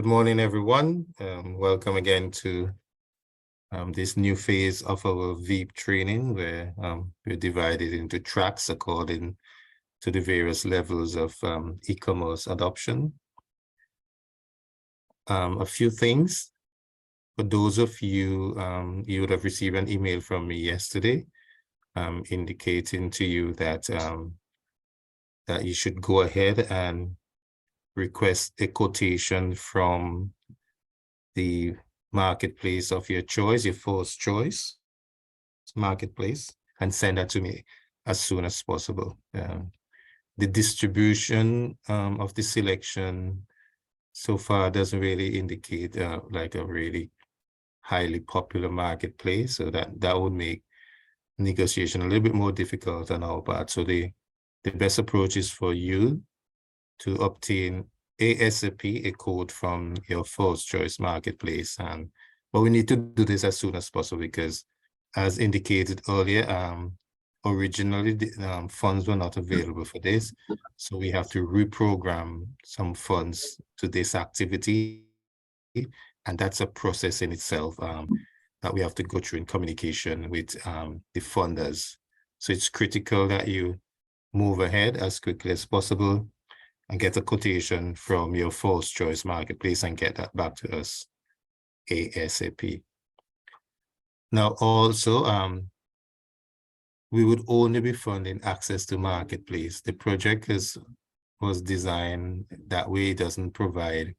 Good morning, everyone. Welcome again to this new phase of our VEAP training, where we're divided into tracks according to the various levels of e-commerce adoption. A few things. For those of you, you would have received an email from me yesterday indicating to you that, that you should go ahead and request a quotation from the marketplace of your choice, your first choice marketplace, and send that to me as soon as possible. The distribution of the selection so far doesn't really indicate like a really highly popular marketplace, so that would make negotiation a little bit more difficult on our part. So the best approach is for you to obtain ASAP a quote from your first choice marketplace. But we need to do this as soon as possible because, as indicated earlier, originally the funds were not available for this. So we have to reprogram some funds to this activity. And that's a process in itself that we have to go through in communication with the funders. So it's critical that you move ahead as quickly as possible and get a quotation from your first choice marketplace and get that back to us ASAP. Now, also, we would only be funding access to marketplace. The project was designed that way. It doesn't provide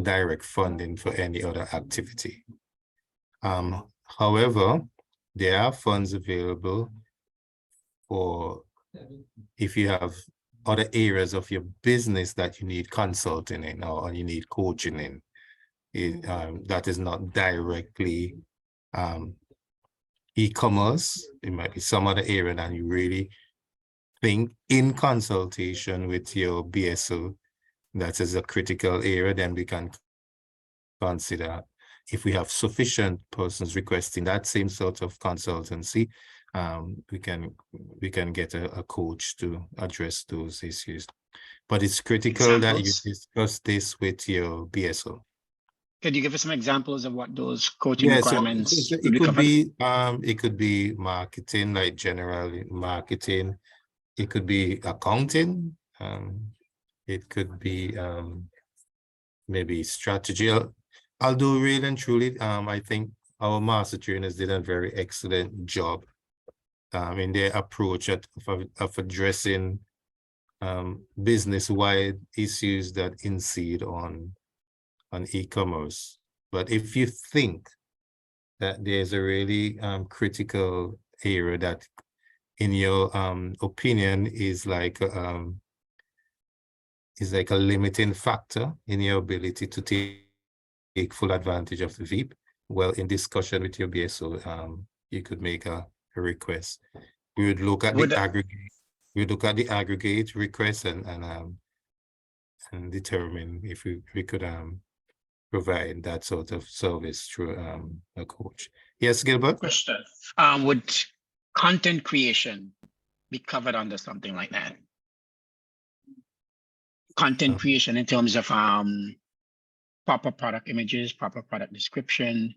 direct funding for any other activity. However, there are funds available for if you have other areas of your business that you need consulting in or you need coaching in. That is not directly e-commerce. It might be some other area that you really think in consultation with your BSO that is a critical area, then we can consider if we have sufficient persons requesting that same sort of consultancy, we can get a coach to address those issues. But it's critical that you discuss this with your BSO. Could you give us some examples of what those coaching requirements so it could be marketing, like general marketing. It could be accounting. It could be maybe strategy. Although really and truly, I think our master trainers did a very excellent job in their approach of addressing business-wide issues that incide on e-commerce. But if you think that there's a really critical area that, in your opinion, is like a limiting factor in your ability to take full advantage of the VEAP, well, in discussion with your BSO, you could make a request. We would look at the aggregate. We look at the aggregate request and determine if we could provide that sort of service through a coach. Yes, Gilbert? Question. Would content creation be covered under something like that? Content creation in terms of proper product images, proper product description,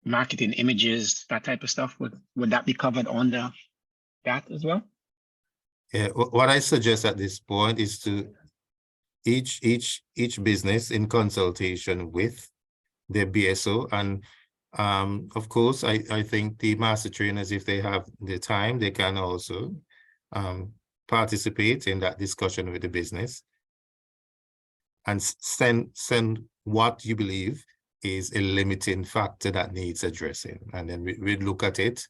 marketing images, that type of stuff. Would that be covered under that as well? Yeah, what I suggest at this point is to each business in consultation with their BSO, and of course I think the master trainers, if they have the time, they can also participate in that discussion with the business and send what you believe is a limiting factor that needs addressing, and then we'd look at it.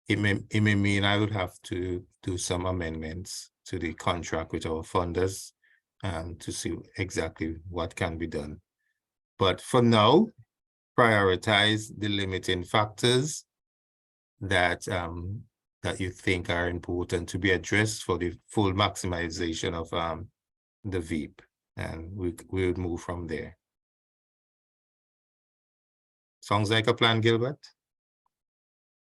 It may mean I would have to do some amendments to the contract with our funders to see exactly what can be done. But for now, prioritize the limiting factors that that you think are important to be addressed for the full maximization of the VEAP, and we would move from there. Sounds like a plan, Gilbert?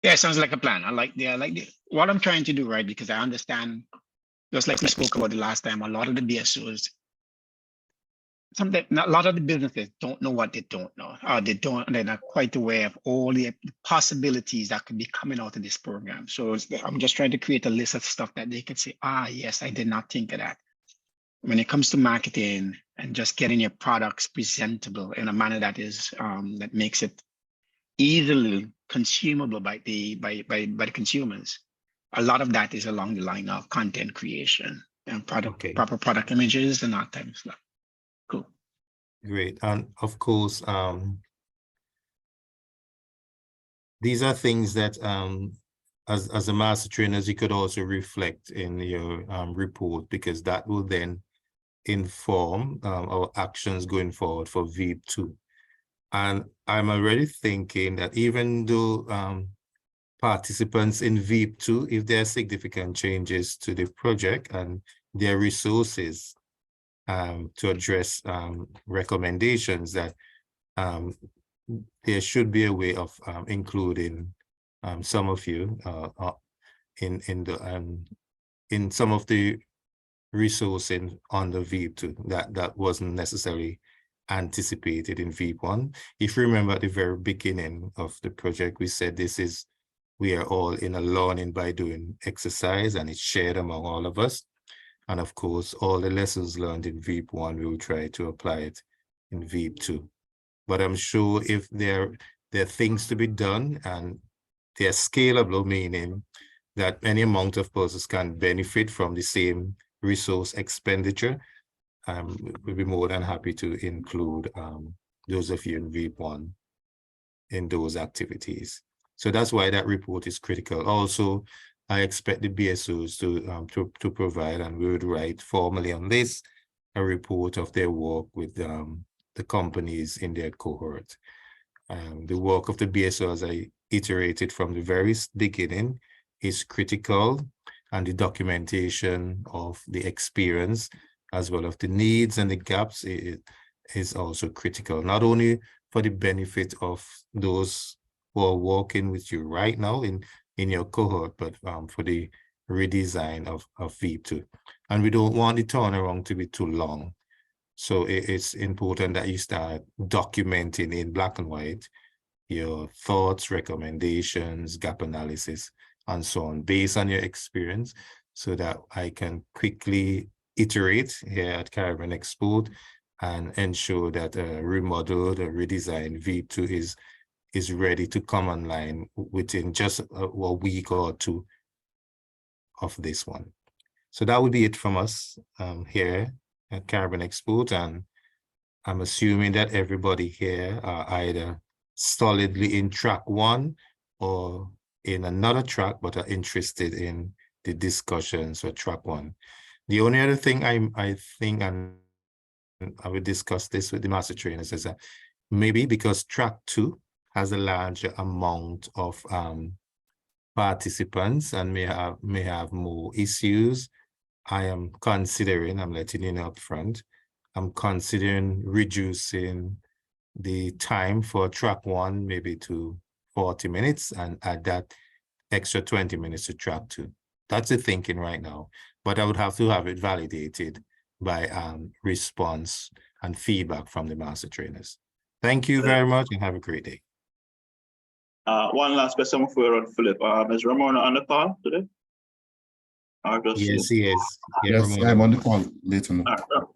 Yeah, sounds like a plan. I like the what I'm trying to do, right? Because I understand Just like we spoke about the last time, a lot of the BSOs, sometimes a lot of the businesses don't know what they don't know. They're not quite aware of all the possibilities that could be coming out of this program. So I'm just trying to create a list of stuff that they could say, yes, I did not think of that. When it comes to marketing and just getting your products presentable in a manner that is that makes it easily consumable by the consumers, a lot of that is along the line of content creation and Okay, proper product images and that type of stuff. Cool. great. And of course, these are things that as a master trainers, you could also reflect in your report, because that will then inform our actions going forward for VEAP 2. And I'm already thinking that even though participants in VEAP 2, if there are significant changes to the project and their resources to address recommendations, that there should be a way of including some of you in some of the resourcing on the VEAP 2 that wasn't necessarily anticipated in VEAP 1. If you remember at the very beginning of the project, we said we are all in a learning by doing exercise, and it's shared among all of us. And of course, all the lessons learned in VEAP 1, we will try to apply it in VEAP 2. But I'm sure if there are things to be done and they're scalable, meaning that any amount of persons can benefit from the same resource expenditure, we'll be more than happy to include those of you in VEAP 1 in those activities. So that's why that report is critical. Also, I expect the BSOs to provide, and we would write formally on this, a report of their work with the companies in their cohort. The work of the BSO, as I iterated from the very beginning, is critical, and the documentation of the experience as well as the needs and the gaps is also critical, not only for the benefit of those who are working with you right now in your cohort, but for the redesign of VEAP 2. And we don't want the turnaround to be too long. So it's important that you start documenting in black and white your thoughts, recommendations, gap analysis, and so on, based on your experience, so that I can quickly iterate here at Caribbean Export and ensure that a remodeled or redesigned VEAP 2 is ready to come online within just a week or two of this one. So that would be it from us here at Caribbean Export, and I'm assuming that everybody here are either solidly in track 1 or in another track, but are interested in the discussions for track 1. The only other thing I think, and I will discuss this with the master trainers, is that maybe because track 2 has a larger amount of participants and may have more issues, I am considering, I'm letting you know up front, I'm considering reducing the time for track 1 maybe to 40 minutes and add that extra 20 minutes to track 2. That's the thinking right now, but I would have to have it validated by response and feedback from the master trainers. Thank you very much and have a great day. One last question before we run, Philip. Is Ramona on the call today? Yes, he is. Yes, Ramona. I'm on the call later.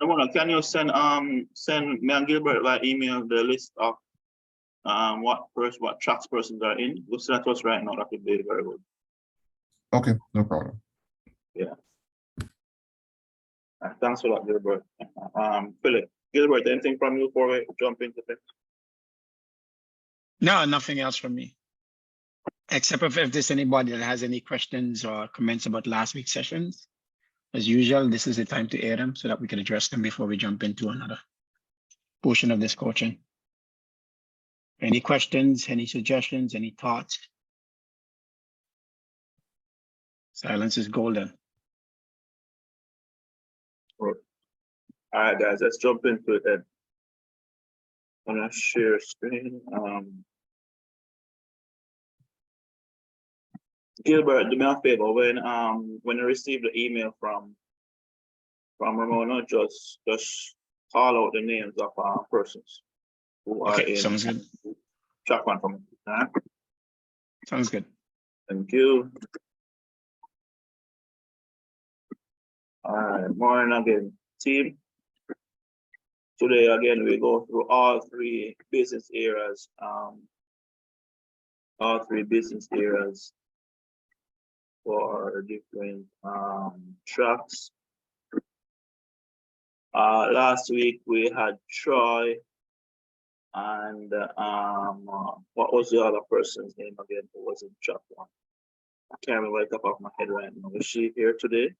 Ramona, can you send me and Gilbert by email the list of what tracks persons are in? We'll send that to us right now. That would be very good. Okay, no problem. Yeah. Thanks for that, Gilbert. Philip, Gilbert, anything from you before we jump into things? No, nothing else from me. Except if there's anybody that has any questions or comments about last week's sessions. As usual, this is the time to air them so that we can address them before we jump into another portion of this coaching. Any questions, any suggestions, any thoughts? Silence is golden. All right, guys, let's jump into it then. I'm gonna share screen. Gilbert, do me a favor, when you receive the email from from Ramona, just call out the names of persons who are Okay, in sounds good. track one from Sounds good. Thank you. All right, morning again, team. Today again we go through all three business areas. All three business areas for different tracks. Last week we had Troy and what was the other person's name again who was in track one? I can't remember right top of my head right now. Is she here today?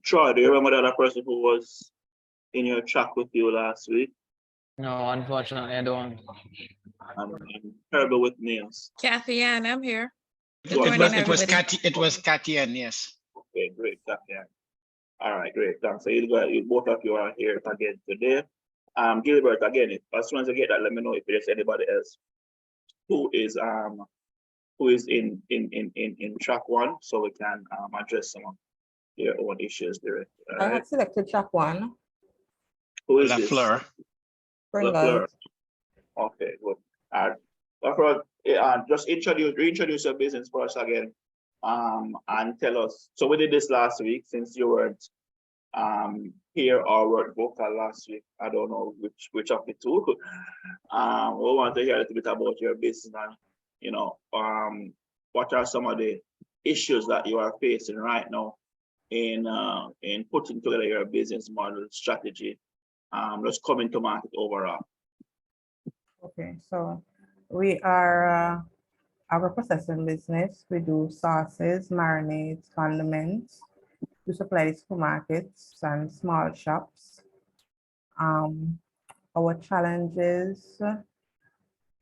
Troy, do you remember the other person who was in your track with you last week? No, unfortunately, I don't. I'm terrible with names. Kathy Ann, I'm here. Good Go ahead. morning, It was everybody. Cathy. It was Cathy, and yes. Okay, great. Yeah. All right, great. Thanks. So you both of you are here again today. Gilbert, again, as soon as I get that, let me know if there's anybody else who is in track one, so we can address some of your own issues there. I have selected track one. Who is this? LaFleur. LaFleur. Okay, good. LaFleur, just reintroduce your business for us again, and tell us. So we did this last week since you weren't here or were vocal last week. I don't know which of the two. We want to hear a little bit about your business and what are some of the issues that you are facing right now in putting together your business model strategy. Just coming to market overall. Okay, so we are agro-processing business. We do sauces, marinades, condiments. We supply supermarkets and small shops. Our challenges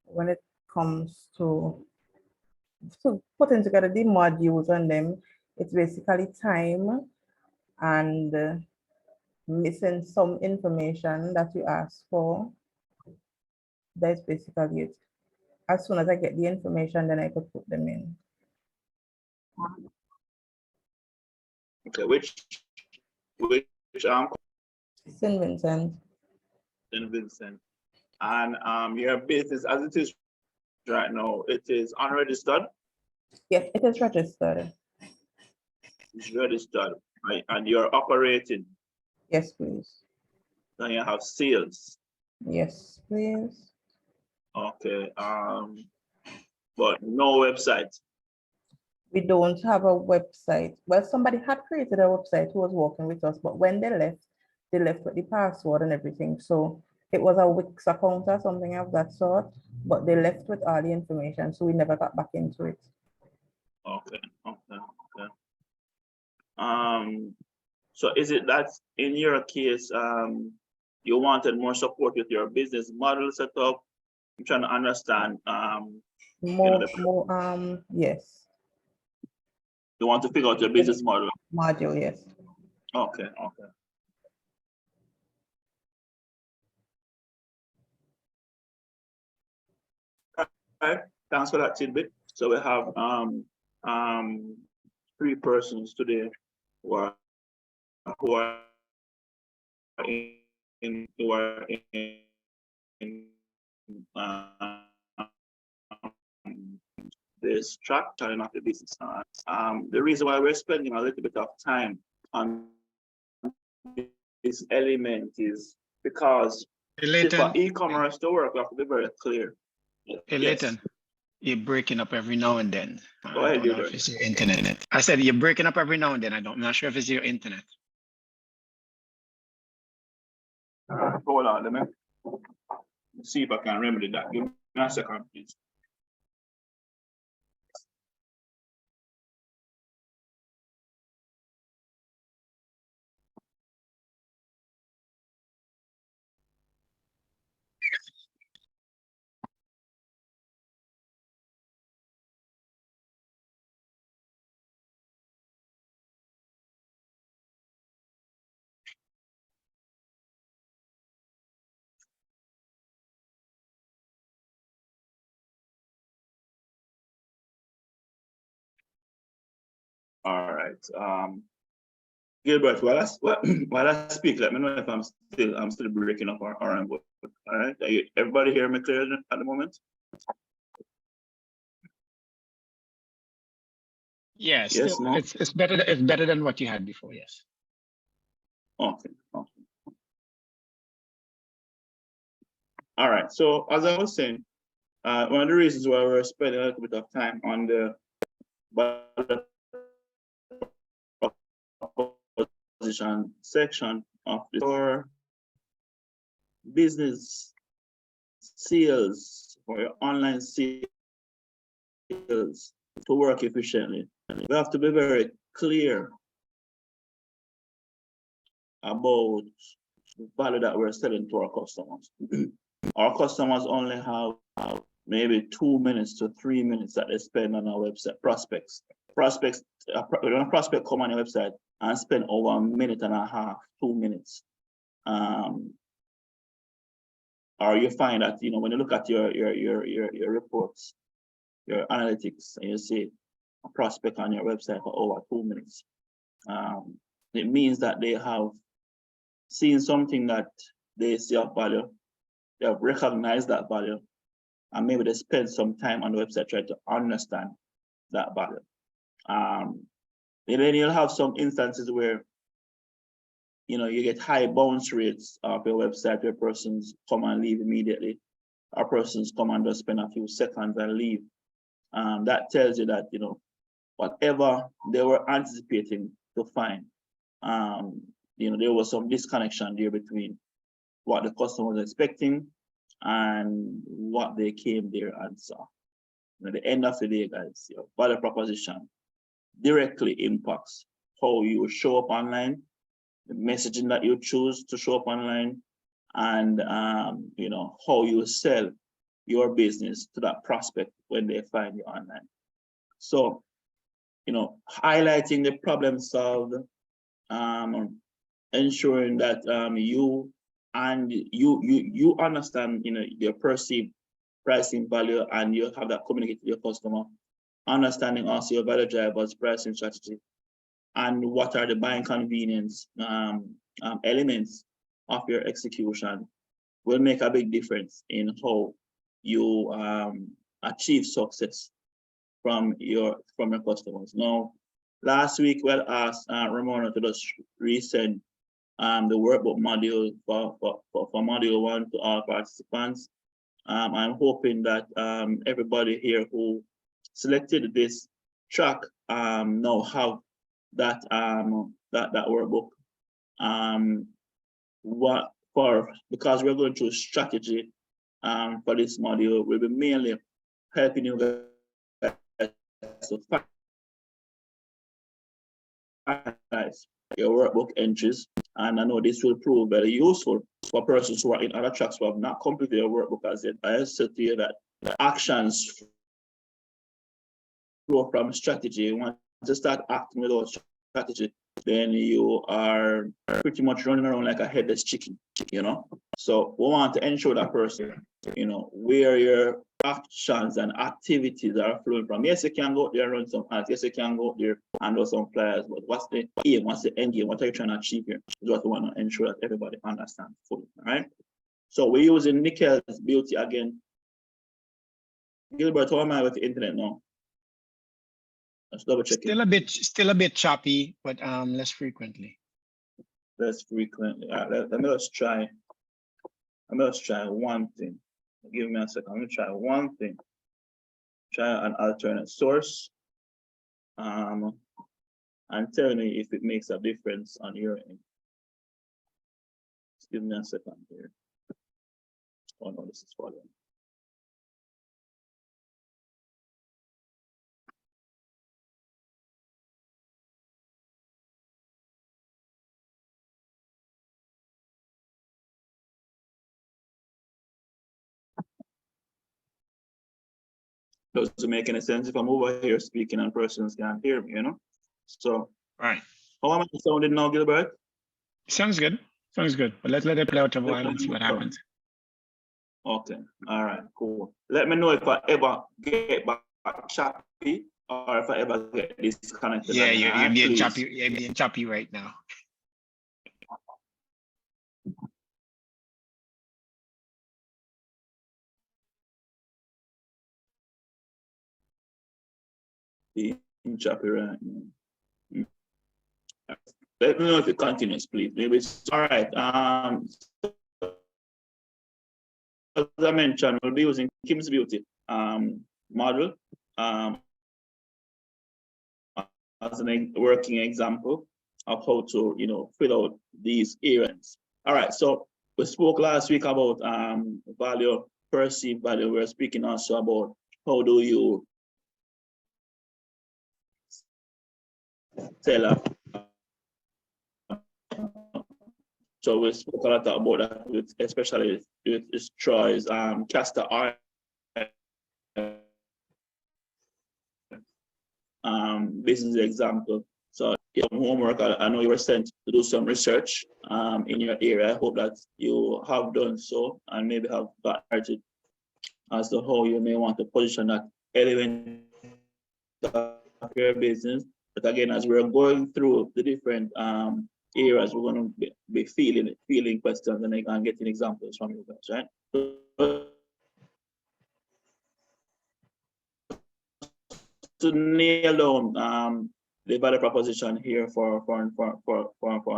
when it comes to putting together the modules on them, it's basically time and missing some information that you ask for. That's basically it. As soon as I get the information, then I could put them in. Okay, which St. Vincent. St. Vincent, and your business as it is right now, it is unregistered. Yes, it is registered. It's registered, right? And you're operating. Yes, please. Then you have sales. Yes, please. Okay. But no website. We don't have a website. Well, somebody had created a website who was working with us, but when they left with the password and everything. So it was a Wix account or something of that sort, but they left with all the information, so we never got back into it. Okay. So is it that in your case, you wanted more support with your business model setup? I'm trying to understand. Yes. You want to figure out your business model. Module, yes. Okay. All right. Thanks for that tidbit. So we have 3 persons today who are in this track turning off the business. The reason why we're spending a little bit of time on this element is because for e-commerce to work, we have to be very clear. Hey, Leighton, you're breaking up every now and then. Go ahead, I don't know if it's your internet. I said you're breaking up every now and then. I'm not sure if it's your internet. Hold on, let me see if I can remedy that. Give me a second, please. All right. Gilbert, while I speak, let me know if I'm still breaking up or I'm good. All right. Everybody hear me clear at the moment? Yes, Yes, no? it's better than what you had before. Yes. Okay. Okay. All right. So as I was saying, one of the reasons why we're spending a little bit of time on the ballot proposition section of your business sales or your online sales to work efficiently. We have to be very clear about the value that we're selling to our customers. Our customers only have maybe 2 minutes to 3 minutes that they spend on our website. Prospects, when a prospect come on your website and spend over 1.5 minutes, 2 minutes, or you find that when you look at your reports, your analytics, and you see a prospect on your website for over 2 minutes, it means that they have seen something that they see of value, they have recognized that value, and maybe they spend some time on the website trying to understand that value. And then you'll have some instances where you get high bounce rates of your website where persons come and leave immediately, or persons come and just spend a few seconds and leave. That tells you that whatever they were anticipating to find, there was some disconnection there between what the customer was expecting and what they came there and saw. At the end of the day, guys, your value proposition directly impacts how you show up online, the messaging that you choose to show up online, and how you sell your business to that prospect when they find you online. So, highlighting the problem solved, ensuring that you understand your perceived pricing value, and you have that communicate with your customer, understanding also your value drivers, pricing strategy, and what are the buying convenience elements of your execution will make a big difference in how you achieve success from your customers. Now, last week we asked Ramona to just resend the workbook module for module 1 to all participants. I'm hoping that everybody here who selected this track now have that workbook. Because we're going through strategy for this module, we'll be mainly helping you guys to finalize your workbook entries, and I know this will prove very useful for persons who are in other tracks who have not completed their workbook as yet. I said to you that actions flow from strategy. Once you start acting without strategy, then you are pretty much running around like a headless chicken, So we want to ensure that person, where your actions and activities are flowing from. Yes, you can go out there and run some ads. Yes, you can go out there and do some flyers, but what's the aim? What's the end game? What are you trying to achieve here? Is what we want to ensure that everybody understands fully, all right? So we're using Nickel's Beauty again. Gilbert, how am I with the internet now? Let's double check it. Still a bit choppy, but less frequently. Less frequently. All right, let me just try. One thing. Give me a second. Let me try one thing. Try an alternate source. And tell me if it makes a difference on your end. Just give me a second here. Oh no, this is following. Doesn't make any sense if I'm over here speaking and persons can't hear me, So, right. How am I sounding now, Gilbert? Sounds good. Sounds good. But let's let it play out a while and see what happens. Okay. All right. Cool. Let me know if I ever get back choppy or if I ever get disconnected. Yeah, you're being choppy. You're being choppy right now. being choppy right now. Let me know if it continues, please. Maybe it's all right. As I mentioned, we'll be using Kim's Beauty model as a working example of how to, fill out these areas. All right, so we spoke last week about value, perceived value. We're speaking also about how do you sell a. So we spoke a lot about that, especially with Troy's castor oil business example. So your homework, I know you were sent to do some research in your area. I hope that you have done so and maybe have gotten as to how you may want to position that element of your business. But again, as we're going through the different areas, we're going to be feeling questions and getting examples from you guys, right? To nail down the value proposition here for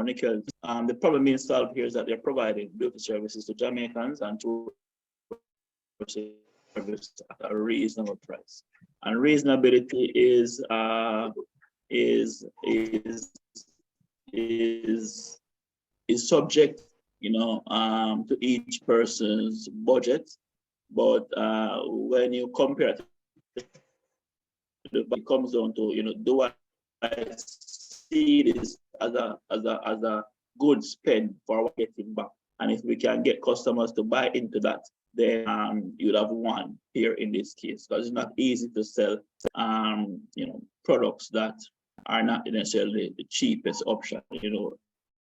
Nickel, the problem being solved here is that they're providing beauty services to Jamaicans and to service at a reasonable price. And reasonability is subject, to each person's budget. But when you compare it comes down to, do I see this as a good spend for what we're getting back? And if we can get customers to buy into that, then you'd have won here in this case, because it's not easy to sell products that are not necessarily the cheapest option.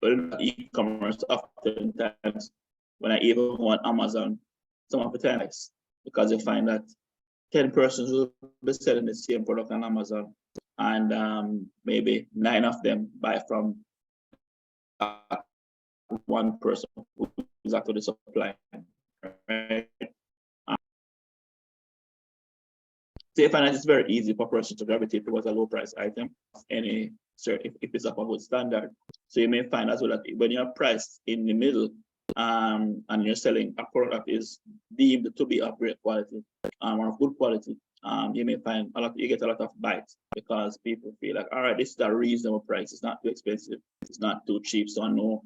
But e-commerce oftentimes, when I even go on Amazon, some of the times, because you find that 10 persons will be selling the same product on Amazon, and maybe 9 of them buy from one person who is actually supplying. Right? So you find that it's very easy for a person to gravitate towards a low price item, if it's of a good standard. So you may find as well that when you're priced in the middle, and you're selling a product that is deemed to be of great quality or of good quality, you may find you get a lot of bites, because people feel like, all right, this is a reasonable price. It's not too expensive. It's not too cheap. So I know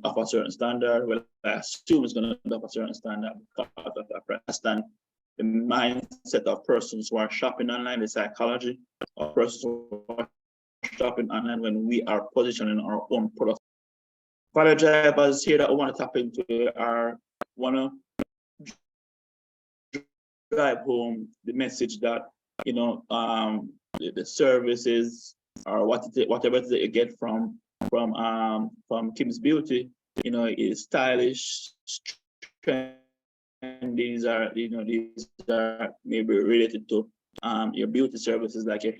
of a certain standard. Well, I assume it's going to be of a certain standard because of that price. And the mindset of persons who are shopping online, the psychology of persons who are shopping online when we are positioning our own products. Value drivers here that I want to tap into are want to drive home the message that the services or whatever it is that you get from Kim's Beauty, is stylish, trendy. These are maybe related to your beauty services, like your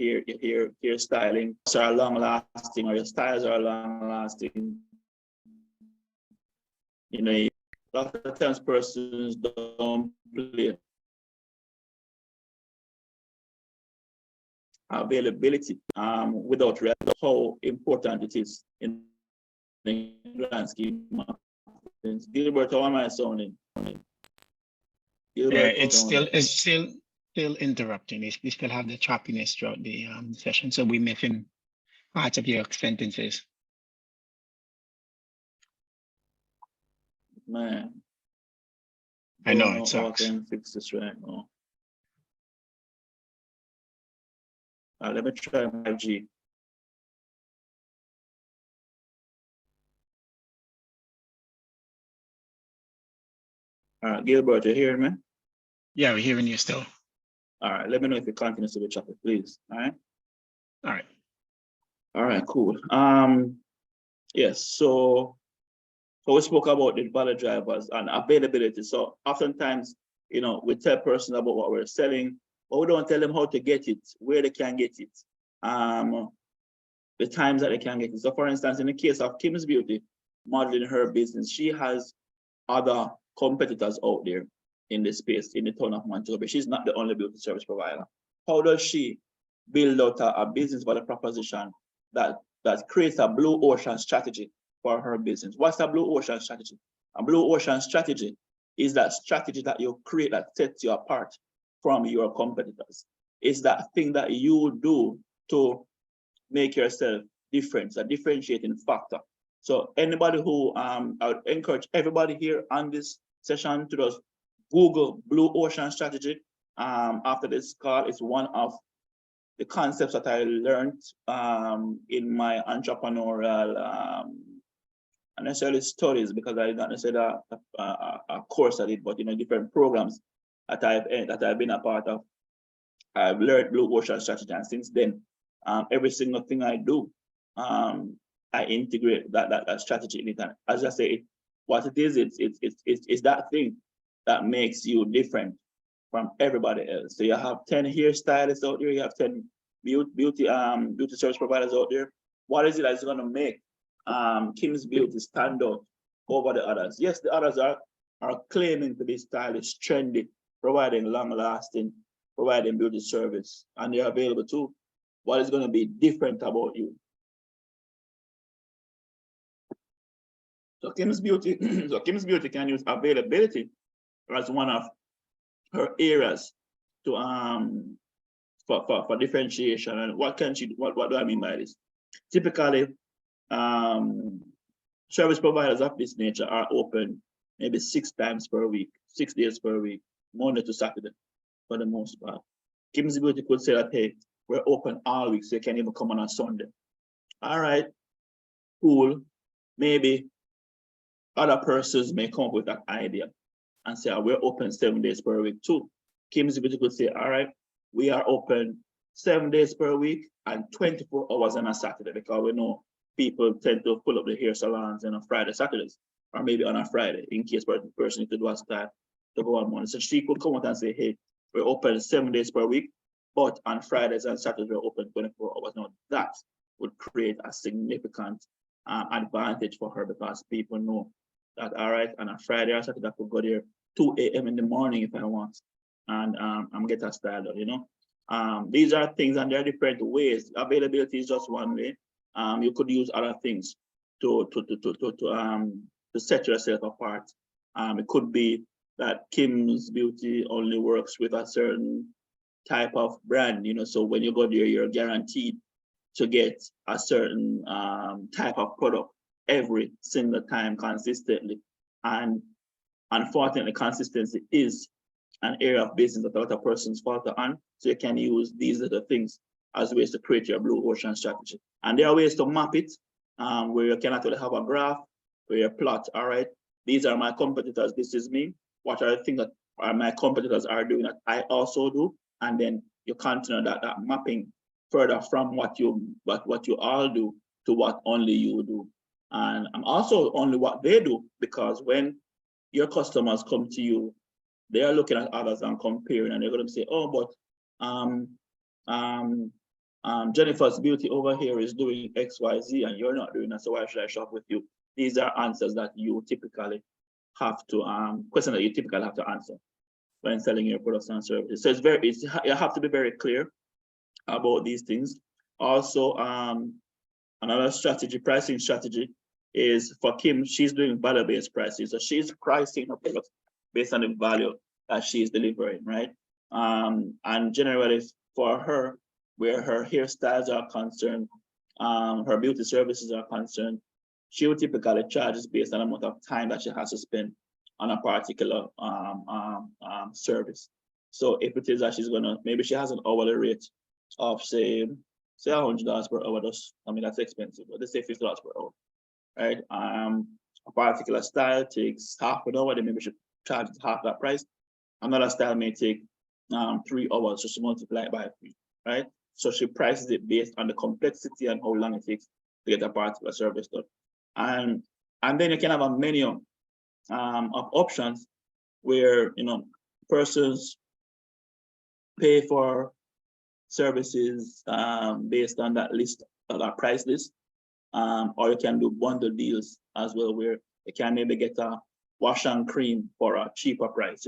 hair styling are long lasting, or your styles are long lasting. A lot of times persons don't play availability without realizing how important it is in the grand scheme of things. Gilbert, how am I sounding? Gilbert, Yeah, it's still interrupting. We still have the choppiness throughout the session, so we're missing parts of your sentences. Man, I know how it sucks. I can fix this right now. Let me try 5G. Gilbert, you hearing me? Yeah, we're hearing you still. All right, let me know if it continues to be choppy, please. All right. All right, cool. Yes, so we spoke about the value drivers and availability. So oftentimes, we tell persons about what we're selling, but we don't tell them how to get it, where they can get it, the times that they can get it. So for instance, in the case of Kim's Beauty, modeling her business, she has other competitors out there in the space, in the town of Manitoba. She's not the only beauty service provider. How does she build out a business value proposition that creates a blue ocean strategy for her business. What's a blue ocean strategy? A blue ocean strategy is that strategy that you create that sets you apart from your competitors. It's that thing that you do to make yourself different, a differentiating factor. So anybody who, I would encourage everybody here on this session to just Google Blue Ocean Strategy. After this call, it's one of the concepts that I learned in my entrepreneurial, not necessarily studies, because I did not necessarily a course I did, but different programs that I've been a part of. I've learned Blue Ocean Strategy, and since then, every single thing I do, I integrate that strategy in it. And as I say, what it is, it's that thing that makes you different from everybody else. So you have 10 hairstylists out there, you have 10 beauty service providers out there. What is it that's going to make Kim's Beauty stand out over the others? Yes, the others are claiming to be stylish, trendy, providing long-lasting, providing beauty service, and they're available too. What is going to be different about you? So Kim's Beauty, can use availability as one of her areas to for differentiation. And what can she? What do I mean by this? Typically, service providers of this nature are open maybe 6 times per week, 6 days per week, Monday to Saturday, for the most part. Kim's Beauty could say that, hey, we're open all week, so you can even come on a Sunday. All right, cool. Maybe other persons may come up with that idea and say, we're open 7 days per week too. Kim's Beauty could say, all right, we are open 7 days per week and 24 hours on a Saturday, because we know people tend to pull up the hair salons on a Friday, Saturdays, or maybe on a Friday, in case the person needs to do a style to go on Monday. So she could come out and say, hey, we're open 7 days per week, but on Fridays and Saturdays, we're open 24 hours. Now, that would create a significant advantage for her, because people know that, all right, on a Friday or Saturday, I could go there 2 a.m. in the morning if I want, and I'm get a style done, These are things, and there are different ways. Availability is just one way. You could use other things to set yourself apart. It could be that Kim's Beauty only works with a certain type of brand, so when you go there, you're guaranteed to get a certain type of product every single time consistently. And unfortunately, consistency is an area of business that a lot of persons falter on. So you can use these little things as ways to create your blue ocean strategy. And there are ways to map it, where you can actually have a graph, where you plot, all right, these are my competitors, this is me. What are the things that my competitors are doing that I also do? And then you continue that mapping further from what you all do to what only you do. And also only what they do, because when your customers come to you, they are looking at others and comparing, and they're going to say, oh, but Jennifer's Beauty over here is doing X, Y, Z, and you're not doing that, so why should I shop with you? These are answers that you typically have to, questions that you typically have to answer when selling your products and services. So you have to be very clear about these things. Also, another strategy, pricing strategy, is for Kim, she's doing value-based pricing. So she's pricing her products based on the value that she's delivering, right? And generally for her, where her hairstyles are concerned, her beauty services are concerned, she would typically charge based on the amount of time that she has to spend on a particular service. So if it is that she's gonna, maybe she has an hourly rate of say $100 per hour, that's expensive, but let's say $50 per hour, right? A particular style takes half an hour, then maybe she charge half that price. Another style may take 3 hours, so she multiply it by 3, right? So she prices it based on the complexity and how long it takes to get a particular service done. And then you can have a menu of options where persons pay for services based on that list, that price list, or you can do bundle deals as well, where you can maybe get a wash and cream for a cheaper price,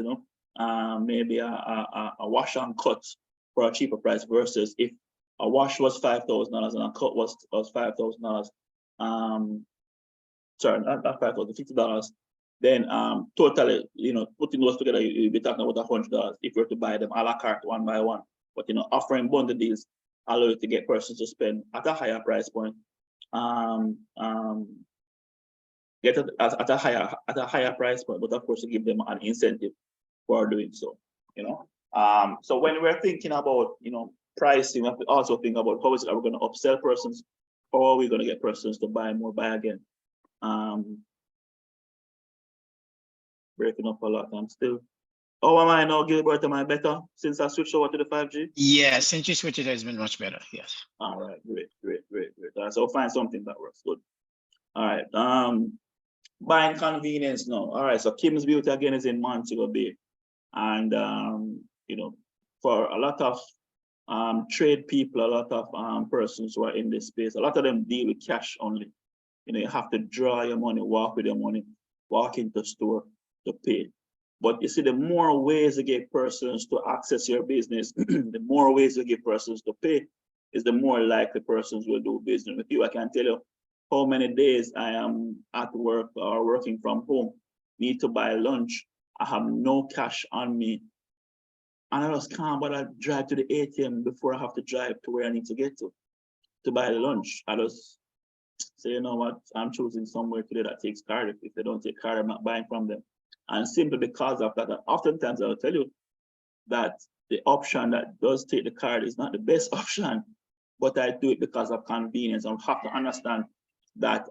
maybe a wash and cut for a cheaper price, versus if a wash was $5,000 and a cut was $5,000. Sorry, not $5,000, $50. Then totally, putting those together, you'll be talking about $100 if you're to buy them a la carte one by one. But offering bundle deals allow you to get persons to spend at a higher price point. Get it at a higher price point, but of course to give them an incentive for doing so. So when we're thinking about pricing, we have to also think about how is it we're going to upsell persons, or are we going to get persons to buy more, buy again. Breaking up a lot. I'm still. Oh, am I now, Gilbert? Am I better since I switched over to the 5G? Yeah, since you switched, it has been much better. Yes. All right, great. All right, so we'll find something that works. Good. All right. Buying convenience now. All right, so Kim's Beauty again is in Montego Bay, and for a lot of trade people, a lot of persons who are in this space, a lot of them deal with cash only. You have to draw your money, walk with your money, walk into store to pay. But you see, the more ways you get persons to access your business, the more ways you get persons to pay, is the more likely persons will do business with you. I can tell you how many days I am at work or working from home, need to buy lunch. I have no cash on me. And I just can't bother drive to the ATM before I have to drive to where I need to get to buy the lunch. I just say, you know what, I'm choosing somewhere today that takes card. If they don't take card, I'm not buying from them. And simply because of that, oftentimes I'll tell you that the option that does take the card is not the best option, but I do it because of convenience. I have to understand that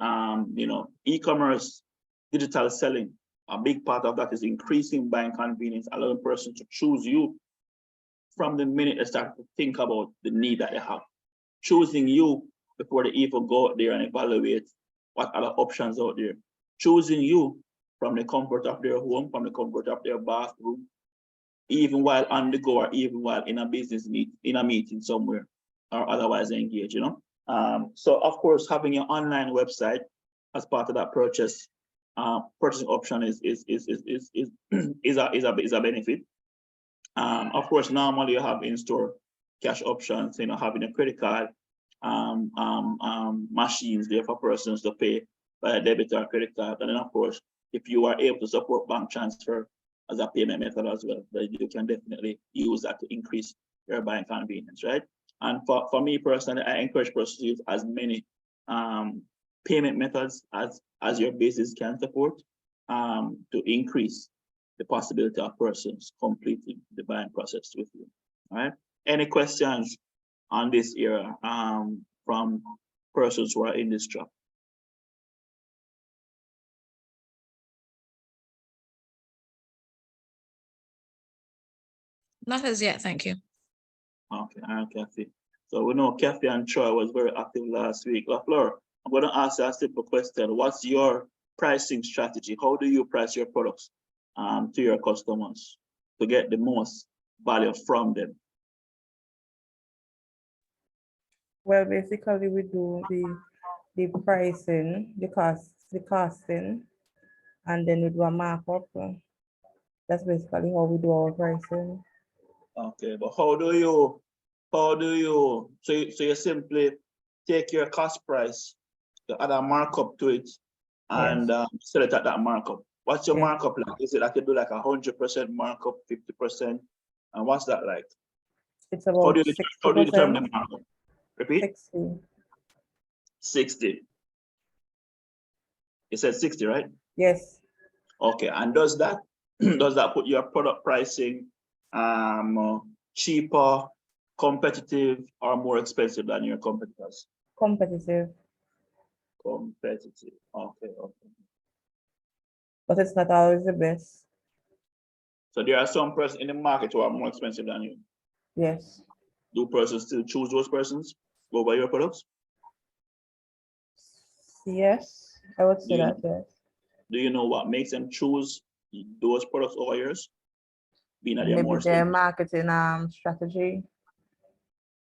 e-commerce, digital selling, a big part of that is increasing buying convenience, allowing persons to choose you from the minute they start to think about the need that they have. Choosing you before they even go out there and evaluate what other options out there. Choosing you from the comfort of their home, from the comfort of their bathroom, even while on the go or even while in a business meeting somewhere or otherwise engaged, So of course, having an online website as part of that purchasing option is a benefit. Of course, normally you have in-store cash options, having a credit card, machines there for persons to pay by a debit or credit card. And then of course, if you are able to support bank transfer as a payment method as well, then you can definitely use that to increase your buying convenience, right? And for me personally, I encourage persons to use as many payment methods as your business can support to increase the possibility of persons completing the buying process with you. All right. Any questions on this area from persons who are in this job? Not as yet, thank you. Okay, all right, Kathy. So we know Kathy and Troy was very active last week. LaFleur, I'm going to ask you a simple question. What's your pricing strategy? How do you price your products to your customers to get the most value from them? Well, basically we do the pricing, the costing, and then we do a markup. That's basically how we do our pricing. Okay, but how do you, so you simply take your cost price, you add a markup to it, and sell it at that markup. What's your markup like? Is it like you do like 100% markup, 50%? And what's that like? It's about how do you determine the markup? Repeat? 60. 60. You said 60, right? Yes. Okay, and does that put your product pricing cheaper, competitive, or more expensive than your competitors? Competitive. Competitive. Okay. But it's not always the best. So there are some persons in the market who are more expensive than you. Yes. Do persons still choose those persons over your products? Yes, I would say that, yes. Do you know what makes them choose those products over yours? Being that they're more Maybe their expensive. marketing strategy.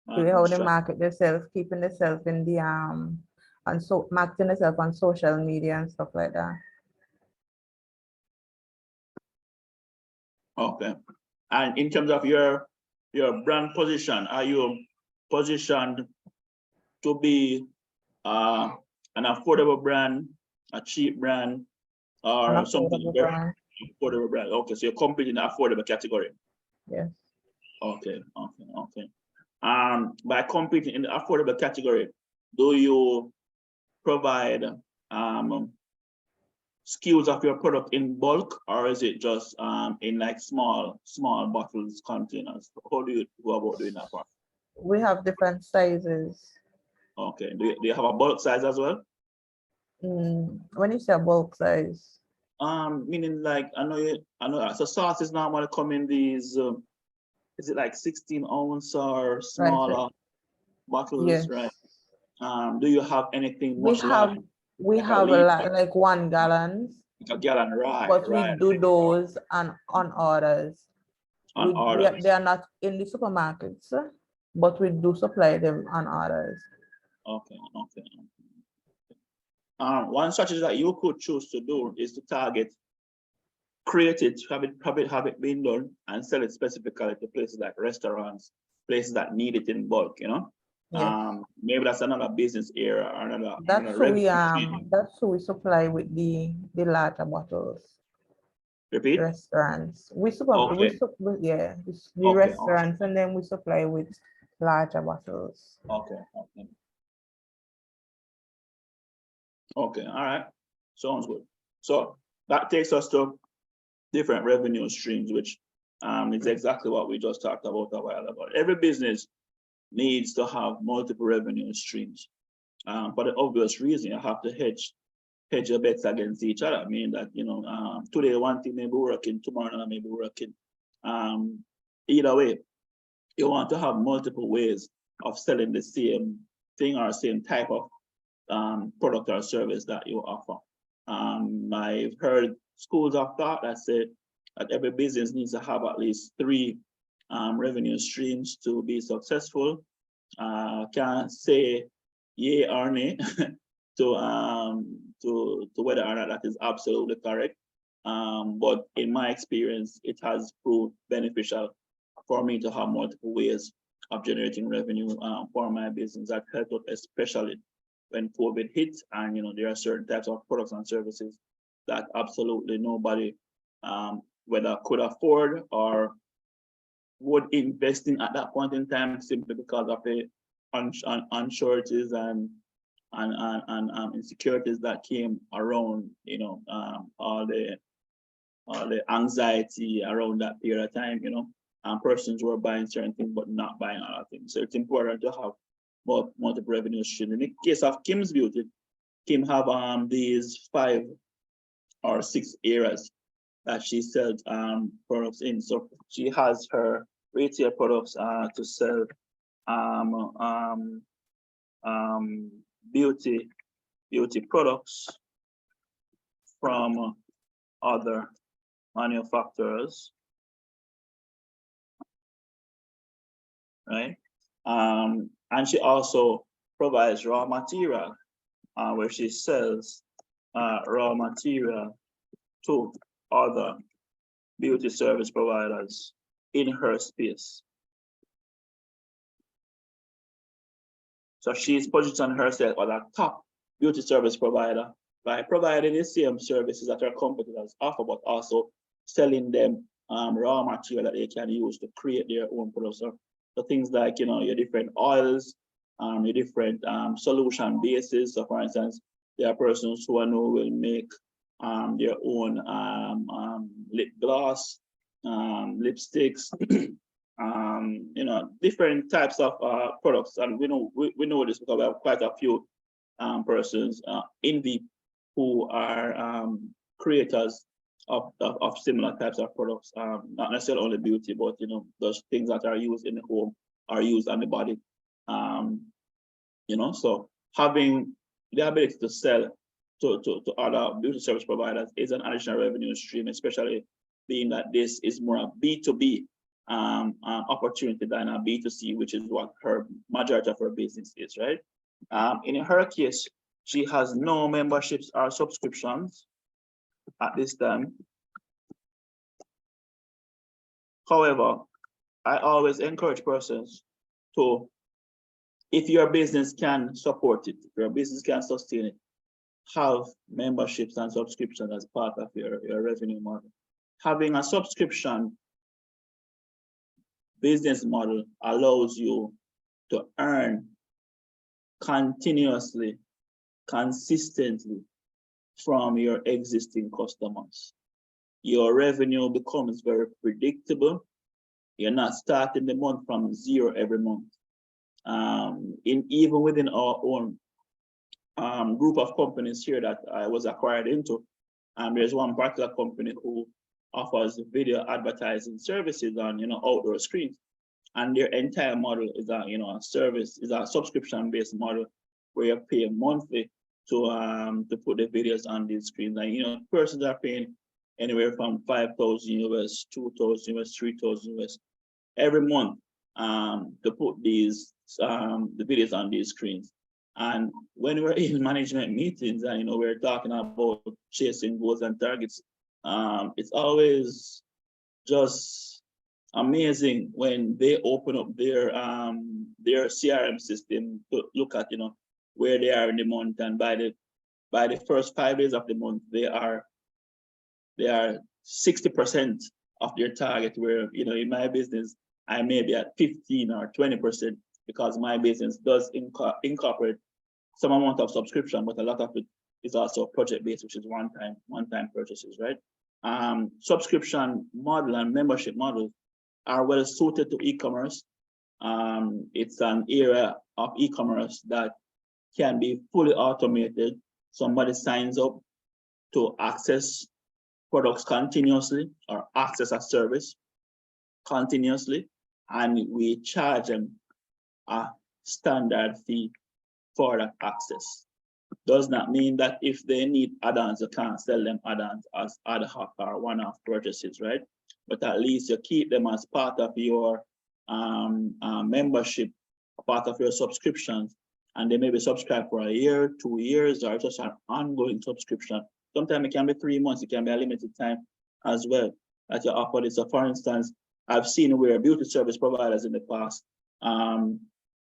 The way how they market themselves, keeping themselves in the and so marketing themselves on social media and stuff like that. Okay. And in terms of your brand position, are you positioned to be an affordable brand, a cheap brand, or An something affordable very brand. affordable brand? Okay, so you're competing in the affordable category. Yes. Okay. By competing in the affordable category, do you provide SKUs of your product in bulk, or is it just in like small bottles, containers? How do you go about doing that part? We have different sizes. Okay. Do you have a bulk size as well? When you say a bulk size, Meaning like I know. So sauces normally come in these. Is it like 16 ounce or smaller bottles, yes. right? Do you have anything We much have larger, we like a have a liter, lot like 1 gallons, like a gallon? Right, but we right. do those on orders. On orders. They are not in the supermarkets, but we do supply them on orders. Okay. One strategy that you could choose to do is to target, create it, have it being done, and sell it specifically to places like restaurants, places that need it in bulk. Yes. Maybe that's another business area or another That's who revenue we stream. that's who we supply with the larger bottles. Repeat. Restaurants. Okay. The Okay. restaurants, and then we supply with larger bottles. Okay. Okay. All right. Sounds good. So that takes us to different revenue streams, which is exactly what we just talked about a while ago. Every business needs to have multiple revenue streams. For the obvious reason, you have to hedge your bets against each other. I mean that, today one thing may be working, tomorrow another may be working. Either way, you want to have multiple ways of selling the same thing or same type of product or service that you offer. I've heard schools of thought that say that every business needs to have at least 3 revenue streams to be successful. Can't say yay or nay to whether or not that is absolutely correct. But in my experience, it has proved beneficial for me to have multiple ways of generating revenue for my business. That helped out, especially when COVID hit, and there are certain types of products and services that absolutely nobody whether could afford or would invest in at that point in time, simply because of the unsureties and insecurities that came around, all the anxiety around that period of time, and persons were buying certain things but not buying other things. So it's important to have multiple revenue streams. In the case of Kim's Beauty, Kim have these 5 or 6 areas that she sells products in. So she has her retail products to sell beauty products from other manufacturers, right? And she also provides raw material, where she sells raw material to other beauty service providers in her space. So she's positioned herself as a top beauty service provider by providing the same services that her competitors offer, but also selling them raw material that they can use to create their own products. So things like, your different oils, your different solution bases. So for instance, there are persons who I know will make their own lip gloss, lipsticks, different types of products. And we know this because we have quite a few persons in VEAP who are creators of similar types of products, not necessarily only beauty, but those things that are used in the home are used on the body. So having the ability to sell to other beauty service providers is an additional revenue stream, especially being that this is more a B2B opportunity than a B2C, which is what her majority of her business is, right? In her case, she has no memberships or subscriptions at this time. However, I always encourage persons to if your business can support it, if your business can sustain it, have memberships and subscriptions as part of your revenue model. Having a subscription business model allows you to earn continuously, consistently from your existing customers. Your revenue becomes very predictable. You're not starting the month from zero every month. Even within our own group of companies here that I was acquired into, there's one particular company who offers video advertising services on outdoor screens, and their entire model is a subscription-based model where you pay monthly to put the videos on these screens. And persons are paying anywhere from 5,000 US, 2,000 US, 3,000 US every month to put these the videos on these screens. And when we're in management meetings and we're talking about chasing goals and targets, it's always just amazing when they open up their CRM system to look at where they are in the month, and by the first 5 days of the month they are 60% of their target, where in my business I may be at 15 or 20%, because my business does incorporate some amount of subscription, but a lot of it is also project-based, which is one-time purchases, right? Subscription model and membership models are well suited to e-commerce. It's an area of e-commerce that can be fully automated. Somebody signs up to access products continuously or access a service continuously, and we charge them a standard fee for that access. Does not mean that if they need add-ons, you can't sell them add-ons as ad hoc or one-off purchases, right? But at least you keep them as part of your membership, part of your subscriptions, and they may be subscribed for a year, 2 years, or just an ongoing subscription. Sometimes it can be 3 months, it can be a limited time as well that you offer this. So for instance, I've seen where beauty service providers in the past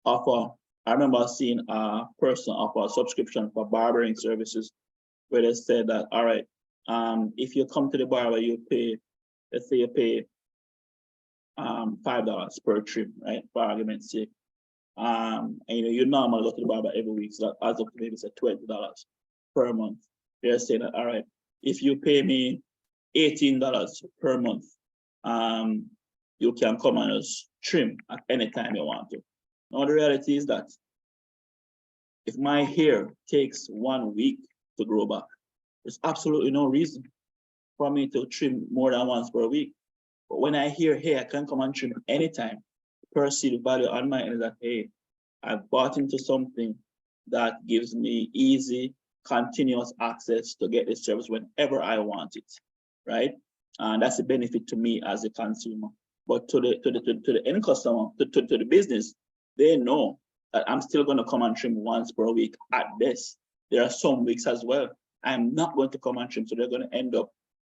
offer. I remember seeing a person offer a subscription for barbering services, where they said that, all right, if you come to the barber, you pay, let's say you pay $5 per trim, right, for argument's sake. And you normally go to the barber every week, so that adds up to maybe say $20 per month. They're saying that, all right, if you pay me $18 per month, you can come and just trim at any time you want to. Now the reality is that if my hair takes 1 week to grow back, there's absolutely no reason for me to trim more than once per week. But when I hear, hey, I can come and trim anytime, perceived value on my end is that, hey, I've bought into something that gives me easy, continuous access to get this service whenever I want it, right? And that's a benefit to me as a consumer. But to the end customer, to the business, they know that I'm still going to come and trim once per week at best. There are some weeks as well I'm not going to come and trim, so they're going to end up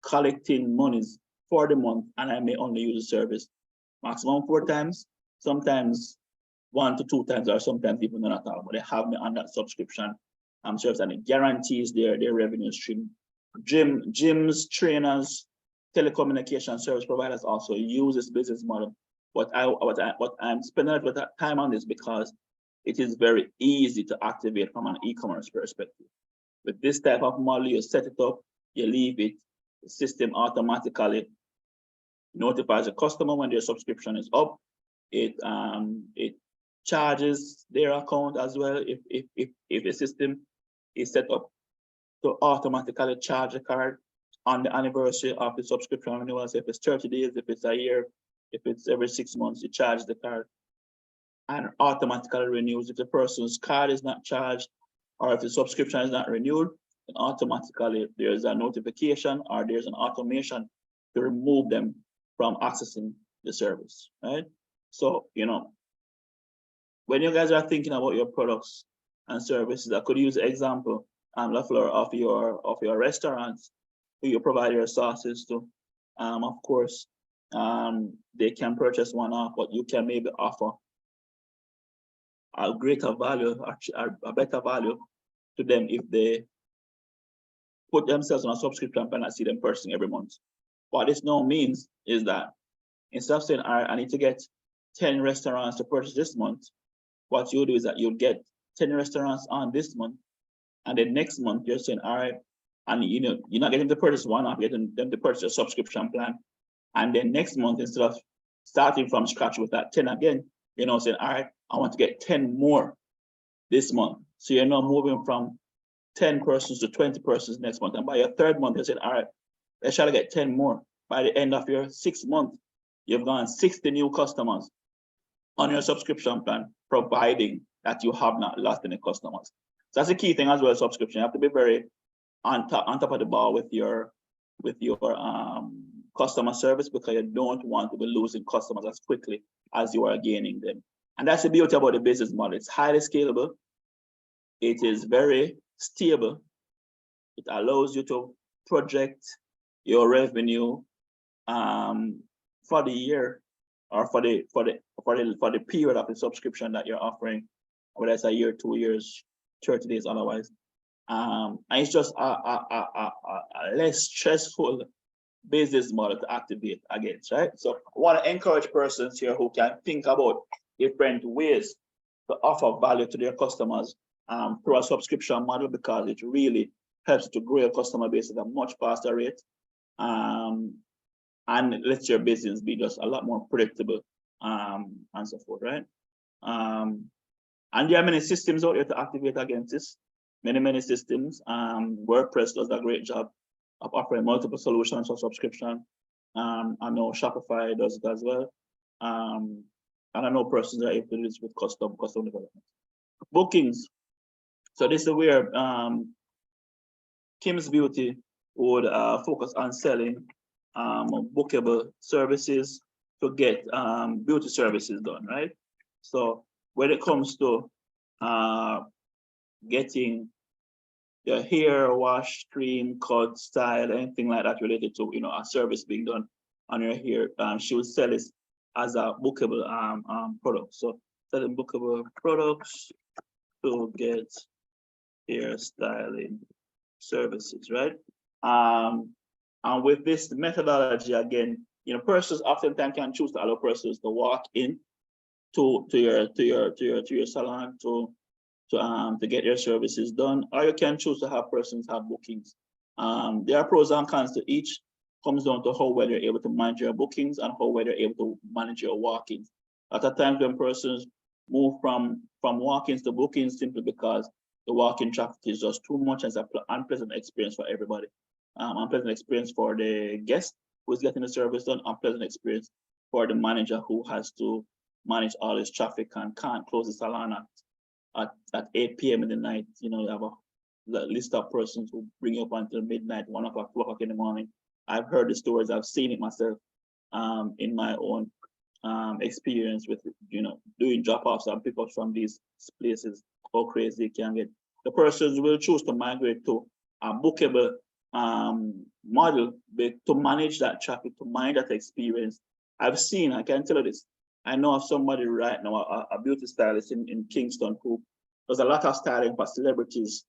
collecting monies for the month, and I may only use the service maximum 4 times, sometimes 1 to 2 times, or sometimes even none at all. But they have me on that subscription service, and it guarantees their revenue stream. Gyms, trainers, telecommunication service providers also use this business model. What I'm spending a lot of time on this because it is very easy to activate from an e-commerce perspective. With this type of model, you set it up, you leave it, the system automatically notifies the customer when their subscription is up. It charges their account as well if the system is set up to automatically charge the card on the anniversary of the subscription renewal. So if it's 30 days, if it's a year, if it's every 6 months, you charge the card and automatically renews. If the person's card is not charged, or if the subscription is not renewed, then automatically there's a notification or there's an automation to remove them from accessing the service, right? So, when you guys are thinking about your products and services, I could use the example, LaFleur, of your restaurants who you provide your sauces to. Of course, they can purchase one off, but you can maybe offer a greater value, a better value to them if they put themselves on a subscription plan and see them purchasing every month. What this now means is that instead of saying, all right, I need to get 10 restaurants to purchase this month, what you'll do is that you'll get 10 restaurants on this month, and then next month you're saying, all right, and you're not getting to purchase one, I'm getting them to purchase a subscription plan. And then next month, instead of starting from scratch with that 10 again, saying, all right, I want to get 10 more this month. So you're now moving from 10 persons to 20 persons next month. And by your third month, you said, all right, let's try to get 10 more. By the end of your 6th month, you've gone 60 new customers on your subscription plan, providing that you have not lost any customers. So that's the key thing as well, subscription. You have to be very on top of the ball with your customer service, because you don't want to be losing customers as quickly as you are gaining them. And that's the beauty about the business model. It's highly scalable. It is very stable. It allows you to project your revenue for the year, or for the period of the subscription that you're offering, whether it's a year, 2 years, 30 days, otherwise. And it's just a less stressful business model to activate against, right? So I want to encourage persons here who can think about different ways to offer value to their customers through a subscription model, because it really helps to grow your customer base at a much faster rate, and lets your business be just a lot more predictable, and so forth, right? And there are many systems out there to activate against this. Many systems. WordPress does a great job of offering multiple solutions for subscription. I know Shopify does it as well. And I know persons are able to do this with custom development. Bookings. So this is where Kim's Beauty would focus on selling bookable services to get beauty services done, right? So when it comes to getting your hair wash, cream, cut, style, anything like that related to a service being done on your hair, she would sell it as a bookable product. So selling bookable products to get hair styling services, right? And with this methodology, again, persons oftentimes can choose to allow persons to walk in to your salon to get your services done, or you can choose to have persons have bookings. There are pros and cons to each. Comes down to how well you're able to manage your bookings and how well you're able to manage your walk-ins. At a time when persons move from walk-ins to bookings simply because the walk-in traffic is just too much, as an unpleasant experience for everybody. Unpleasant experience for the guest who is getting the service done, unpleasant experience for the manager who has to manage all this traffic and can't close the salon at 8 p.m. in the night. You have a list of persons who bring you up until midnight, 1 o'clock, 2 o'clock in the morning. I've heard the stories, I've seen it myself in my own experience with, doing drop-offs and pickups from these places, how crazy it can get. The persons will choose to migrate to a bookable model to manage that traffic, to manage that experience. I can tell you this, I know of somebody right now, a beauty stylist in Kingston, who does a lot of styling for celebrities.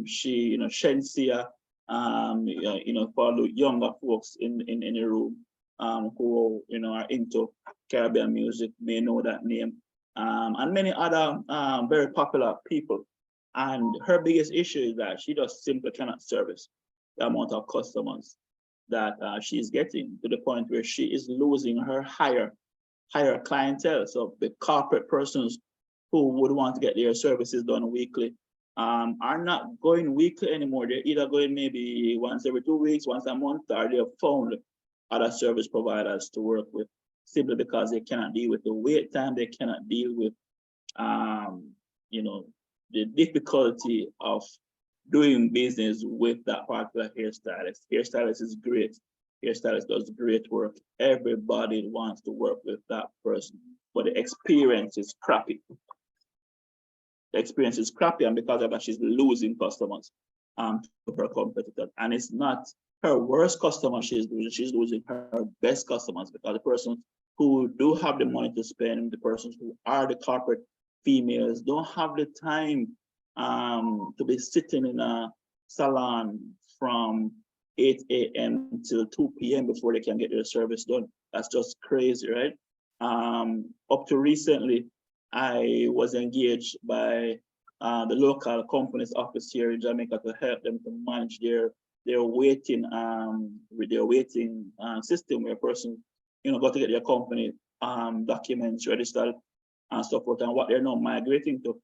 She, Shensia, for the younger folks in the room who, are into Caribbean music, may know that name, and many other very popular people. And her biggest issue is that she just simply cannot service the amount of customers that she's getting, to the point where she is losing her higher clientele. So the corporate persons who would want to get their services done weekly are not going weekly anymore. They're either going maybe once every 2 weeks, once a month, or they've found other service providers to work with, simply because they cannot deal with the wait time, they cannot deal with the difficulty of doing business with that particular hairstylist. Hairstylist is great. Hairstylist does great work. Everybody wants to work with that person, but the experience is crappy. The experience is crappy, and because of that, she's losing customers to her competitor. And it's not her worst customers she's losing her best customers, because the persons who do have the money to spend, the persons who are the corporate females don't have the time to be sitting in a salon from 8 a.m. till 2 p.m. before they can get their service done. That's just crazy, right? Up to recently, I was engaged by the local company's office here in Jamaica to help them to manage their waiting system where a person, got to get their company documents registered and so forth. And what they're now migrating to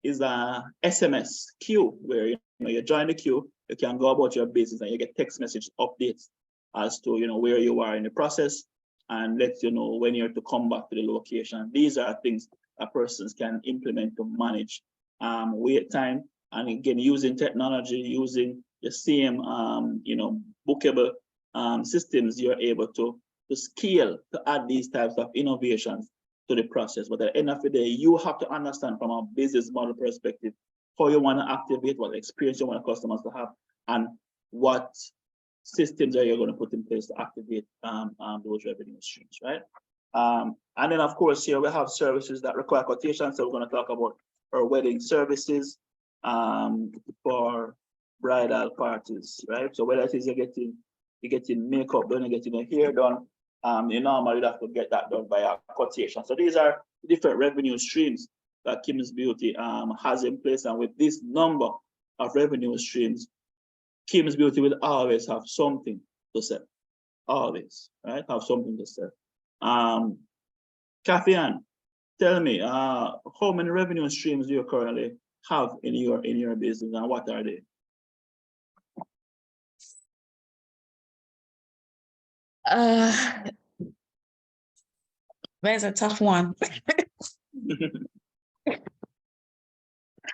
is a SMS queue where you join the queue, you can go about your business and you get text message updates as to where you are in the process and lets you know when you're to come back to the location. These are things that persons can implement to manage wait time, and again using technology, using the same bookable systems, you're able to scale, to add these types of innovations to the process. But at the end of the day, you have to understand from a business model perspective how you want to activate, what experience you want customers to have, and what systems are you going to put in place to activate those revenue streams, right? And then of course here we have services that require quotation. So we're going to talk about our wedding services for bridal parties, right? So whether it is you're getting makeup done, you're getting your hair done, you normally have to get that done by a quotation. So these are different revenue streams that Kim's Beauty has in place, and with this number of revenue streams, Kim's Beauty will always have something to sell. Always, right? Have something to sell. Kathy Ann, tell me, how many revenue streams do you currently have in your business, and what are they? That's a tough one.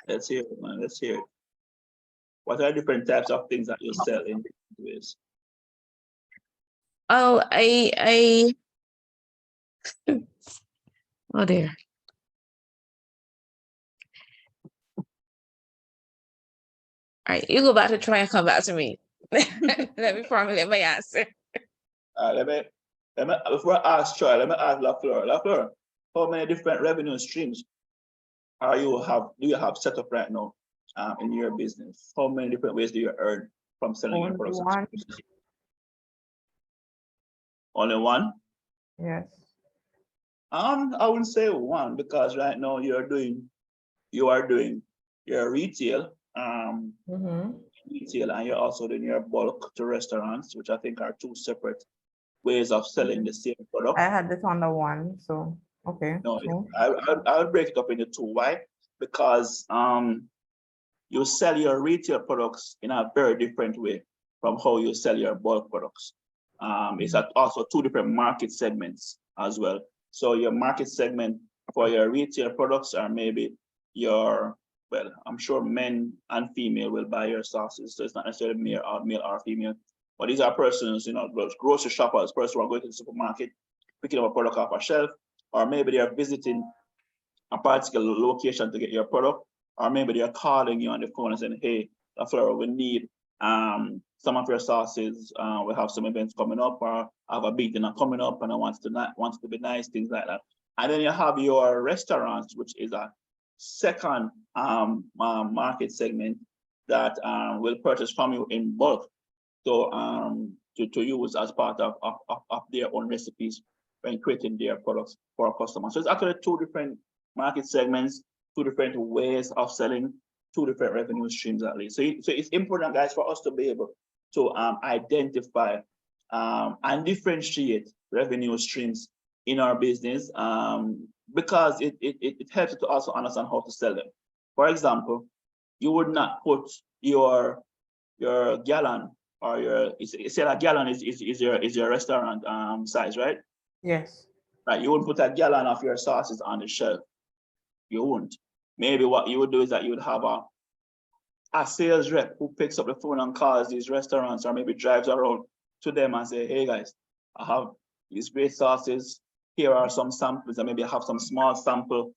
Let's hear it, man. Let's hear it. What are different types of things that you sell in different ways? Oh, oh dear. All right, you go back to try and come back to me. Let me formulate my answer. Let me before I ask Troy, let me ask LaFleur. LaFleur, how many different revenue streams do you have set up right now in your business? How many different ways do you earn from selling your products? Only one. Only one? Yes. I wouldn't say one, because right now you are doing your retail, retail, and you're also doing your bulk to restaurants, which I think are two separate ways of selling the same product. I had this under one, so okay. No, So, I would break it up into two. Why? Because you sell your retail products in a very different way from how you sell your bulk products. It's also two different market segments as well. So your market segment for your retail products are maybe I'm sure men and female will buy your sauces. So it's not necessarily male or female, but these are persons, grocery shoppers, persons who are going to the supermarket, picking up a product off a shelf, or maybe they are visiting a particular location to get your product, or maybe they are calling you on the phone and saying, hey, LaFleur, we need some of your sauces. We have some events coming up, or I have a big dinner coming up and I want to be nice, things like that. And then you have your restaurants, which is a second market segment that will purchase from you in bulk, to use as part of their own recipes when creating their products for our customers. So it's actually two different market segments, two different ways of selling, two different revenue streams at least. So it's important, guys, for us to be able to identify and differentiate revenue streams in our business, because it helps you to also understand how to sell them. For example, you would not put your gallon, or say a gallon is your restaurant size, right? yes. Right. You wouldn't put a gallon of your sauces on the shelf. You wouldn't. Maybe what you would do is that you would have a sales rep who picks up the phone and calls these restaurants, or maybe drives around to them and say, hey guys, I have these great sauces. Here are some samples, and maybe I have some small sample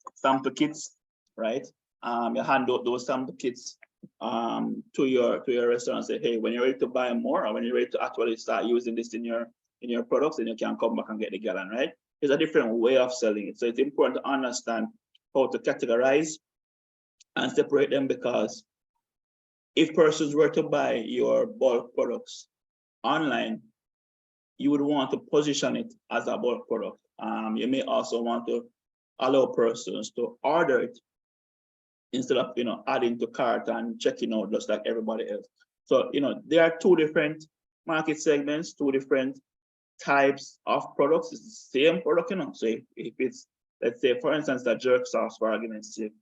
kits, right? You hand out those sample kits to your restaurant and say, hey, when you're ready to buy more, or when you're ready to actually start using this in your products, then you can come back and get the gallon, right? It's a different way of selling it. So it's important to understand how to categorize and separate them, because if persons were to buy your bulk products online, you would want to position it as a bulk product. You may also want to allow persons to order it instead of adding to cart and checking out just like everybody else. So there are two different market segments, two different types of products. It's the same product, So if it's, let's say, for instance, the jerk sauce, for argument's sake,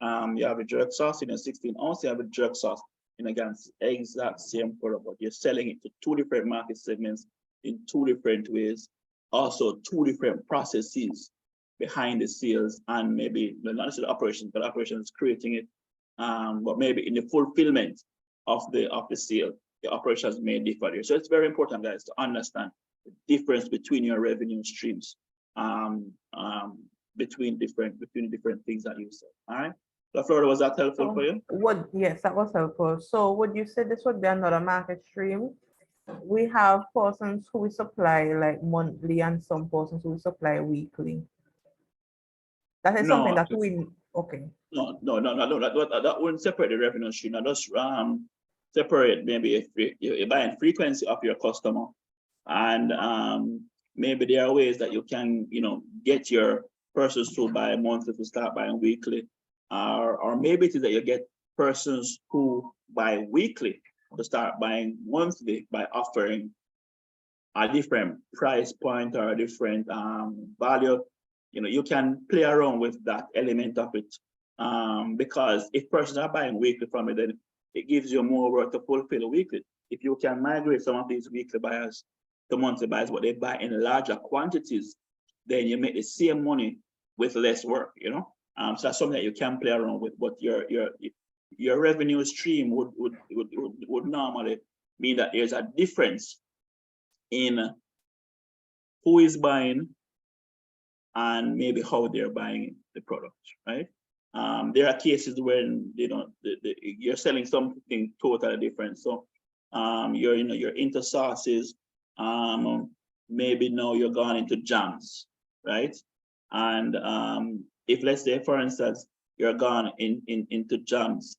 you have a jerk sauce in a 16 ounce, you have a jerk sauce in against exact same product, but you're selling it to two different market segments in two different ways. Also, two different processes behind the sales, and maybe not necessarily operations, but operations creating it, but maybe in the fulfillment of the sale, the operations may differ there. So it's very important, guys, to understand the difference between your revenue streams, between different things that you sell. All right. So Florida, was that helpful for you? Yes, that was helpful. So would you say this would be another market stream? We have persons who we supply like monthly and some persons who we supply weekly. That is something that we, okay. No, that wouldn't separate the revenue stream. That just separate maybe if you're buying frequency of your customer, and maybe there are ways that you can get your persons to buy monthly to start buying weekly, or maybe it is that you get persons who buy weekly to start buying monthly by offering a different price point or a different value. You can play around with that element of it, because if persons are buying weekly from it, then it gives you more work to fulfill weekly. If you can migrate some of these weekly buyers to monthly buyers, but they buy in larger quantities, then you make the same money with less work. So that's something that you can play around with. But your revenue stream would normally mean that there's a difference in who is buying and maybe how they're buying the product, right? There are cases when you're selling something totally different. So you're into sauces, maybe now you're gone into jams, right? And if, let's say, for instance, you're gone into jams,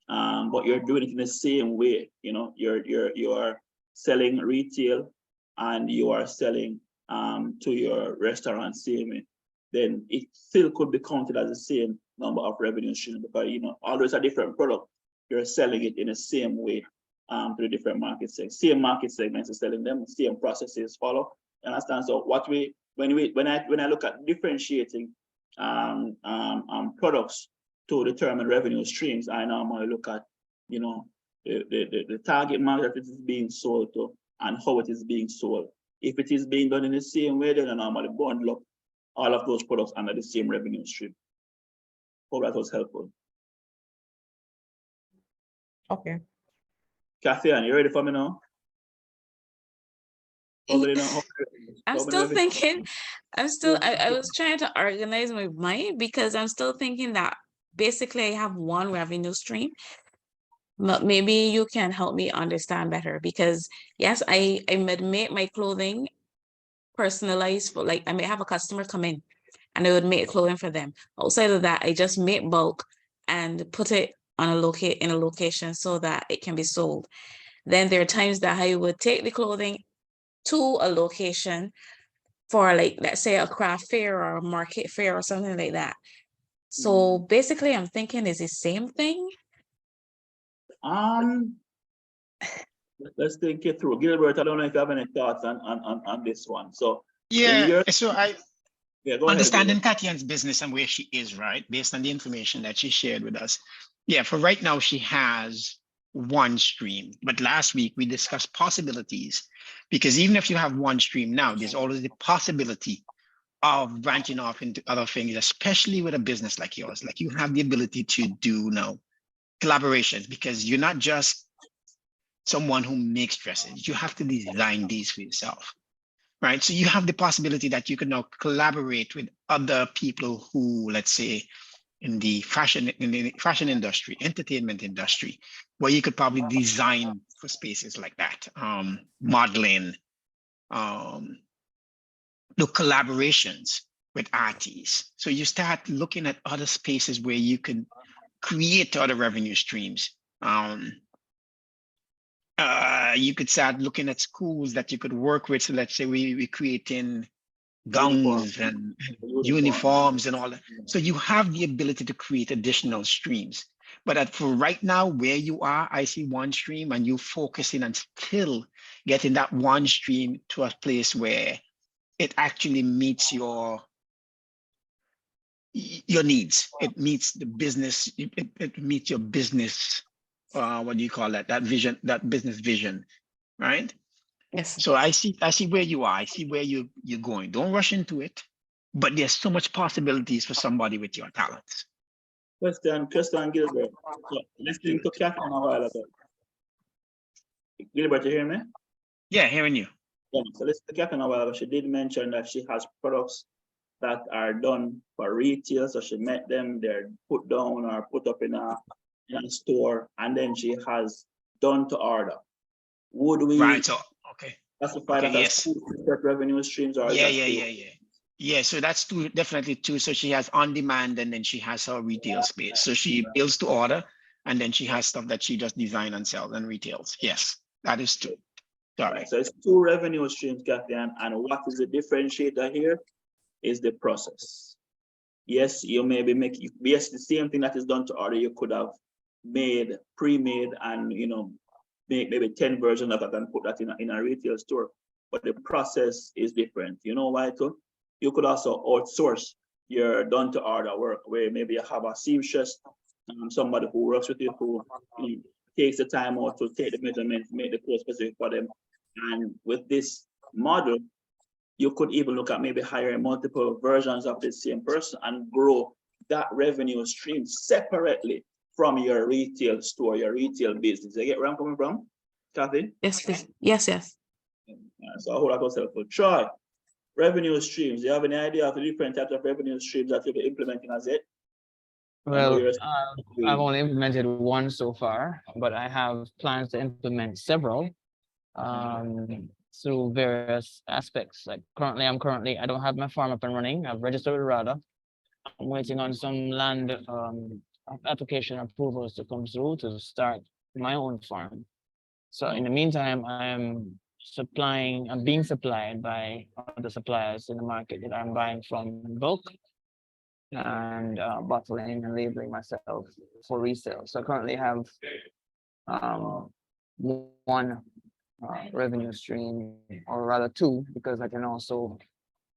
but you're doing it in the same way, you are selling retail and you are selling to your restaurant same way, then it still could be counted as the same number of revenue streams, because although it's a different product, you're selling it in the same way to the different market segments. Same market segments are selling them, same processes follow. You understand? So when I look at differentiating products to determine revenue streams, I normally look at the target market that it is being sold to and how it is being sold. If it is being done in the same way, then I normally bundle up all of those products under the same revenue stream. Hope that was helpful. Okay. Kathy, are you ready for me now? I'm still thinking, I was trying to organize my mind, because I'm still thinking that basically I have one revenue stream. But maybe you can help me understand better, because yes, I may make my clothing personalized for, like, I may have a customer come in and I would make clothing for them. Outside of that, I just make bulk and put it on in a location so that it can be sold. Then there are times that I would take the clothing to a location for, like, let's say a craft fair or a market fair or something like that. So basically I'm thinking is the same thing. Let's think it through. Gilbert, I don't know if you have any thoughts on this one. So yeah, so go understanding ahead, Tatiana's business and where she is, right, based on the information that she shared with us. Yeah, for right now, she has one stream. But last week, we discussed possibilities, because even if you have one stream now, there's always the possibility of branching off into other things, especially with a business like yours. Like, you have the ability to do now collaborations, because you're not just someone who makes dresses. You have to design these for yourself. Right. So you have the possibility that you can now collaborate with other people who, let's say, in the fashion industry, entertainment industry, where you could probably design for spaces like that, modeling, the collaborations with artists. So you start looking at other spaces where you can create other revenue streams. You could start looking at schools that you could work with. So let's say we creating gowns and uniforms and all that. So you have the ability to create additional streams. But for right now, where you are, I see one stream and you focusing on still getting that one stream to a place where it actually meets your needs. It meets the business, it meets your business, what do you call that? That vision, that business vision, right? Yes. So I see where you are. I see where you're going. Don't rush into it, but there's so much possibilities for somebody with your talents. Question Gilbert. So listening to Catherine a while ago. Gilbert, you hear me? Yeah, hearing you. Yeah, so listening to Catherine a while ago, she did mention that she has products that are done for retail. So she met them, they're put down or put up in a store, and then she has done to order. Would we Right. So okay. classify that Yes. as two separate revenue streams, or Yeah, so that's definitely two. So she has on demand and then she has her retail space. So she builds to order and then she has stuff that she just design and sells and retails. Yes, that is two. Sorry. So it's two revenue streams, Kathy, and what is the differentiator here is the process. Yes, you may be making, yes, the same thing that is done to order, you could have made, pre-made, and make maybe 10 versions of that and put that in a retail store. But the process is different. You know why too? You could also outsource your done to order work, where maybe you have a seamstress, somebody who works with you, who takes the time out to take the measurements, make the clothes specific for them. And with this model, you could even look at maybe hiring multiple versions of the same person and grow that revenue stream separately from your retail store, your retail business. You get where I'm coming from, Kathy? Yes, please. Yes. So I hold that myself for Troy. Revenue streams. Do you have any idea of the different types of revenue streams that you'll be implementing as it? Well, I've only implemented one so far, but I have plans to implement several through various aspects. Like I don't have my farm up and running. I've registered with RADA. I'm waiting on some land application approvals to come through to start my own farm. So in the meantime, I'm being supplied by other suppliers in the market that I'm buying from in bulk and bottling and labeling myself for resale. So I currently have one revenue stream, or rather two, because I can also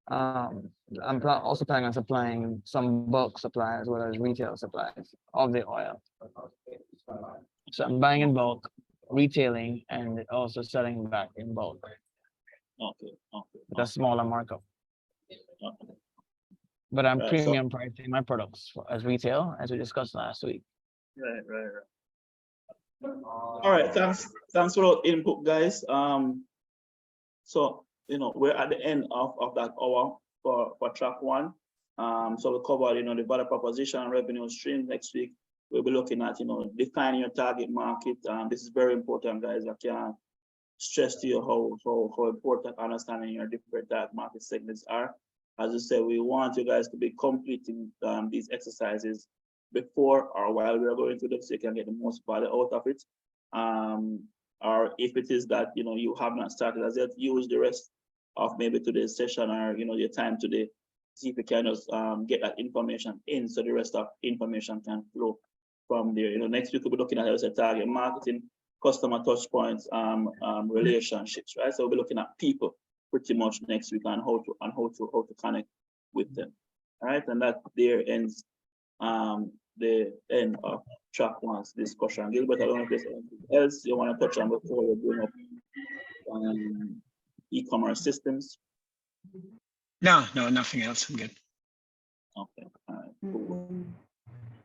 I'm also planning on supplying some bulk supply as well as retail supplies of the oil. So I'm buying in bulk, retailing, and also selling back in bulk. Okay. With a smaller markup. Okay. But I'm premium pricing my products as retail, as we discussed last week. Right. All right, thanks for the input, guys. So we're at the end of that hour for track one. So we covered the value proposition and revenue stream. Next week we'll be looking at defining your target market. This is very important, guys. I can't stress to you how important understanding your different target market segments are. As I said, we want you guys to be completing these exercises before or while we are going through them, so you can get the most value out of it. Or if it is that you have not started as yet, use the rest of maybe today's session or your time today, see if you can just get that information in, so the rest of information can flow from there. Next week we'll be looking at, as I said, target marketing, customer touch points, relationships, right? So we'll be looking at people pretty much next week and how to connect with them. All right, and that there ends the end of track one's discussion. Gilbert, I don't know if there's anything else you want to touch on before we bring up e-commerce systems. No, nothing else. I'm good. Okay, all right, cool.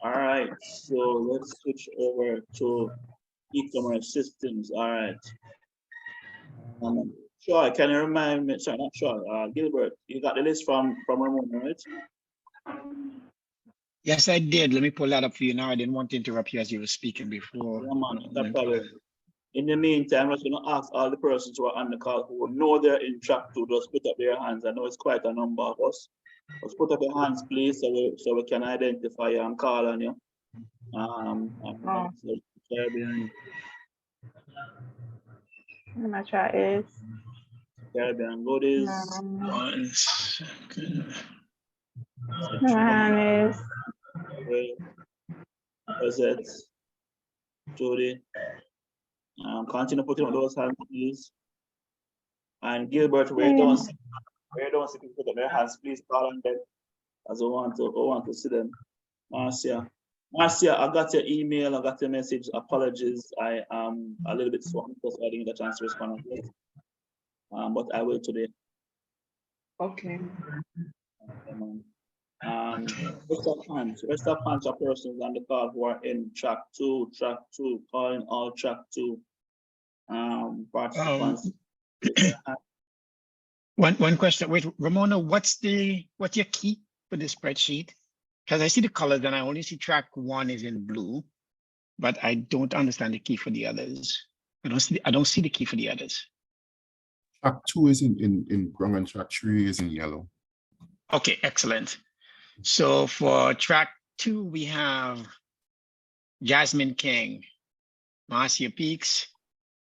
All right, so let's switch over to e-commerce systems. All right. Sure, can you remind me? Sorry, not sure. Gilbert, you got the list from Ramon, right? Yes, I did. Let me pull that up for you now. I didn't want to interrupt you as you were speaking before. No problem. In the meantime, I'm just going to ask all the persons who are on the call who know they're in track 2, just put up their hands. I know it's quite a number of us. Let's put up your hands, please, so we can identify you and call on you. Caribbean. My chat is Caribbean goodies. 1 second. my hand is Rosette, Jody. Continue putting up those hands, please. And Gilbert, where don't see people put up their hands, please call on them, as I want to see them. Marcia, I got your email, I got your message. Apologies, I am a little bit swamped because I didn't get a chance to respond yet. But I will today. okay. Rest of hands are persons on the call who are in track two, calling all track two participants. One question. Wait, Ramona, what's your key for the spreadsheet? Because I see the colors and I only see track 1 is in blue, but I don't understand the key for the others. I don't see the key for the others. Track 2 is in brown and track 3 is in yellow. Okay, excellent. So for track 2, we have Jasmine King, Marcia Peaks,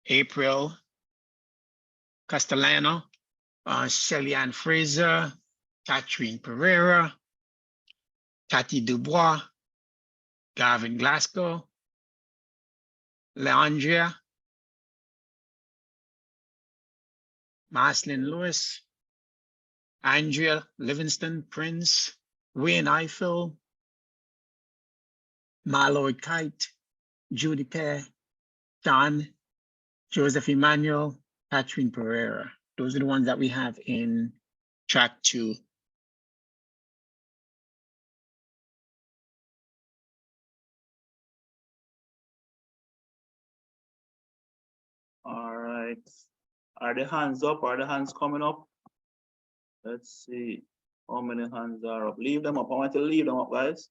April Castellano, Shelly Ann Fraser, Catherine Pereira, Tati Dubois, Gavin Glasgow, Leandria, Marcelin Lewis, Andrea Livingston Prince, Wayne Eiffel, Malloy Kite, Judy Kerr, John, Joseph Emmanuel, Catherine Pereira. Those are the ones that we have in track 2. All right. Are the hands up? Are the hands coming up? Let's see how many hands are up. Leave them up. I want to leave them up, guys,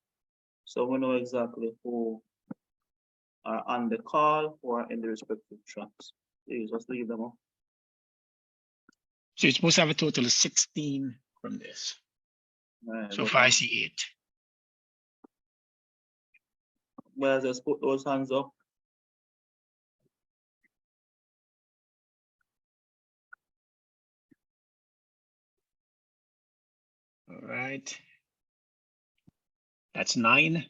so we know exactly who are on the call, who are in the respective tracks. Please just leave them up. So you're supposed to have a total of 16 from this. Right, So far I see 8. Well, just put those hands up. All right. That's 9.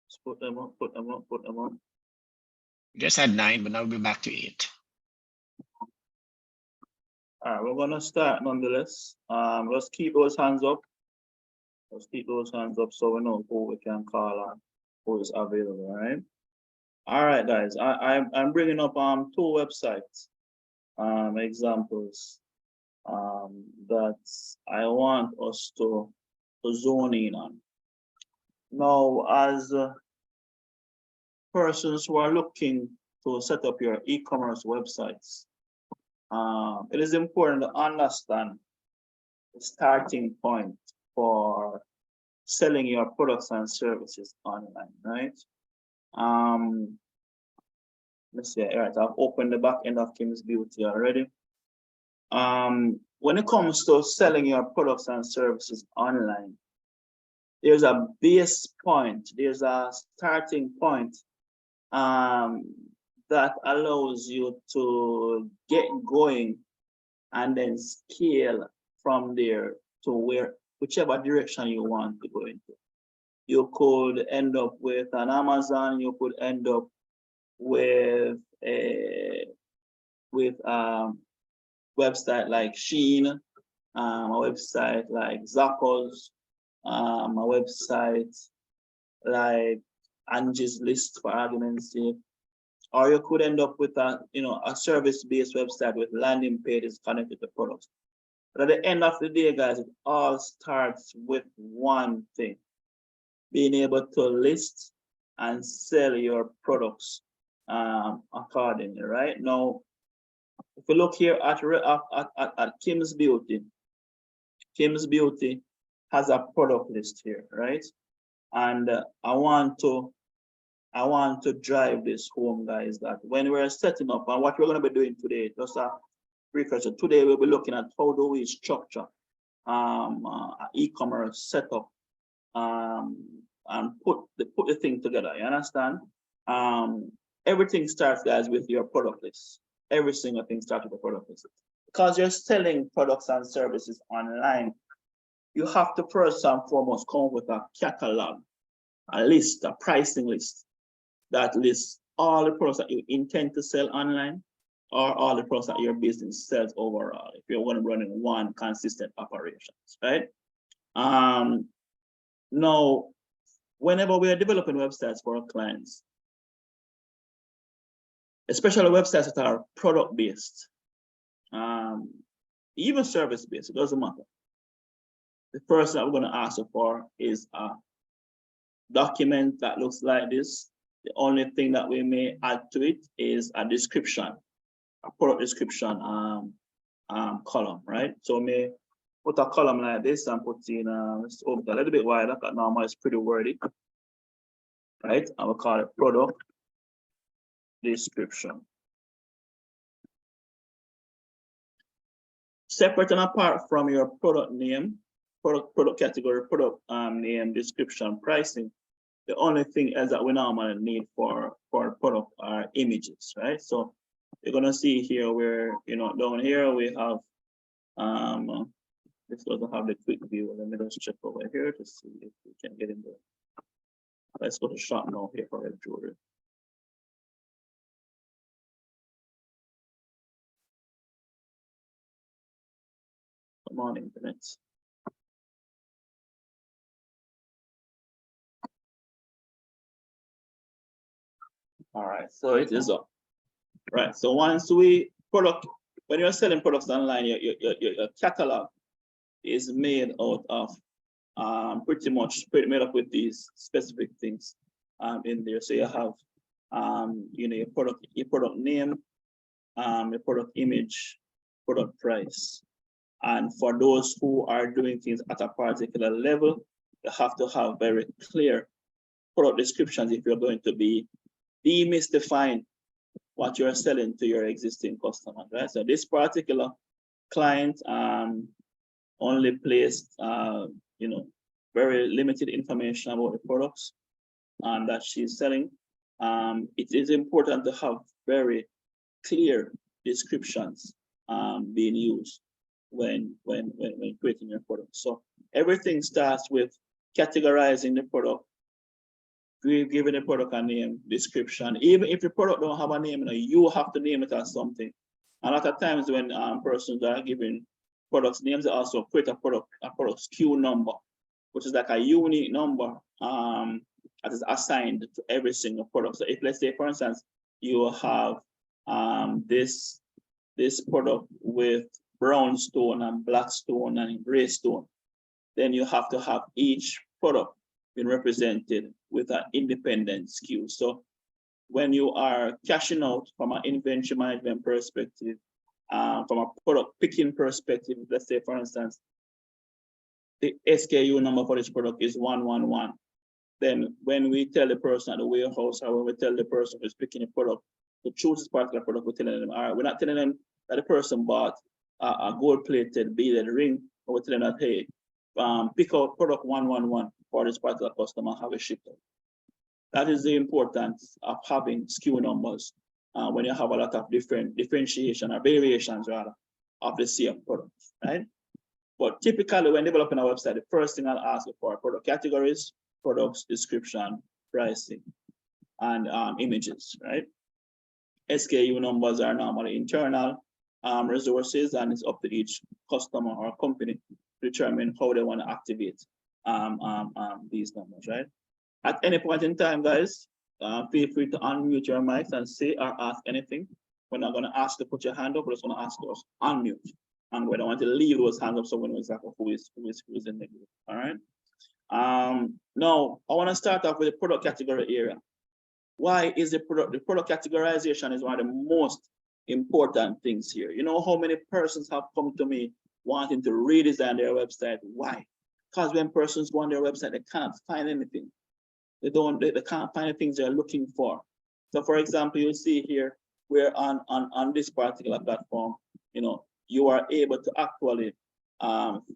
Just put them up, put them up, put them up. Just had 9, but now we'll be back to 8. All right, we're gonna start nonetheless. Let's keep those hands up. Let's keep those hands up so we know who we can call on, who is available. All right, guys. I'm bringing up 2 websites examples that I want us to zone in on. Now, as persons who are looking to set up your e-commerce websites, it is important to understand the starting point for selling your products and services online, right? Let's see. All right, I've opened the back end of Kim's Beauty already. When it comes to selling your products and services online, there's a base point, there's a starting point that allows you to get going and then scale from there to whichever direction you want to go into. You could end up with an Amazon, you could end up with a website like Shein, a website like Zappos, a website like Angie's List, for argument's sake. Or you could end up with a service-based website with landing pages connected to products. But at the end of the day, guys, it all starts with one thing: being able to list and sell your products accordingly, right? Now, if you look here at Kim's Beauty, Kim's Beauty has a product list here, right? And I want to drive this home, guys, that when we're setting up and what we're going to be doing today, just a refresher. Today we'll be looking at how do we structure e-commerce setup and put the thing together. You understand? Everything starts, guys, with your product list. Every single thing starts with the product list. Because you're selling products and services online, you have to first and foremost come up with a catalog, a list, a pricing list that lists all the products that you intend to sell online or all the products that your business sells overall, if you're going to run in one consistent operations, right? Now, whenever we are developing websites for our clients, especially websites that are product-based, even service-based, it doesn't matter. The first that we're going to ask you for is a document that looks like this. The only thing that we may add to it is a description, a product description column, right? So we may put a column like this and put in, let's open it a little bit wider, because normal it's pretty wordy, right? And we'll call it product description. Separate and apart from your product name, product category, product name, description, pricing, the only thing is that we normally need for product are images, right? So you're gonna see here where, you know, down here we have, this doesn't have the quick view. Let me just check over here to see if we can get in there. Let's go to shop now here for jewelry. Come on, internet. All right, so it is up. Right, so once we when you're selling products online, your catalog is made out of pretty much made up with these specific things in there. So you have you know, your product name, your product image, product price. And for those who are doing things at a particular level, you have to have very clear product descriptions if you're going to be demystifying what you're selling to your existing customers, right? So this particular client only placed, you know, very limited information about the products that she's selling. It is important to have very clear descriptions being used when creating your product. So everything starts with categorizing the product, giving the product a name, description. Even if the product don't have a name, you have to name it as something. A lot of times when persons are giving products names, they also create a product SKU number, which is like a unique number that is assigned to every single product. So if, let's say, for instance, you have this product with brown stone and black stone and gray stone, then you have to have each product been represented with an independent SKU. So when you are cashing out from an inventory management perspective, from a product picking perspective, let's say, for instance, the SKU number for this product is 111. Then when we tell the person at the warehouse, or when we tell the person who's picking the product to choose this particular product, we're telling them, all right, we're not telling them that the person bought a gold-plated beaded ring, but we're telling them that, hey, pick out product 111 for this particular customer, have it shipped out. That is the importance of having SKU numbers when you have a lot of different differentiation or variations rather of the same product, right? But typically when developing a website, the first thing I'll ask you for are product categories, products, description, pricing, and images, right? SKU numbers are normally internal resources, and it's up to each customer or company to determine how they want to activate these numbers, right? At any point in time, guys, feel free to unmute your mics and say or ask anything. We're not going to ask to put your hand up, we're just going to ask us unmute. And we don't want to leave those hands up so we know exactly who is in the group. All right. Now I want to start off with the product category area. Why is the product categorization is one of the most important things here. You know how many persons have come to me wanting to redesign their website? Why? Because when persons go on their website, they can't find anything. They can't find the things they're looking for. So for example, you see here, where on this particular platform, you know, you are able to actually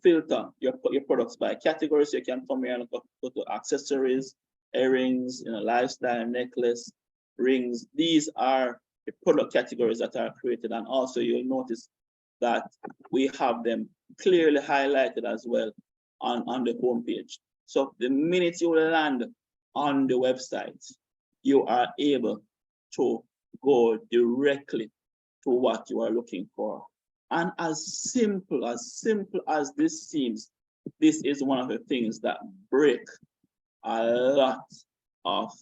filter your products by categories. So you can come here and go to accessories, earrings, you know, lifestyle, necklace, rings. These are the product categories that are created. And also you'll notice that we have them clearly highlighted as well on the homepage. So the minute you land on the website, you are able to go directly to what you are looking for. And as simple as this seems, this is one of the things that break a lot of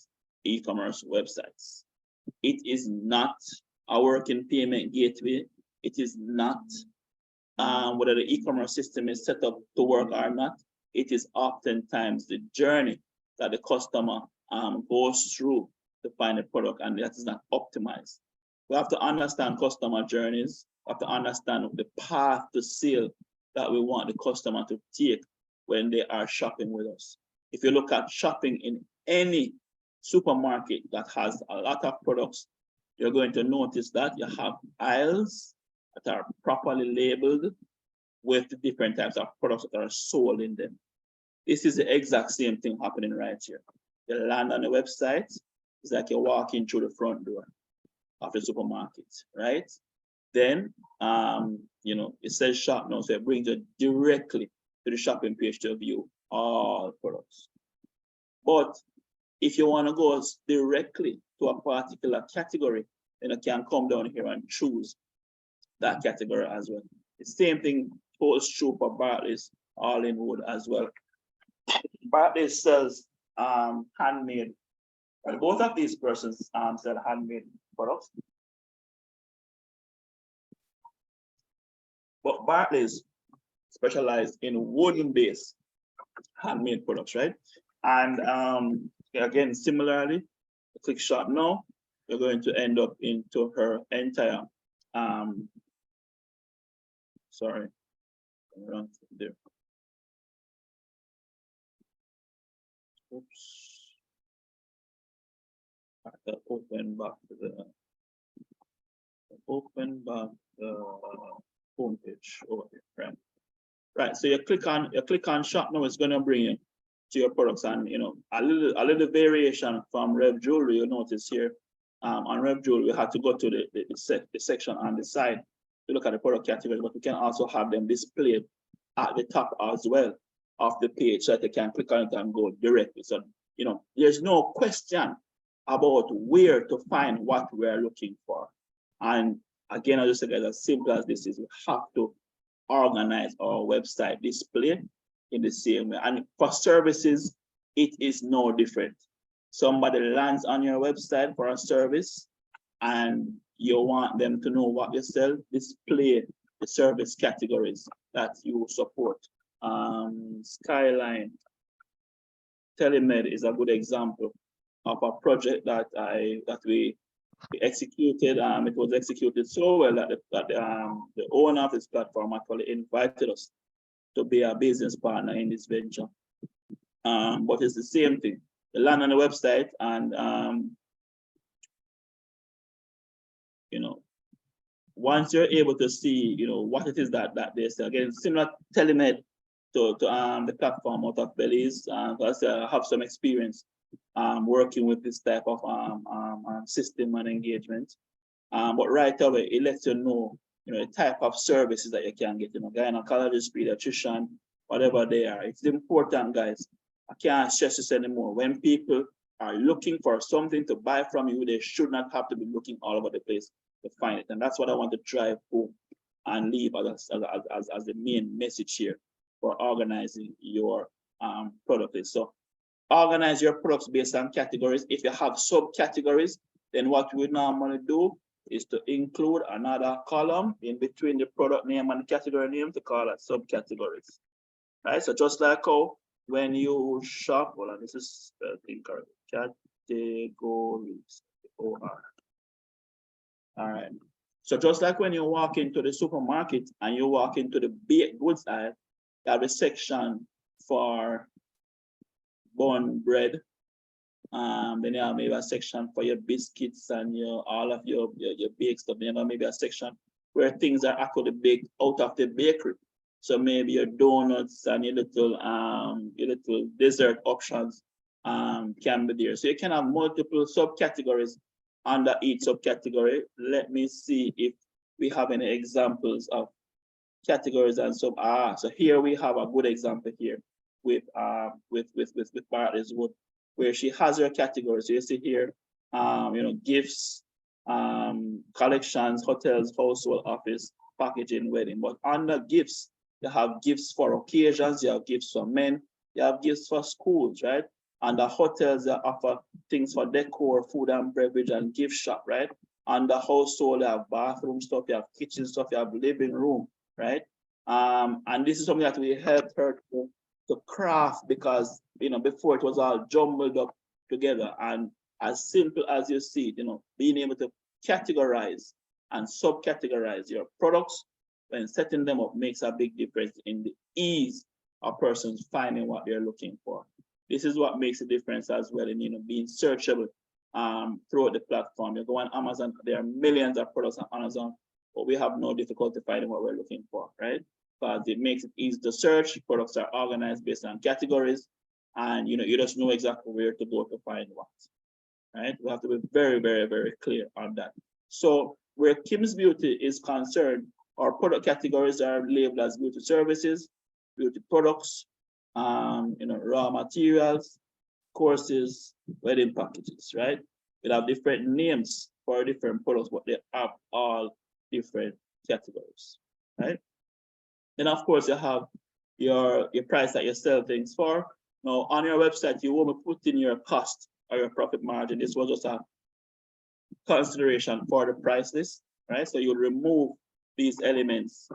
e-commerce websites. It is not a working payment gateway. It is not whether the e-commerce system is set up to work or not. It is oftentimes the journey that the customer goes through to find a product, and that is not optimized. We have to understand customer journeys. We have to understand the path to sale that we want the customer to take when they are shopping with us. If you look at shopping in any supermarket that has a lot of products, you're going to notice that you have aisles that are properly labeled with the different types of products that are sold in them. This is the exact same thing happening right here. You land on the website, it's like you're walking through the front door of the supermarket, right? Then, you know, it says shop now, so it brings you directly to the shopping page to view all products. But if you want to go directly to a particular category, then you can come down here and choose that category as well. The same thing holds true for Barclays All in Wood as well. Barclays sells handmade, well, both of these persons sell handmade products. But Barclays specialized in wooden-based handmade products, right? And again, similarly, click shop now, you're going to end up into her entire, sorry, around there. Oops. I have to open back the homepage over here, right? Right. So you click on shop now. It's going to bring you to your products, and you know a little variation from Rev Jewelry. You'll notice here on Rev Jewelry we had to go to the section on the side to look at the product category, but we can also have them displayed at the top as well of the page so that they can click on it and go directly. So you know there's no question about where to find what we are looking for. And again, I just said, as simple as this is, we have to organize our website display in the same way. And for services, it is no different. Somebody lands on your website for a service and you want them to know what you sell, display the service categories that you support. Skyline Telemed is a good example of a project that we executed. It was executed so well that the owner of this platform actually invited us to be a business partner in this venture. But it's the same thing. You land on the website and you know, once you're able to see, you know, what it is that they say, again, similar Telemed to the platform out of Belize, because I have some experience working with this type of system and engagement. But right away, it lets you know, the type of services that you can get, gynecologist, pediatrician, whatever they are. It's important, guys. I can't stress this anymore. When people are looking for something to buy from you, they should not have to be looking all over the place to find it. And that's what I want to drive home and leave as the main message here for organizing your product list. So organize your products based on categories. If you have subcategories, then what we normally do is to include another column in between the product name and the category name to call it subcategories. Right? So just like how when you shop, well, this is incorrect. Categories. OR. All right. So just like when you walk into the supermarket and you walk into the baked goods aisle, you have a section for bun bread, Then you have maybe a section for your biscuits and your all of your baked stuff. Then you have maybe a section where things are actually baked out of the bakery. So maybe your donuts and your little dessert options can be there. So you can have multiple subcategories under each subcategory. Let me see if we have any examples of categories and sub. So here we have a good example here with Bartley's Wood, where she has her categories. So you see here, gifts, collections, hotels, household, office, packaging, wedding. But under gifts, you have gifts for occasions, you have gifts for men, you have gifts for schools, right? Under hotels, they offer things for decor, food and beverage, and gift shop, right? Under household, you have bathroom stuff, you have kitchen stuff, you have living room, right? And this is something that we helped her to craft, because before it was all jumbled up together. And as simple as you see it, being able to categorize and subcategorize your products when setting them up makes a big difference in the ease of persons finding what they're looking for. This is what makes a difference as well in being searchable throughout the platform. You go on Amazon, there are millions of products on Amazon, but we have no difficulty finding what we're looking for, right? Because it makes it easy to search. Products are organized based on categories, and you just know exactly where to go to find what, right? We have to be very, very, very clear on that. So where Kim's Beauty is concerned, our product categories are labeled as beauty services, beauty products, raw materials, courses, wedding packages, right? We have different names for different products, but they have all different categories, right? Then of course you have your price that you sell things for. Now on your website, you won't put in your cost or your profit margin. This was just a consideration for the price list, right? So you'll remove these elements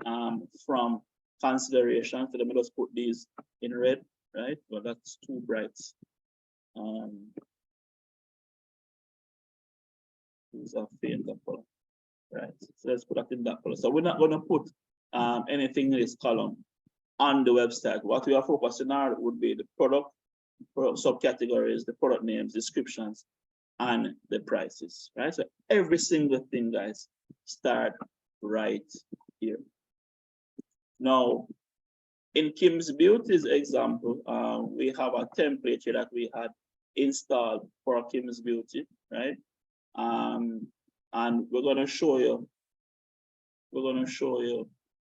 from consideration. So let me just put these in red, right? Well, that's too bright. These are faint color, right? So let's put that in that color. So we're not going to put anything in this column on the website. What we are focusing on would be the product subcategories, the product names, descriptions, and the prices, right? So every single thing, guys, start right here. Now, in Kim's Beauty's example, we have a template here that we had installed for Kim's Beauty, right? And we're going to show you.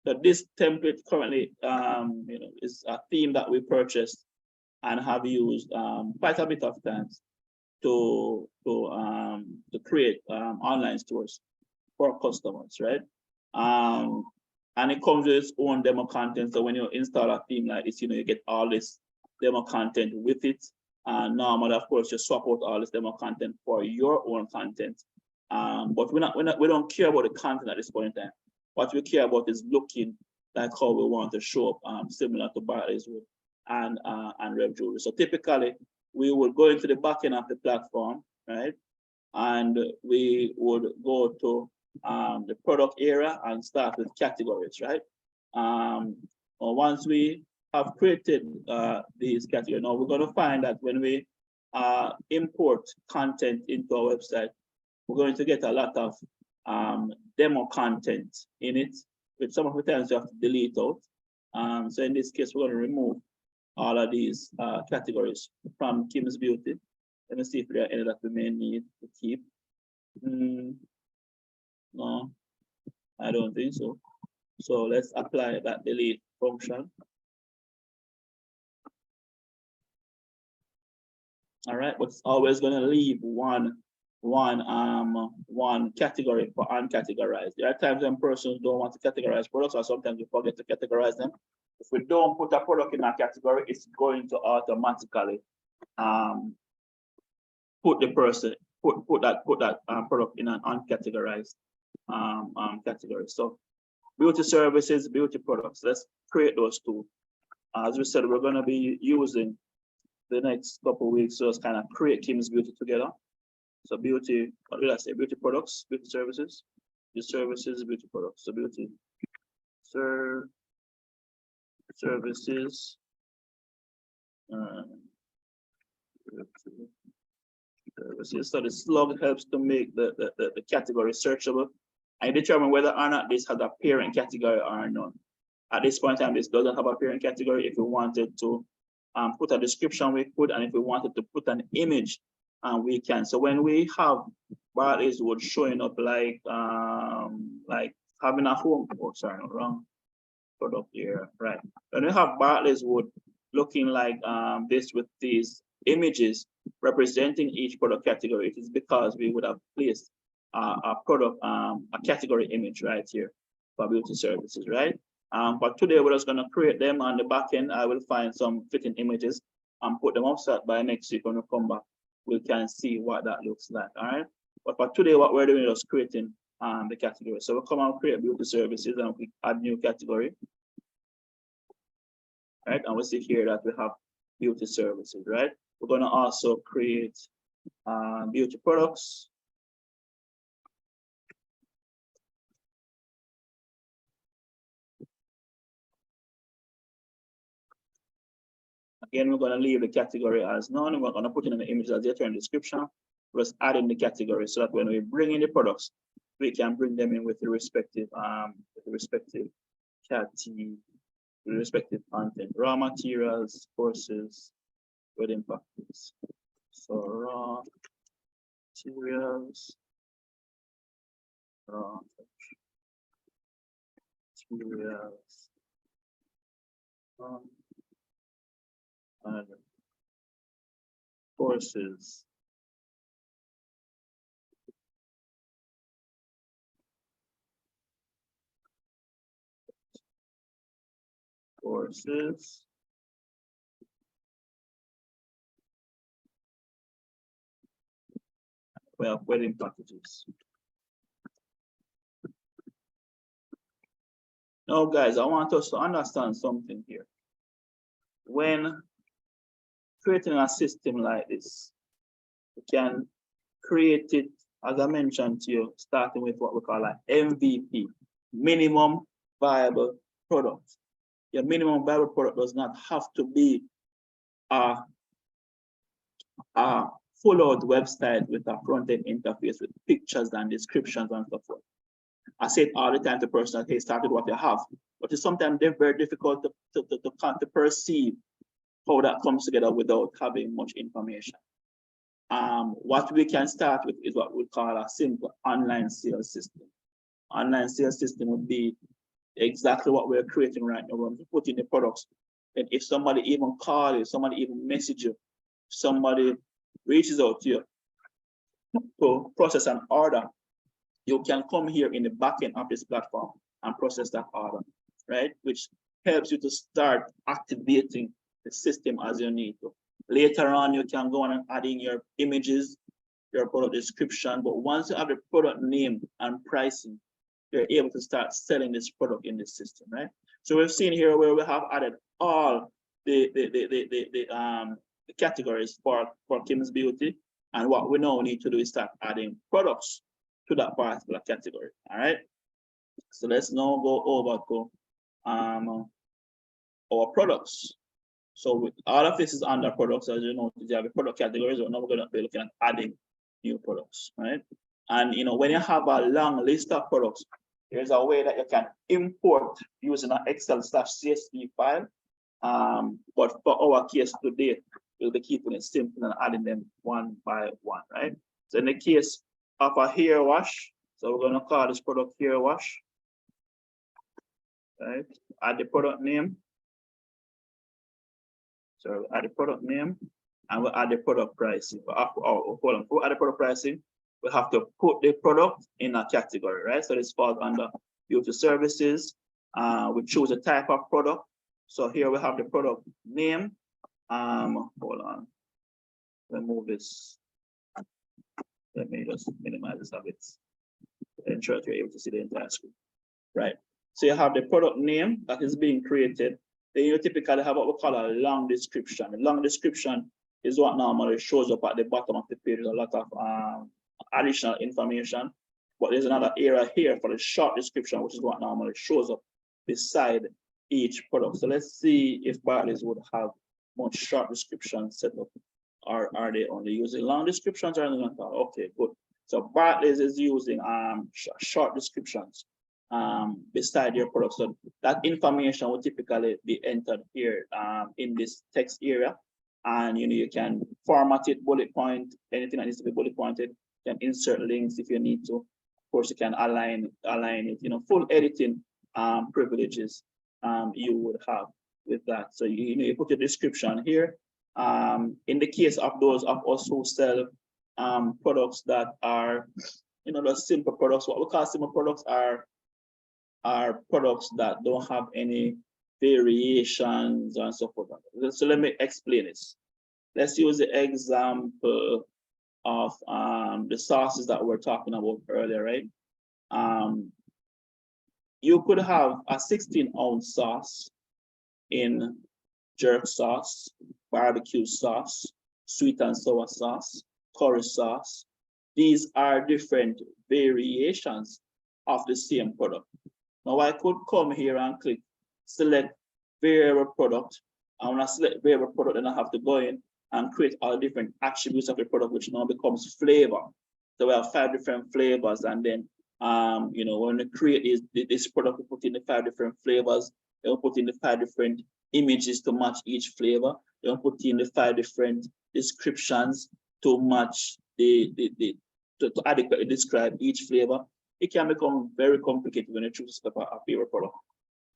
That this template currently, is a theme that we purchased and have used quite a bit of times to create online stores for customers, right? And it comes with its own demo content. So when you install a theme like this, you get all this demo content with it. And normally, of course, you swap out all this demo content for your own content. But we don't care about the content at this point in time. What we care about is looking like how we want to show up, similar to Bartley's Wood and Rev Jewelry. So typically, we would go into the back end of the platform, right? And we would go to the product area and start with categories, right? Once we have created these categories, now we're going to find that when we import content into our website, we're going to get a lot of demo content in it, which some of the times you have to delete out. So in this case, we're going to remove all of these categories from Kim's Beauty. Let me see if there are any that we may need to keep. No, I don't think so. So let's apply that delete function. All right, but it's always going to leave one category for uncategorized. There are times when persons don't want to categorize products, or sometimes we forget to categorize them. If we don't put a product in a category, it's going to automatically put that product in an uncategorized category. So beauty services, beauty products. Let's create those two. As we said, we're going to be using the next couple of weeks to just kind of create Kim's Beauty together. So beauty, what did I say? Beauty products, beauty services, beauty products. So beauty services, services. So the slug helps to make the category searchable and determine whether or not this has a parent category or not. At this point in time, this doesn't have a parent category. If we wanted to put a description, we could, and if we wanted to put an image, we can. So when we have Bartley's Wood showing up like having a home, oh sorry, no, wrong product here, right? When we have Bartley's Wood looking like this with these images representing each product category, it is because we would have placed a product, a category image right here for beauty services, right? But today we're just going to create them on the back end. I will find some fitting images and put them offset. By next week when we come back, we can see what that looks like. All right. But for today, what we're doing is creating the category. So we'll come and create beauty services and we add new category. Right. And we see here that we have beauty services, right? We're going to also create beauty products. Again, we're going to leave the category as none. We're going to put in the image as the description. We're just adding the category so that when we bring in the products, we can bring them in with the respective content, raw materials, courses, wedding packages. So raw materials, and courses. Courses. Well, wedding packages. Now, guys, I want us to understand something here. When creating a system like this, we can create it, as I mentioned to you, starting with what we call an MVP, minimum viable product. Your minimum viable product does not have to be a full-out website with a front-end interface with pictures and descriptions and so forth. I say it all the time to person, hey, start with what you have, but it's sometimes very difficult to perceive how that comes together without having much information. What we can start with is what we call a simple online sales system. Online sales system would be exactly what we're creating right now. When we put in the products, and if somebody even calls you, somebody even messages you, somebody reaches out to you to process an order, you can come here in the back end of this platform and process that order, right? Which helps you to start activating the system as you need to. Later on, you can go on and add in your images, your product description, but once you have the product name and pricing, you're able to start selling this product in this system, right? So we've seen here where we have added all the categories for Kim's Beauty, and what we now need to do is start adding products to that particular category. All right. So let's now go over to our products. So with all of this is under products, as you know, you have the product categories. So now we're going to be looking at adding new products, right? And you know, when you have a long list of products, there's a way that you can import using an Excel/CSV file. But for our case today, we'll be keeping it simple and adding them one by one, right? So in the case of a hair wash, so we're going to call this product hair wash, right? Add the product name. So add the product name, and we'll add the product pricing. But hold on, we'll add the product pricing. We have to put the product in a category, right? So this falls under beauty services. We choose a type of product. So here we have the product name. Hold on. Let me move this. Let me just minimize this a bit. Ensure that you're able to see the entire screen. Right. So you have the product name that is being created. Then you typically have what we call a long description. A long description is what normally shows up at the bottom of the page. There's a lot of additional information, but there's another area here for the short description, which is what normally shows up beside each product. So let's see if Bartley's would have much short description set up or are they only using long descriptions or anything like that? Okay, good. So Barclays is using short descriptions beside your product. So that information will typically be entered here in this text area. And you can format it, bullet point, anything that needs to be bullet pointed. You can insert links if you need to. Of course, you can align it, full editing privileges you would have with that. So you put your description here. In the case of those of us who sell products that are, those simple products, what we call simple products are products that don't have any variations and so forth. So let me explain this. Let's use the example of the sauces that we're talking about earlier, right? You could have a 16-ounce sauce in jerk sauce, barbecue sauce, sweet and sour sauce, curry sauce. These are different variations of the same product. Now I could come here and click select variable product. And when I select variable product, then I have to go in and create all different attributes of the product, which now becomes flavor. So we have 5 different flavors, and then when we create this product, we put in the 5 different flavors. Then we put in the 5 different images to match each flavor. Then we put in the 5 different descriptions to match to adequately describe each flavor. It can become very complicated when you choose a favorite product.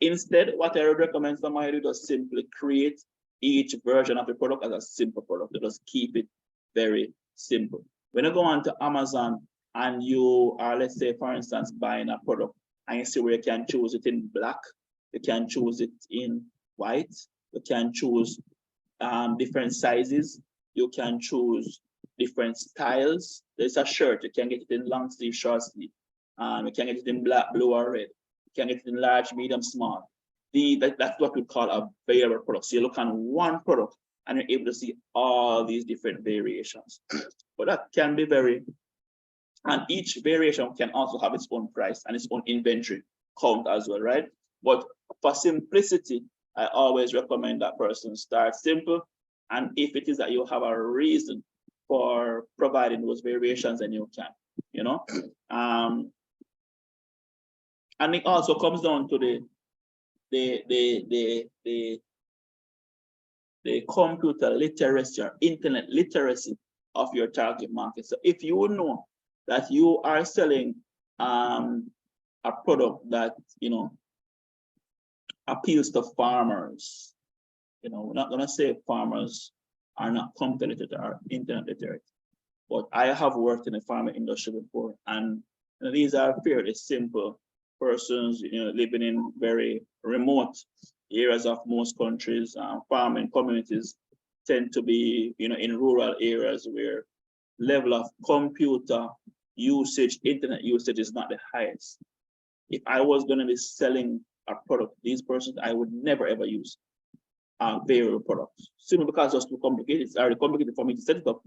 Instead, what I would recommend somebody do is simply create each version of the product as a simple product. You just keep it very simple. When you go on to Amazon and you are, let's say, for instance, buying a product, and you see where you can choose it in black, you can choose it in white, you can choose different sizes, you can choose different styles. There's a shirt, you can get it in long sleeve, short sleeve. You can get it in black, blue, or red. You can get it in large, medium, small. That's what we call a variable product. So you look on one product and you're able to see all these different variations. But that can be and each variation can also have its own price and its own inventory count as well, right? But for simplicity, I always recommend that person start simple. And if it is that you have a reason for providing those variations, then you can, and it also comes down to the computer literacy or internet literacy of your target market. So if you know that you are selling a product that appeals to farmers, we're not going to say farmers are not computer literate or internet literate, but I have worked in the farming industry before, and these are fairly simple persons, living in very remote areas of most countries. Farming communities tend to be, in rural areas where level of computer usage, internet usage is not the highest. If I was going to be selling a product, these persons, I would never ever use variable products, simply because it's too complicated. It's already complicated for me to set it up.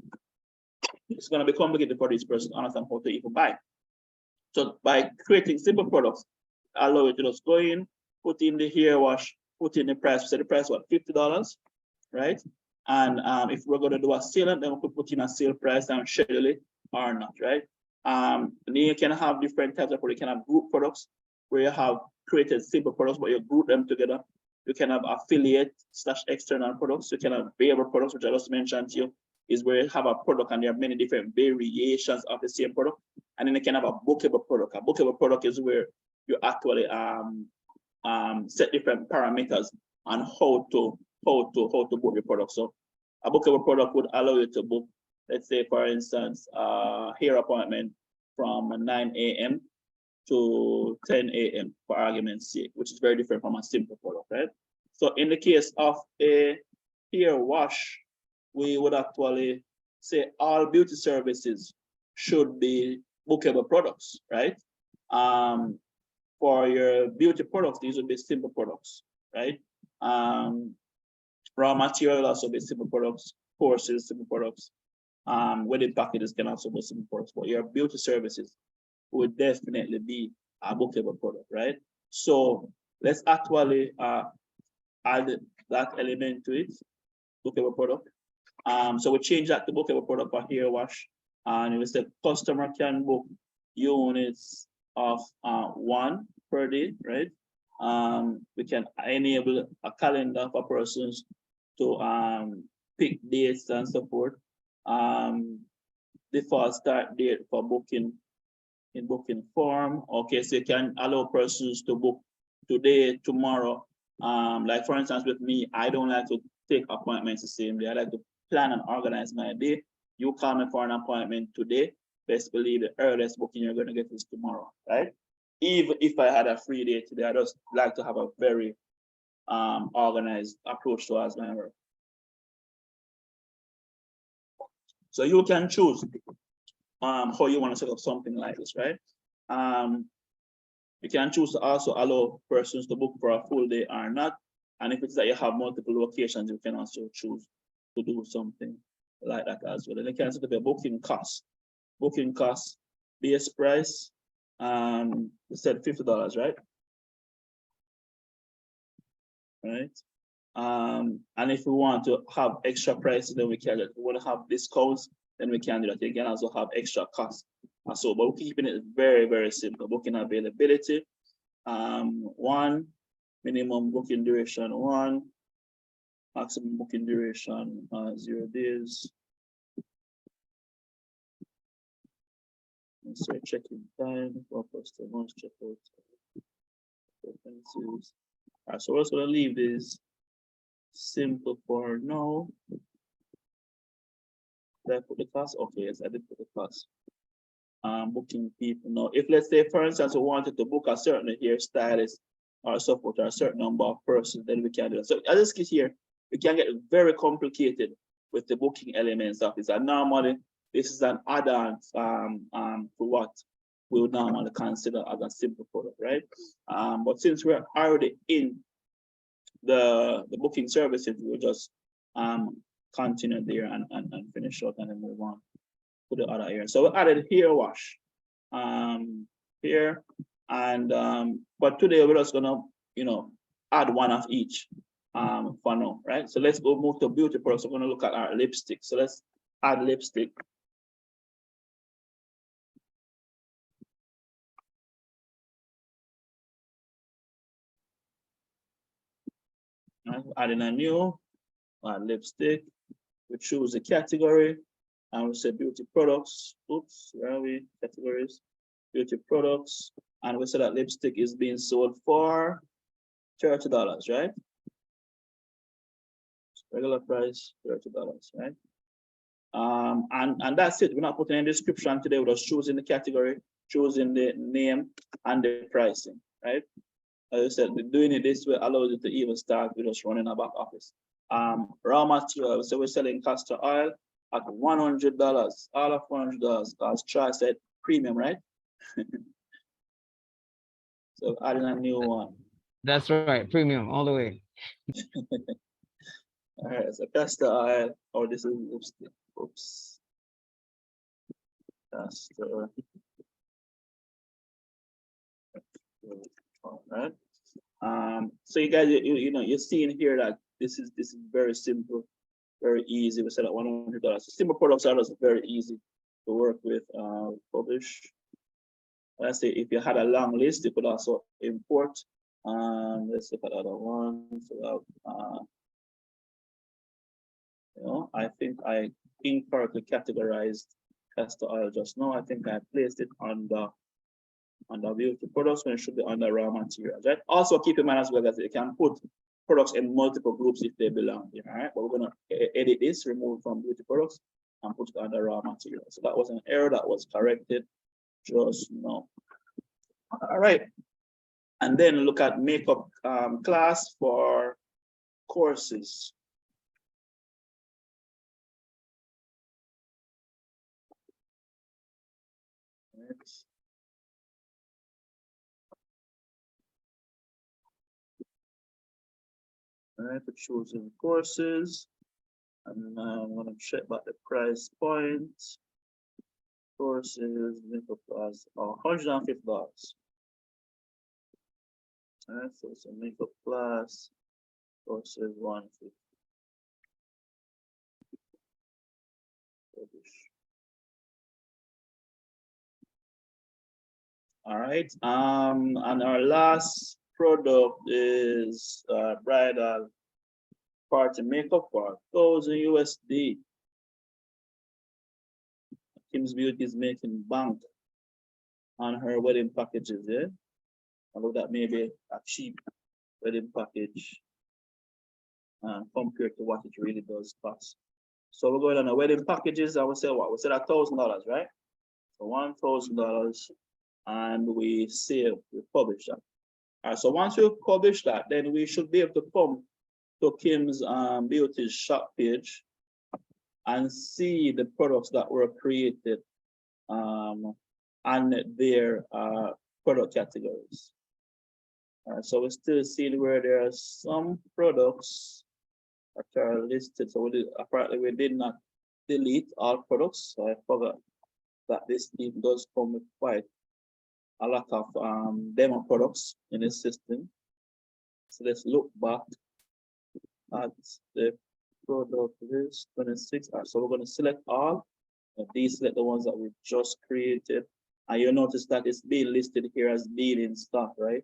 It's going to be complicated for this person to understand how to even buy. So by creating simple products, allow you to just go in, put in the hair wash, put in the price, set the price, what, $50, right? And if we're going to do a sale, then we could put in a sale price and schedule it or not, right? Then you can have different types of products. You can have group products where you have created simple products, but you group them together. You can have affiliate/external products. You can have variable products, which I just mentioned to you, is where you have a product and there are many different variations of the same product. And then you can have a bookable product. A bookable product is where you actually set different parameters on how to book your product. So a bookable product would allow you to book, let's say, for instance, a hair appointment from 9 a.m. to 10 a.m. for argument's sake, which is very different from a simple product, right? So in the case of a hair wash, we would actually say all beauty services should be bookable products, right? For your beauty products, these would be simple products, right? Raw material also be simple products, courses, simple products. Wedding packages can also be simple products, but your beauty services would definitely be a bookable product, right? So let's actually add that element to it, bookable product. So we change that to bookable product for hair wash. And we said customer can book units of 1 per day, right? We can enable a calendar for persons to pick dates and support. Default start date for booking in booking form. Okay, so you can allow persons to book today, tomorrow. Like for instance, with me, I don't like to take appointments the same day. I like to plan and organize my day. You call me for an appointment today, best believe the earliest booking you're going to get is tomorrow, right? Even if I had a free day today, I just like to have a very organized approach towards my work. So you can choose how you want to set up something like this, right? You can choose to also allow persons to book for a full day or not. And if it's that you have multiple locations, you can also choose to do something like that as well. And you can set up a booking cost. Booking cost, base price, we said $50, right? Right. And if we want to have extra prices, then we can. If we want to have discounts, then we can do that. You can also have extra costs. So, but we're keeping it very, very simple. Booking availability, 1, minimum booking duration 1, maximum booking duration 0 days. So check-in time for customers, checkout preferences. All right, so we're just gonna leave this simple for now. Did I put the cost? Okay, yes, I did put the cost. Booking people. Now, if let's say, for instance, we wanted to book a certain hairstylist or support or a certain number of persons, then we can do that. So as this case here, we can get very complicated with the booking elements of this. And normally, this is an add-on to what we would normally consider as a simple product, right? But since we're already in the booking services, we'll just continue there and finish up and then move on to the other area. So we added hair wash here, and but today we're just gonna add one of each for now, right? So let's go move to beauty products. We're gonna look at our lipstick. So let's add lipstick. Adding a new lipstick. We choose a category and we say beauty products. Oops, where are we? Categories, beauty products. And we say that lipstick is being sold for $30, right? Regular price, $30, right? And that's it. We're not putting any description today. We're just choosing the category, choosing the name and the pricing, right? As I said, doing it this way allows you to even start with just running a back office. Raw material, so we're selling castor oil at $100, all of $100, as Charlie said, premium, right? So adding a new one. That's right, premium all the way. All right, so castor oil, oh, this is lipstick. Oops. Castor. All right. So you guys, you're seeing here that this is very simple, very easy. We set up $100. Simple products are just very easy to work with. Publish. Let's say if you had a long list, you could also import. Let's look at other ones. I think I incorrectly categorized castor oil just now. I think I placed it on the beauty products when it should be under raw materials, right? Also keep in mind as well that you can put products in multiple groups if they belong here, all right? But we're gonna edit this, remove from beauty products and put it under raw materials. So that was an error that was corrected just now. All right. And then look at makeup class for courses. Next. All right, for choosing courses, and I'm gonna check back the price point. Courses, makeup class, $150. All right, so it's a makeup class, courses $150. All right. And our last product is bridal party makeup for 1,000 USD. Kim's Beauty is making bank on her wedding packages, yeah? Although that may be a cheap wedding package compared to what it really does cost. So we're going on the wedding packages. I would say what? We said $1,000, right? So $1,000, and we save, we publish that. All right, so once we publish that, then we should be able to come to Kim's Beauty's shop page and see the products that were created and their product categories. All right, so we still see where there are some products that are listed. So apparently we did not delete all products. So I forgot that this team does come with quite a lot of demo products in the system. So let's look back at the product list 26. All right, so we're going to select all. These select the ones that we just created. And you'll notice that it's being listed here as being in stock, right?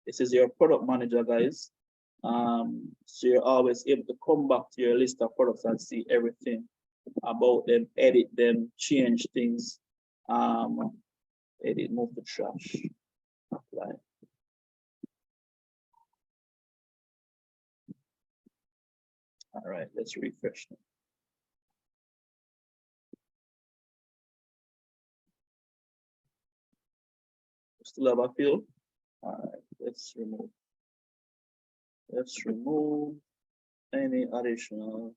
This is your product manager, guys. So you're always able to come back to your list of products and see everything about them, edit them, change things, edit, move the trash, apply. All right, let's refresh them. Still have a few. All right, let's remove any additional.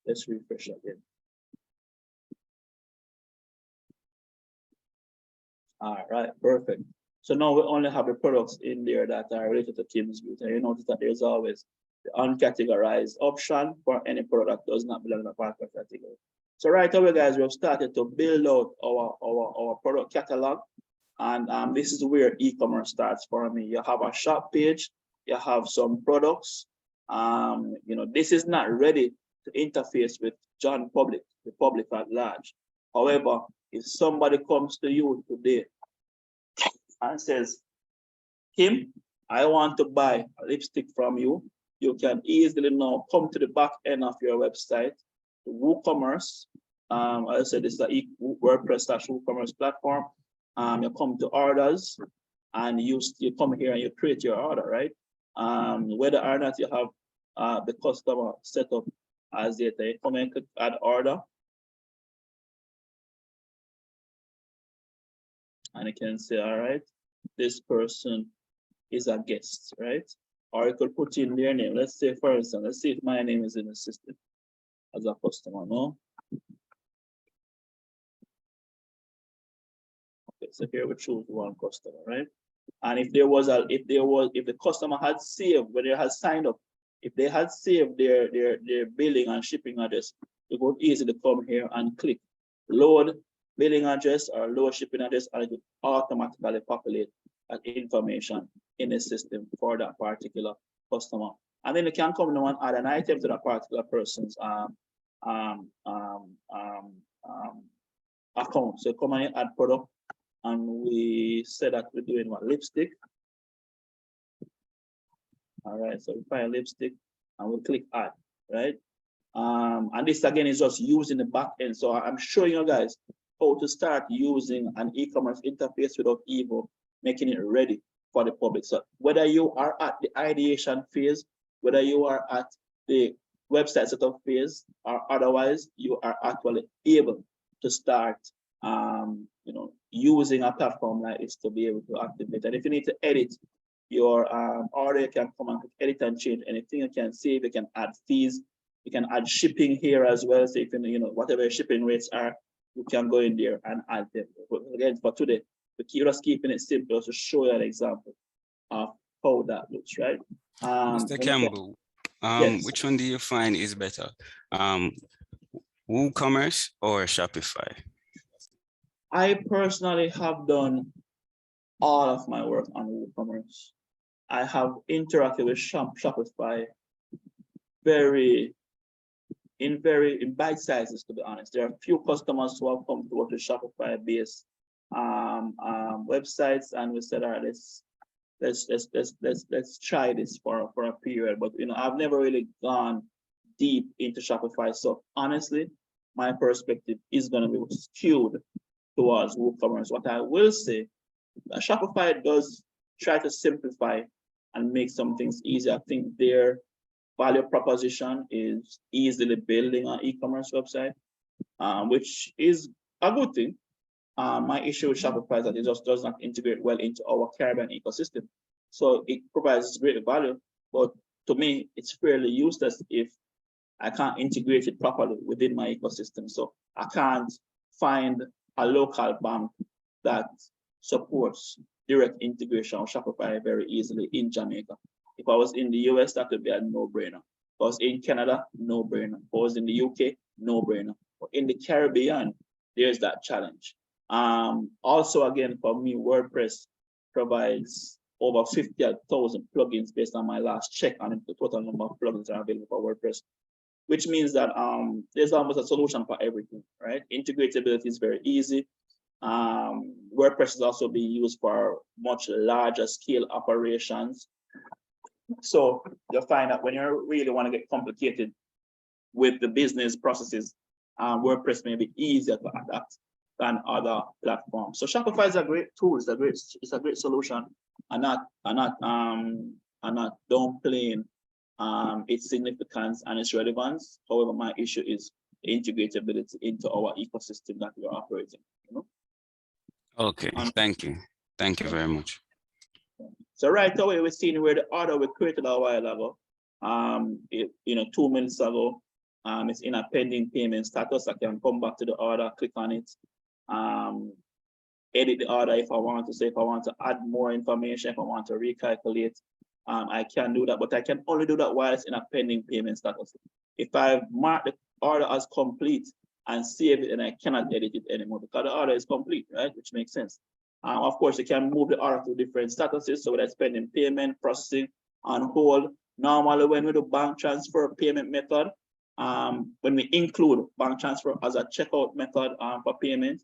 Let's refresh again. All right, perfect. So now we only have the products in there that are related to Kim's Beauty. And you notice that there's always the uncategorized option for any product that does not belong in a particular category. So right away, guys, we have started to build out our product catalog. And this is where e-commerce starts for me. You have a shop page, you have some products. You know, this is not ready to interface with John public, the public at large. However, if somebody comes to you today and says, Kim, I want to buy a lipstick from you, you can easily now come to the back end of your website, the WooCommerce. As I said, this is the WordPress/WooCommerce platform. You come to orders and you come here and you create your order, right? Whether or not you have the customer set up as data, you come and click add order. And you can say, all right, this person is a guest, right? Or you could put in their name. Let's say, for instance, let's see if my name is in the system as a customer, no? Okay, so here we choose one customer, right? And if the customer had saved, when they had signed up, if they had saved their billing and shipping address, it would easily come here and click load billing address or load shipping address, and it would automatically populate that information in the system for that particular customer. And then you can come now and add an item to that particular person's account. So come and add product, and we said that we're doing what, lipstick. All right, so we find lipstick and we click add, right? And this again is just using the back end. So I'm showing you guys how to start using an e-commerce interface without even making it ready for the public. So whether you are at the ideation phase, whether you are at the website setup phase, or otherwise, you are actually able to start you know, using a platform like this to be able to activate. And if you need to edit your order, you can come and edit and change anything. You can save, you can add fees, you can add shipping here as well. So if you know whatever your shipping rates are, you can go in there and add them. But again, for today, we're just keeping it simple to show you an example of how that looks, right? Mr. Campbell, yes. Which one do you find is better, WooCommerce or Shopify? I personally have done all of my work on WooCommerce. I have interacted with Shopify in bite sizes, to be honest. There are a few customers who have come to the Shopify based websites, and we said, all right, let's try this for a period. But I've never really gone deep into Shopify. So honestly, my perspective is going to be skewed towards WooCommerce. What I will say, Shopify does try to simplify and make some things easy. I think their value proposition is easily building an e-commerce website, which is a good thing. My issue with Shopify is that it just does not integrate well into our Caribbean ecosystem. So it provides great value, but to me, it's fairly useless if I can't integrate it properly within my ecosystem. So I can't find a local bank that supports direct integration of Shopify very easily in Jamaica. If I was in the US, that would be a no-brainer. If I was in Canada, no-brainer. If I was in the UK, no-brainer. But in the Caribbean, there's that challenge. Also, again, for me, WordPress provides over 50,000 plugins based on my last check on the total number of plugins that are available for WordPress, which means that there's almost a solution for everything, right? Integratability is very easy. WordPress is also being used for much larger scale operations. So you'll find that when you really want to get complicated with the business processes, WordPress may be easier to adapt than other platforms. So Shopify is a great tool. It's a great solution. I'm not downplaying its significance and its relevance. However, my issue is integratability into our ecosystem that we are operating. Okay, thank you. Thank you very much. So right away, we're seeing where the order we created a while ago, 2 minutes ago, it's in a pending payment status. I can come back to the order, click on it, edit the order if I want to. Say if I want to add more information, if I want to recalculate, I can do that, but I can only do that while it's in a pending payment status. If I mark the order as complete and save it, and I cannot edit it anymore because the order is complete, right? Which makes sense. Of course, you can move the order to different statuses. So that's pending payment, processing, on hold. Normally, when we do bank transfer payment method, when we include bank transfer as a checkout method for payment,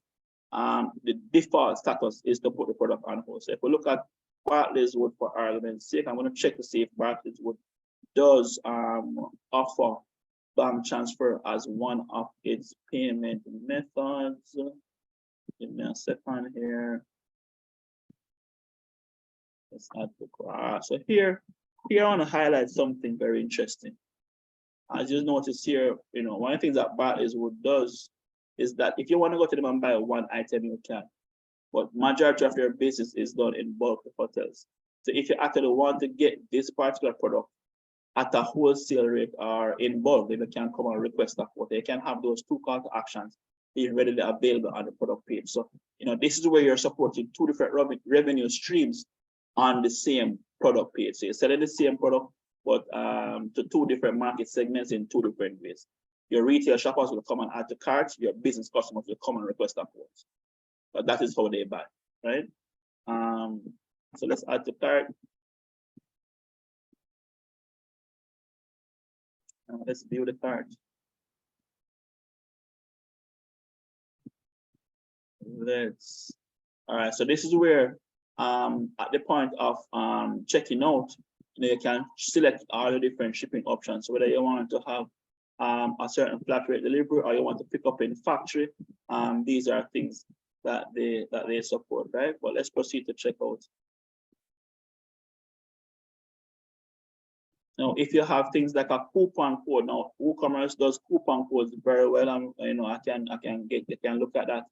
the default status is to put the product on hold. So if we look at Barclays Wood for argument's sake, I'm going to check to see if Barclays Wood does offer bank transfer as one of its payment methods. Give me a second here. Let's add the graph. So here I want to highlight something very interesting. As you notice here, one of the things that Barclays Wood does is that if you want to go to them and buy one item, you can. But majority of your business is done in bulk hotels. So if you actually want to get this particular product at a wholesale rate or in bulk, then you can come and request a quote. You can have those two call to actions being readily available on the product page. So, this is where you're supporting two different revenue streams on the same product page. So you're selling the same product, but to two different market segments in two different ways. Your retail shoppers will come and add to cart. Your business customers will come and request a quote. But that is how they buy, right? So let's add to cart. Let's view the cart. All right, so this is where at the point of checking out, you can select all the different shipping options. So whether you want to have a certain flat rate delivery or you want to pick up in factory, these are things that they support, right? But let's proceed to check out. Now, if you have things like a coupon code, now WooCommerce does coupon codes very well, and I can look at that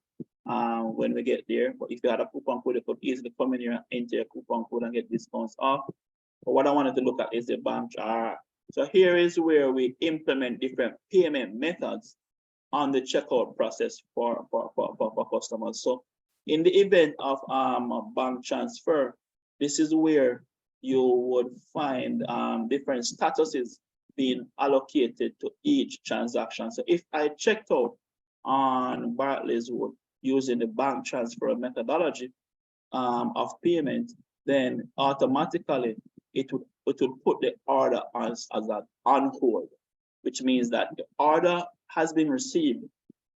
when we get there. But if you had a coupon code, you could easily come in here and enter your coupon code and get discounts off. But what I wanted to look at is the bank. So here is where we implement different payment methods on the checkout process for customers. So in the event of a bank transfer, this is where you would find different statuses being allocated to each transaction. So if I checked out on Barclays Wood using the bank transfer methodology, of payment, then automatically it would put the order as on hold, which means that the order has been received,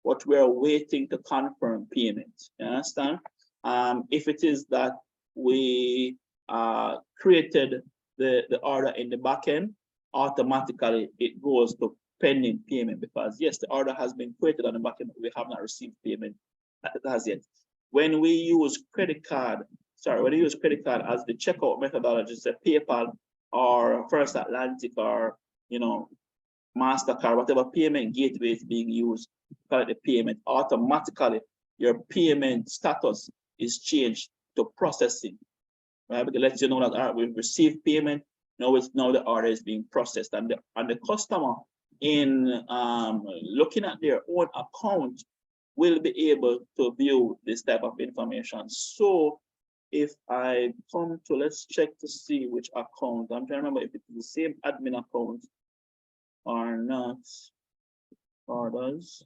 but we're waiting to confirm payment. You understand? If it is that we created the order in the back end, automatically it goes to pending payment, because yes, the order has been created on the back end, but we have not received payment as yet. When we use credit card, when you use credit card as the checkout methodology, say PayPal or First Atlantic or MasterCard, whatever payment gateway is being used to collect the payment, automatically your payment status is changed to processing. Right? Because it lets you know that, all right, we've received payment. Now the order is being processed, and the customer, in looking at their own account, will be able to view this type of information. So if I come to, let's check to see which account. I'm trying to remember if it's the same admin account or not. Orders.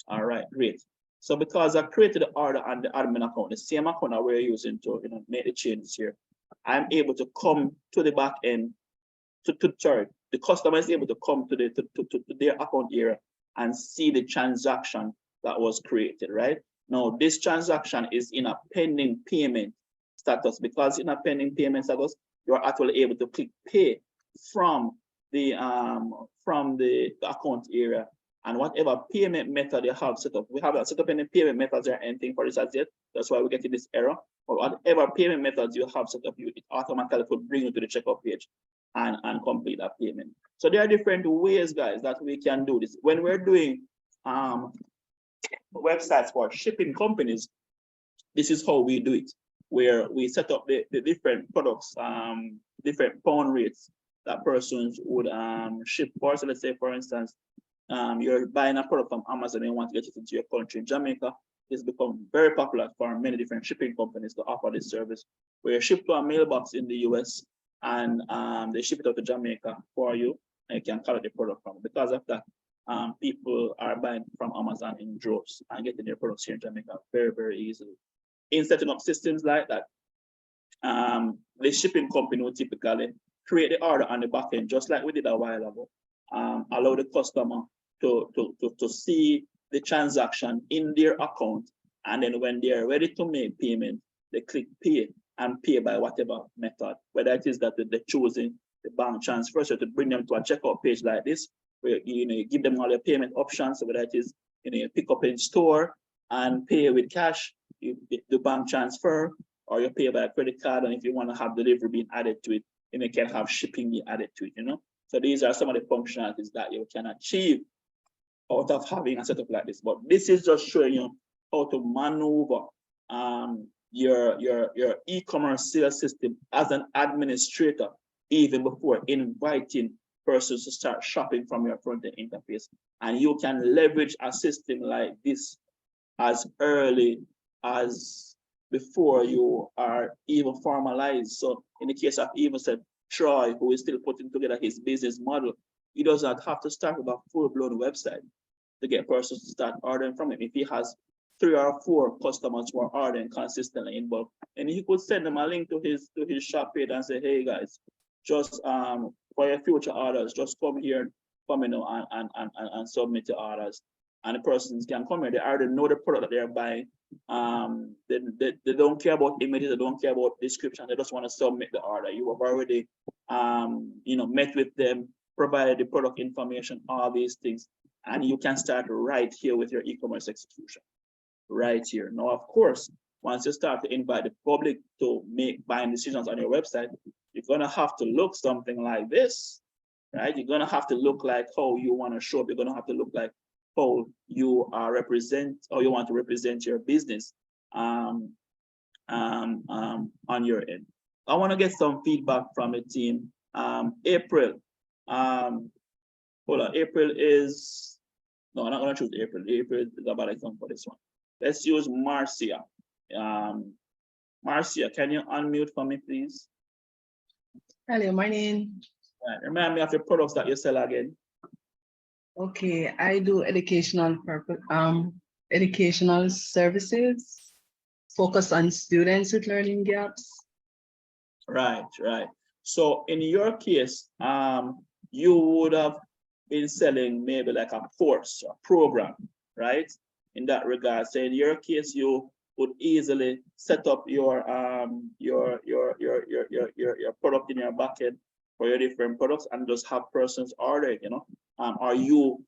All right, great. So because I created the order on the admin account, the same account that we're using to make the changes here, I'm able to come to the back end. The customer is able to come to their account area and see the transaction that was created, right? Now, this transaction is in a pending payment status. Because in a pending payment status, you are actually able to click pay from the account area, and whatever payment method you have set up. We have set up any payment methods or anything for this as yet. That's why we're getting this error. Or whatever payment methods you have set up, it automatically could bring you to the checkout page and complete that payment. So there are different ways, guys, that we can do this. When we're doing websites for shipping companies, this is how we do it, where we set up the different products, different pound rates that persons would ship for. So let's say, for instance, you're buying a product from Amazon and you want to get it into your country. Jamaica has become very popular for many different shipping companies to offer this service, where you ship to a mailbox in the US and they ship it out to Jamaica for you, and you can collect the product from it. Because of that, people are buying from Amazon in droves and getting their products here in Jamaica very, very easily. In setting up systems like that, the shipping company will typically create the order on the back end, just like we did a while ago. Allow the customer to see the transaction in their account, and then when they're ready to make payment, they click pay and pay by whatever method, whether it is that they're choosing the bank transfer, so to bring them to a checkout page like this, where you give them all your payment options. So whether it is you pick up in store and pay with cash, you do bank transfer, or you pay by a credit card, and if you want to have delivery being added to it, you can have shipping being added to it. So these are some of the functionalities that you can achieve out of having a setup like this. But this is just showing you how to maneuver your e-commerce sales system as an administrator, even before inviting persons to start shopping from your front-end interface. And you can leverage a system like this as early as before you are even formalized. So in the case of even said Troy, who is still putting together his business model, he does not have to start with a full-blown website to get persons to start ordering from him. If he has 3 or 4 customers who are ordering consistently in bulk, and he could send them a link to his shop page and say, hey guys, just for your future orders, just come here, and submit your orders. And the persons can come here. They already know the product that they're buying. They don't care about images, they don't care about description, they just want to submit the order. You have already met with them, provided the product information, all these things, and you can start right here with your e-commerce execution right here. Now, of course, once you start to invite the public to make buying decisions on your website, you're going to have to look something like this, right? You're going to have to look like how you want to show up. You're going to have to look like how you you want to represent your business on your end. I want to get some feedback from the team. April, hold on. April is, no, I'm not going to choose April. April is a bad example for this one. Let's use Marcia. Marcia, can you unmute for me, please? Hello, morning. Right. Remind me of the products that you sell again. Okay, I do educational purpose, educational services. focus on students with learning gaps. Right, right. So in your case, you would have been selling maybe like a course, a program, right? In that regard. So in your case, you would easily set up your product in your backend for your different products and just have persons order it, you know. Or you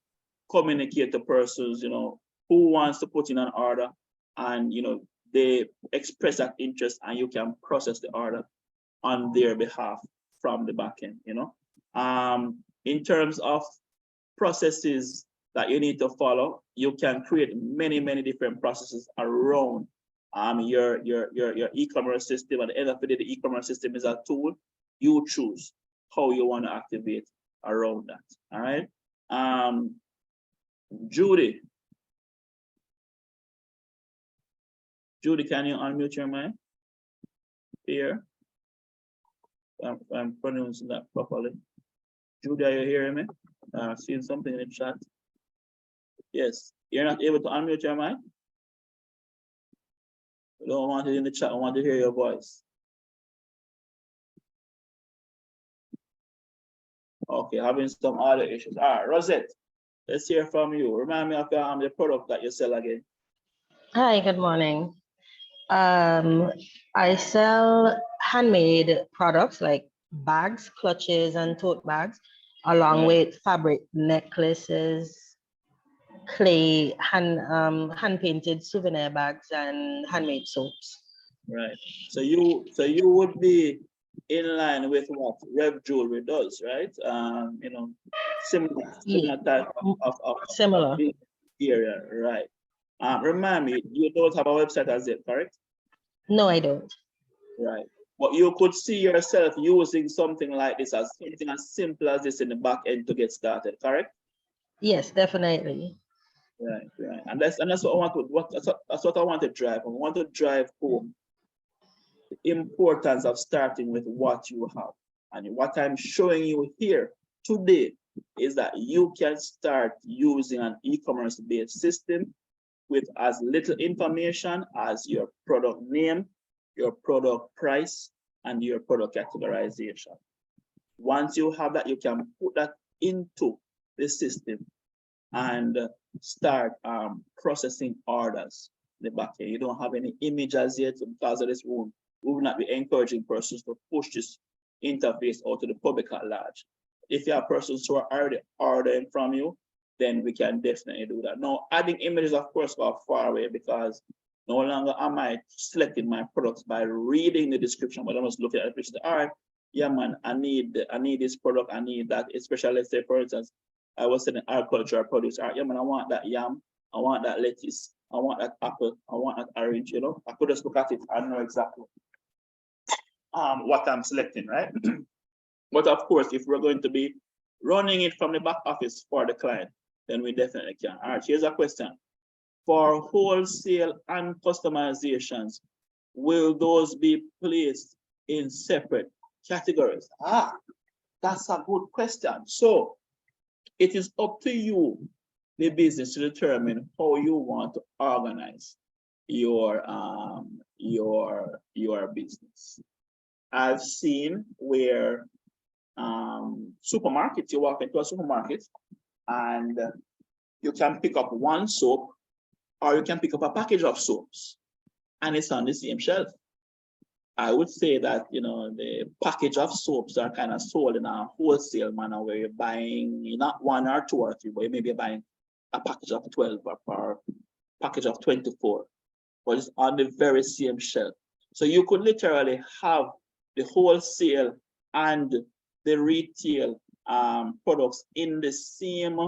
communicate to persons, you know, who wants to put in an order, and you know, they express that interest and you can process the order on their behalf from the backend, you know. In terms of processes that you need to follow, you can create many different processes around your e-commerce system. At the end of the day, the e-commerce system is a tool. You choose how you want to activate around that. All right. Judy, can you unmute your mic here? I'm pronouncing that properly. Judy, are you hearing me? Seeing something in the chat. Yes, you're not able to unmute your mic. I don't want it in the chat. I want to hear your voice. Okay, having some other issues. All right, Rosette, let's hear from you. Remind me of the product that you sell again. Hi, good morning. I sell handmade products like bags, clutches, and tote bags, along with fabric necklaces, clay, hand painted souvenir bags, and handmade soaps. Right. So you would be in line with what Rev Jewelry does, right? You know, similar type of similar area, right? Remind me, you don't have a website as yet, correct? No, I don't. Right. But you could see yourself using something like this, as something as simple as this in the back end to get started, correct? Yes, definitely. Right, right. And that's what I want to that's what I want to drive. I want to drive home the importance of starting with what you have. And what I'm showing you here today is that you can start using an e-commerce based system with as little information as your product name, your product price, and your product categorization. Once you have that, you can put that into the system and start processing orders in the back end. You don't have any images yet because of this room. We will not be encouraging persons to push this interface out to the public at large. If you have persons who are already ordering from you, then we can definitely do that. Now, adding images, of course, are far away because no longer am I selecting my products by reading the description, but I must look at the picture. All right, yeah, man, I need this product, I need that. Especially, let's say, for instance, I was selling agricultural produce. All right, yeah, man, I want that yam, I want that lettuce, I want that apple, I want that orange. You know, I could just look at it and know exactly what I'm selecting, right? But of course, if we're going to be running it from the back office for the client, then we definitely can. All right, here's a question. For wholesale and customizations, will those be placed in separate categories? That's a good question. So it is up to you, the business, to determine how you want to organize your business. I've seen where supermarkets, you walk into a supermarket and you can pick up one soap, or you can pick up a package of soaps and it's on the same shelf. I would say that, you know, the package of soaps are kind of sold in a wholesale manner where you're buying not one or two or three, but you may be buying a package of 12 or a package of 24, but it's on the very same shelf. So you could literally have the wholesale and the retail products in the same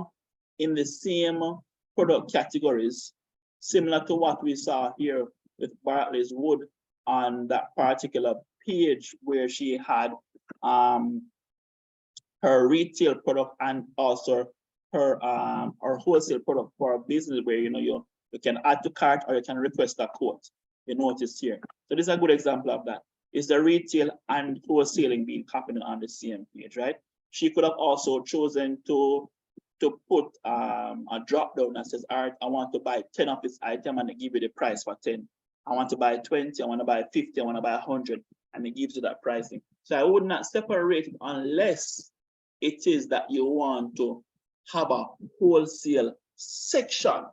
product categories, similar to what we saw here with Bartley's Wood on that particular page where she had her retail product and also her wholesale product for a business where you can add to cart or you can request a quote. You notice here. So this is a good example of that. Is the retail and wholesaling being happening on the same page, right? She could have also chosen to put a drop down that says, all right, I want to buy 10 of this item and give you the price for 10. I want to buy 20, I want to buy 50, I want to buy 100, and it gives you that pricing. So I would not separate it unless it is that you want to have a wholesale section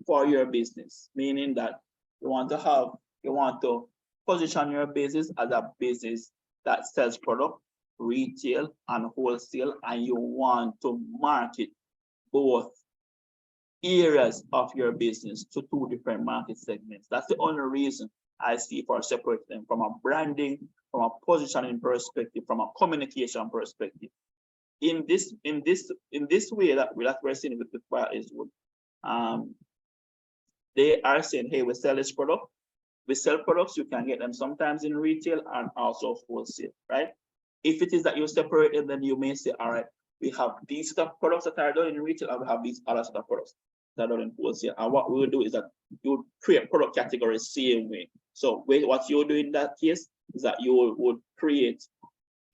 for your business, meaning that you want to position your business as a business that sells product, retail and wholesale, and you want to market both areas of your business to two different market segments. That's the only reason I see for separating them from a branding, from a positioning perspective, from a communication perspective. In this way that we're seeing with the Fire is wood, they are saying, hey, we sell this product. We sell products, you can get them sometimes in retail and also wholesale, right? If it is that you separate them, then you may say, all right, we have these set of products that are done in retail and we have these other set of products that are done in wholesale. And what we will do is that you create product categories same way. So what you'll do in that case is that you would create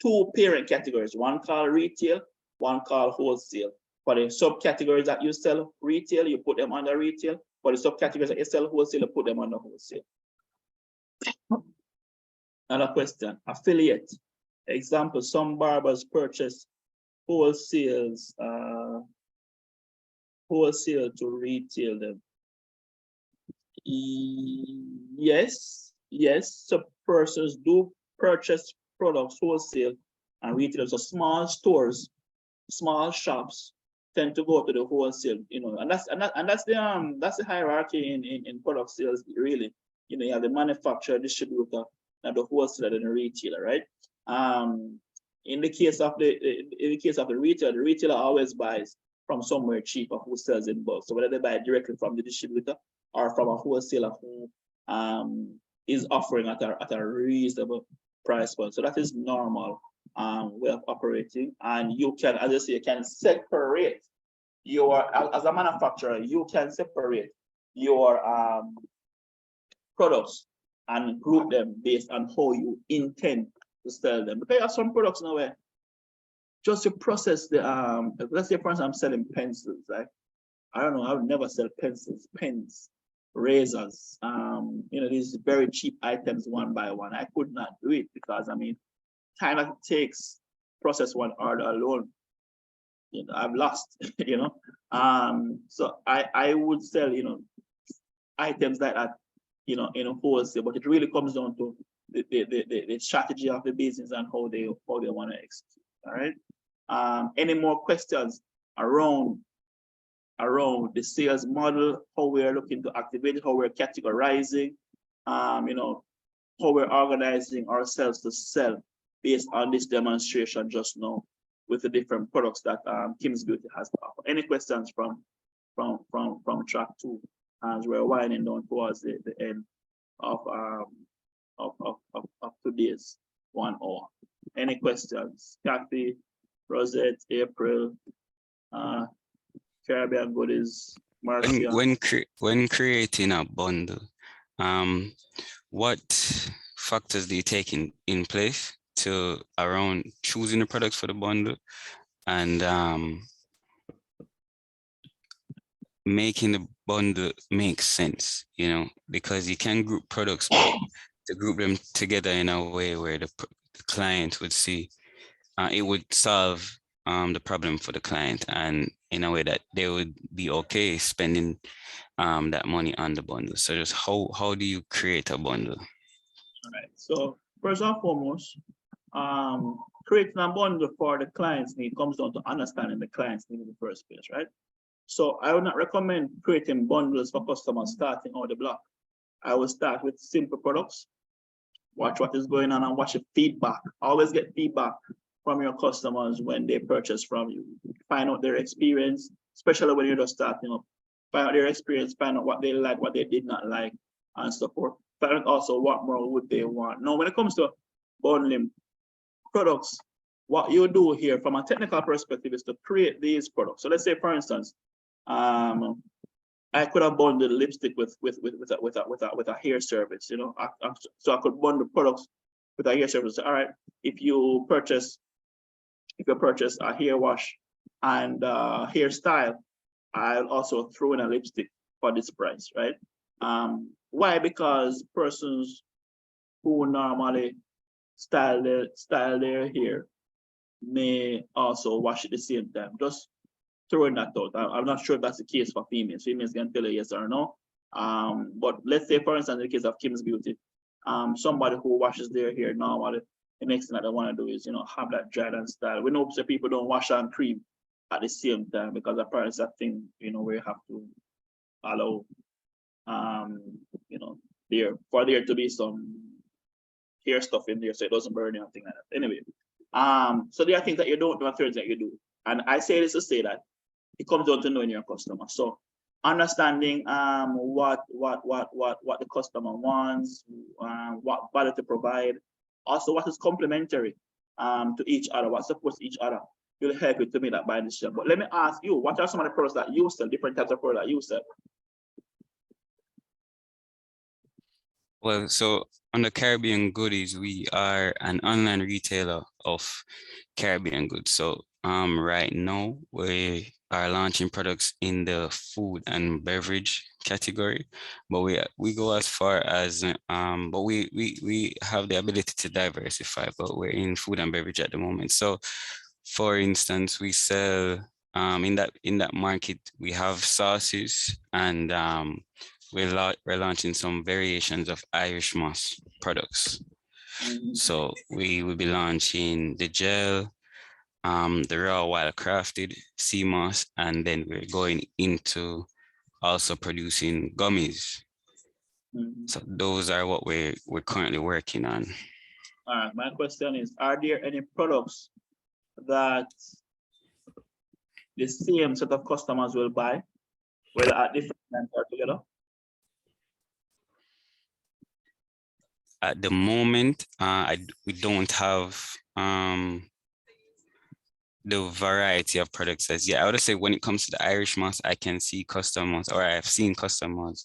two parent categories, one called retail, one called wholesale. For the subcategories that you sell retail, you put them under retail. For the subcategories that you sell wholesale, you put them under wholesale. Another question, affiliate. Example, some barbers purchase wholesale to retail them. Yes, some persons do purchase products wholesale and retail. So small stores, small shops tend to go to the wholesale, and that's the hierarchy in product sales, really. You have the manufacturer, distributor, and the wholesaler and the retailer, right? In the case of the retailer always buys from somewhere cheaper who sells in bulk. So whether they buy directly from the distributor or from a wholesaler who is offering at a reasonable price point. So that is normal way of operating. And you can, as I say, you can separate as a manufacturer, you can separate your products and group them based on how you intend to sell them. Because you have some products now where just to process the let's say for instance I'm selling pencils, right? I don't know, I would never sell pencils, pens, razors, these very cheap items one by one. I could not do it because time that it takes process one order alone, I've lost, so I would sell, items like that, in a wholesale, but it really comes down to the strategy of the business and how they want to execute. All right. Any more questions around the sales model, how we're looking to activate it, how we're categorizing, how we're organizing ourselves to sell based on this demonstration just now with the different products that Kim's Beauty has to offer. Any questions from track 2 as we're winding down towards the end of today's 1 hour? Any questions? Kathy, Rosette, April, Caribbean Goodies, Marcia. When creating a bundle, what factors do you take in place around choosing the products for the bundle and making the bundle make sense, because you can group products, but to group them together in a way where the client would see it would solve the problem for the client, and in a way that they would be okay spending that money on the bundle. So just how do you create a bundle? All right. So first and foremost, creating a bundle for the client's need comes down to understanding the client's need in the first place, right? So I would not recommend creating bundles for customers starting out the block. I will start with simple products, watch what is going on and watch the feedback. Always get feedback from your customers when they purchase from you. Find out their experience, especially when you're just starting up. Find out their experience, find out what they like, what they did not like, and so forth. Find out also what more would they want. Now, when it comes to bundling products, what you do here from a technical perspective is to create these products. So let's say, for instance, I could have bundled lipstick with a hair service, so I could bundle products with a hair service. All right, if you purchase a hair wash and hairstyle, I'll also throw in a lipstick for this price, right? Why? Because persons who normally style their hair may also wash at the same time. Just throwing that out. I'm not sure if that's the case for females. Females can tell you yes or no. But let's say, for instance, in the case of Kim's Beauty, somebody who washes their hair normally, the next thing that they want to do is, have that dried and style. We know some people don't wash and cream at the same time because apparently it's that thing, where you have to allow, for there to be some hair stuff in there so it doesn't burn or anything like that. Anyway, so there are things that you don't do and things that you do. And I say this to say that it comes down to knowing your customer. So understanding what the customer wants, what value to provide, also what is complementary to each other, what supports each other, will help you to make that buying decision. But let me ask you, what are some of the products that you sell, different types of products that you sell? Well, so on the Caribbean Goodies, we are an online retailer of Caribbean goods. So right now we are launching products in the food and beverage category, but we go as far as but we have the ability to diversify, but we're in food and beverage at the moment. So for instance, we sell in that market, we have sauces, and we're launching some variations of Irish moss products. So we will be launching the gel, the raw wild crafted sea moss, and then we're going into also producing gummies. So those are what we're currently working on. All right, my question is, are there any products that the same set of customers will buy, whether at different times or together? At the moment, we don't have the variety of products as yet. I would say when it comes to the Irish moss, I can see customers, or I have seen customers,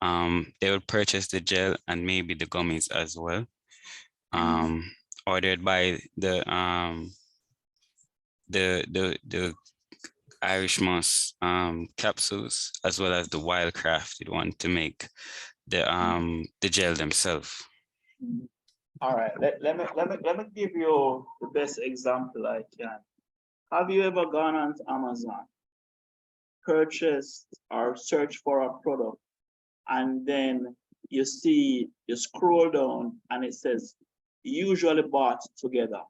they would purchase the gel and maybe the gummies as well. Or they'd buy the Irish moss capsules as well as the wild crafted one to make the gel themselves. All right, let me give you the best example I can. Have you ever gone onto Amazon, purchased or searched for a product, and then you scroll down and it says usually bought together,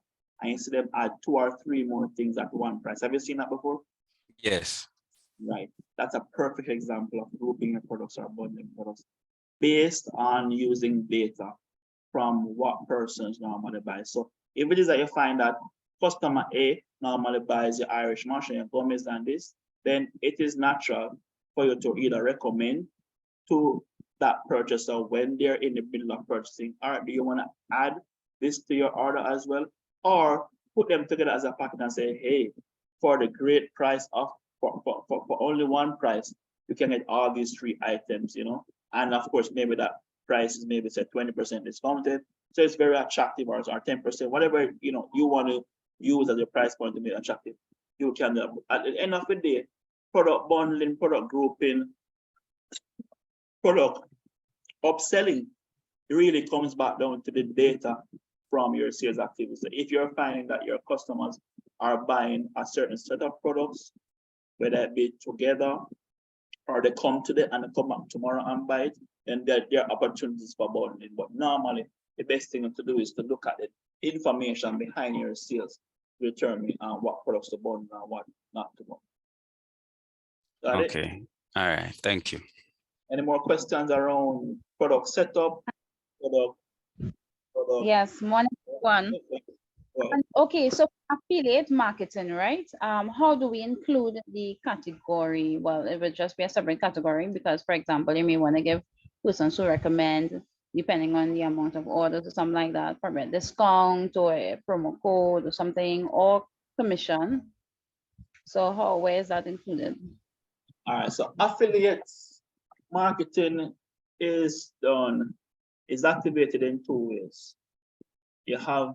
and you see them add 2 or 3 more things at one price? Have you seen that before? Yes. Right, that's a perfect example of grouping your products or bundling products based on using data from what persons normally buy. So if it is that you find that customer A normally buys your Irish moss and your gummies and this, then it is natural for you to either recommend to that purchaser when they're in the middle of purchasing, all right, do you want to add this to your order as well? Or put them together as a packet and say, hey, for the great price of, for only one price, you can get all these 3 items, and of course, maybe that price is maybe say 20% discounted. So it's very attractive, or 10%, whatever, you want to use as a price point to make it attractive. You can, at the end of the day, product bundling, product grouping, product upselling, it really comes back down to the data from your sales activities. So if you're finding that your customers are buying a certain set of products, whether it be together or they come today and they come back tomorrow and buy it, then there are opportunities for bundling. But normally, the best thing to do is to look at the information behind your sales to determine what products to bundle and what not to bundle. Okay. All right. Thank you. Any more questions around product setup? Yes, one. Okay, so affiliate marketing, right? How do we include the category? Well, it would just be a separate category because, for example, you may want to give persons who recommend, depending on the amount of orders or something like that, for a discount or a promo code or something, or commission. So where is that included? All right, so affiliates marketing is activated in 2 ways. You have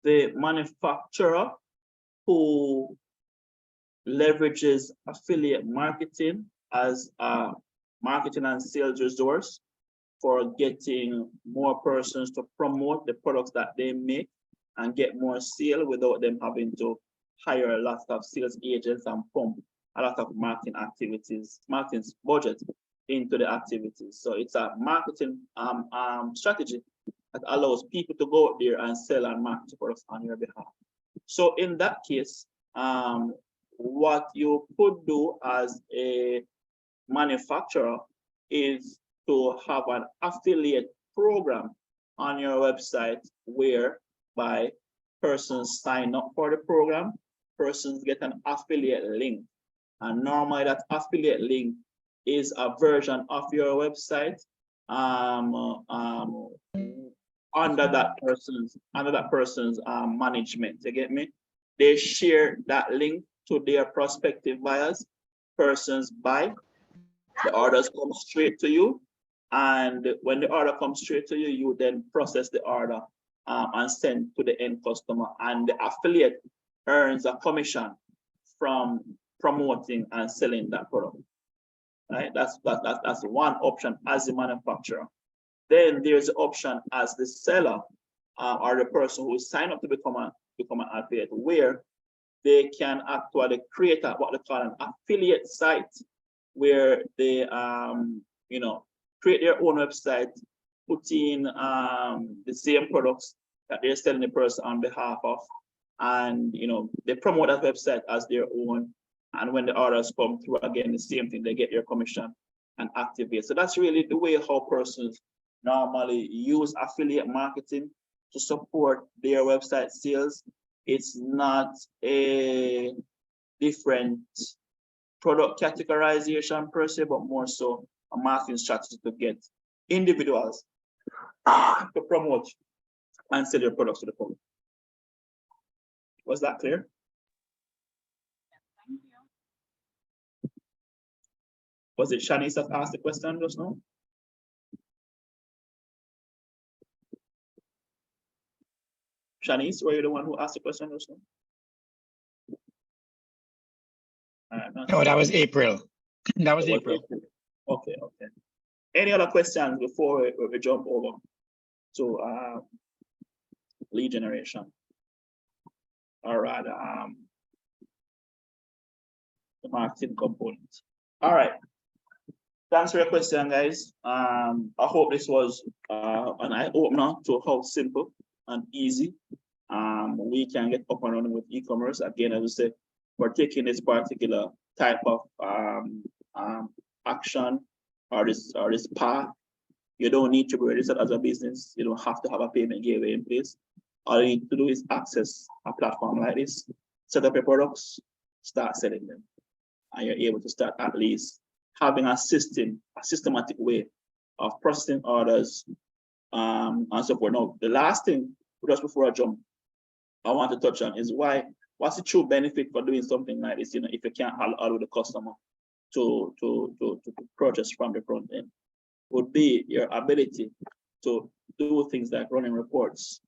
the manufacturer who leverages affiliate marketing as a marketing and sales resource for getting more persons to promote the products that they make and get more sale without them having to hire a lot of sales agents and pump a lot of marketing activities, marketing budget into the activities. So it's a marketing strategy that allows people to go out there and sell and market products on your behalf. So in that case, what you could do as a manufacturer is to have an affiliate program on your website whereby persons sign up for the program, persons get an affiliate link. And normally that affiliate link is a version of your website under that person's management. You get me? They share that link to their prospective buyers. Persons buy, the orders come straight to you, and when the order comes straight to you, you then process the order and send to the end customer, and the affiliate earns a commission from promoting and selling that product. Right? That's one option as a manufacturer. Then there's the option as the seller or the person who signed up to become an affiliate, where they can actually create what they call an affiliate site, where they create their own website, put in the same products that they're selling the person on behalf of, and they promote that website as their own. And when the orders come through, again, the same thing, they get their commission and activate. So that's really the way how persons normally use affiliate marketing to support their website sales. It's not a different product categorization per se, but more so a marketing strategy to get individuals to promote and sell their products to the public. Was that clear? Was it Shanice that asked the question just now? Shanice, were you the one who asked the question just now? No, that was April. That was April. Okay. Any other questions before we jump over to lead generation? All right, the marketing component. All right. Thanks for your question, guys. I hope this was an eye-opener to how simple and easy we can get up and running with e-commerce. Again, as I said, we're taking this particular type of action or this path. You don't need to be registered as a business. You don't have to have a payment gateway in place. All you need to do is access a platform like this, set up your products, start selling them, and you're able to start at least having a systematic way of processing orders and so forth. Now, the last thing, just before I jump, I want to touch on is what's the true benefit for doing something like this? If you can't allow the customer to purchase from the front end, would be your ability to do things like running reports,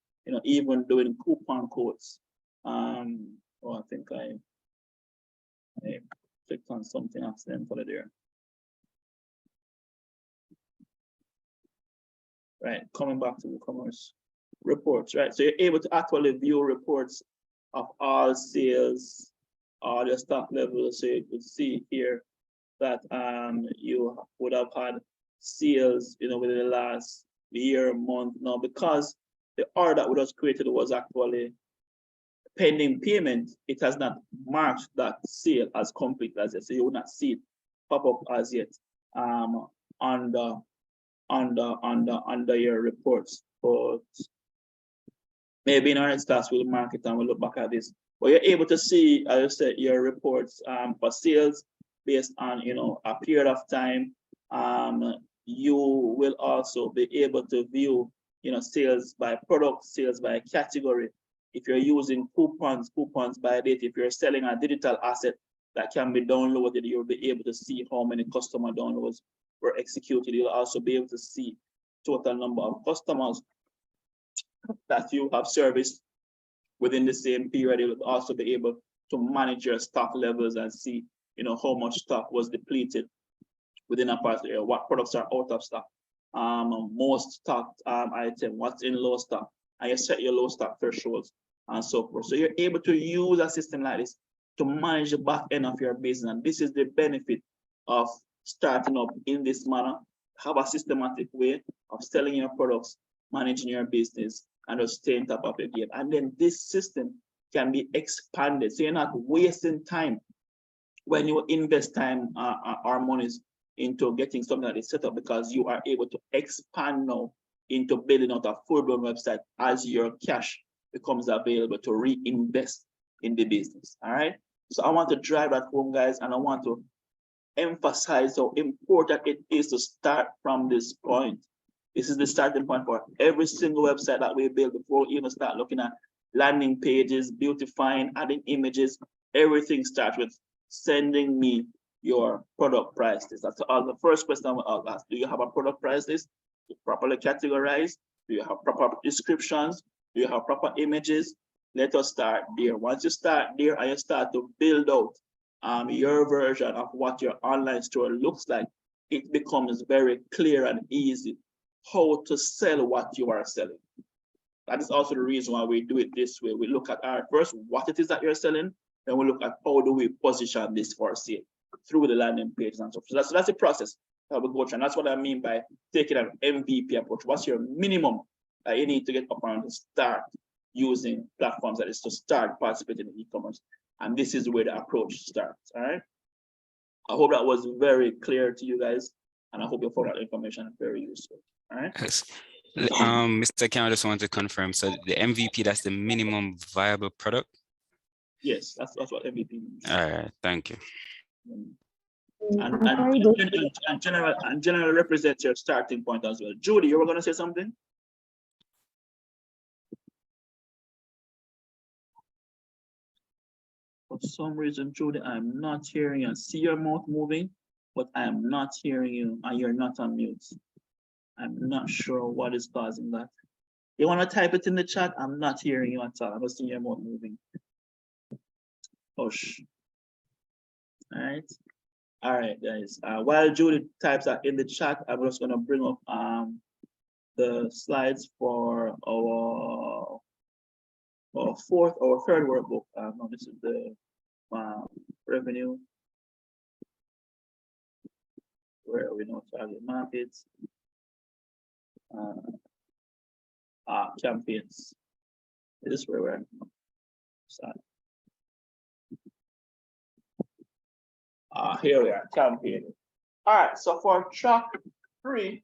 even doing coupon codes. I think I clicked on something accidentally there. Right, coming back to e-commerce reports, right? So you're able to actually view reports of all sales, all your stock levels. So you could see here that you would have had sales, within the last year, month. Now, because the order that was created was actually pending payment, it has not marked that sale as complete as yet. So you will not see it pop up as yet under your reports. But maybe in our next class we'll mark it and we'll look back at this. But you're able to see, as I said, your reports for sales based on a period of time. You will also be able to view sales by product, sales by category. If you're using coupons by date, if you're selling a digital asset that can be downloaded, you'll be able to see how many customer downloads were executed. You'll also be able to see total number of customers that you have serviced within the same period. You'll also be able to manage your stock levels and see how much stock was depleted within a part area, what products are out of stock, most stocked item, what's in low stock, and you set your low stock thresholds and so forth. So you're able to use a system like this to manage the back end of your business. And this is the benefit of starting up in this manner. Have a systematic way of selling your products, managing your business, and just stay on top of your game. And then this system can be expanded. So you're not wasting time when you invest time or monies into getting something that is set up, because you are able to expand now into building out a full-blown website as your cash becomes available to reinvest in the business. All right. So I want to drive that home, guys, and I want to emphasize how important it is to start from this point. This is the starting point for every single website that we build before we even start looking at landing pages, beautifying, adding images. Everything starts with sending me your product price list. That's all. The first question I will ask: do you have a product price list? Properly categorized? Do you have proper descriptions? Do you have proper images? Let us start there. Once you start there and you start to build out your version of what your online store looks like, it becomes very clear and easy how to sell what you are selling. That is also the reason why we do it this way. We look at first what it is that you're selling, then we look at how do we position this for sale through the landing pages and so forth. So that's the process that we go through. And that's what I mean by taking an MVP approach. What's your minimum that you need to get up on to start using platforms that is to start participating in e-commerce? And this is where the approach starts. All right. I hope that was very clear to you guys, and I hope you found that information very useful. All right. Yes. Mr. Kim, I just want to confirm. So the MVP, that's the minimum viable product? Yes, that's what MVP means. All right, thank you. And general represents your starting point as well. Judy, you were going to say something? For some reason, Judy, I'm not hearing you. I see your mouth moving, but I am not hearing you, and you're not on mute. I'm not sure what is causing that. You want to type it in the chat? I'm not hearing you at all. I'm just seeing your mouth moving. Hush. All right, guys. While Judy types that in the chat, I'm just going to bring up the slides for our third workbook. No, this is the revenue. Where are we now? Target markets. Campaigns. This is where we're at. Here we are, campaign. All right, so for track 3,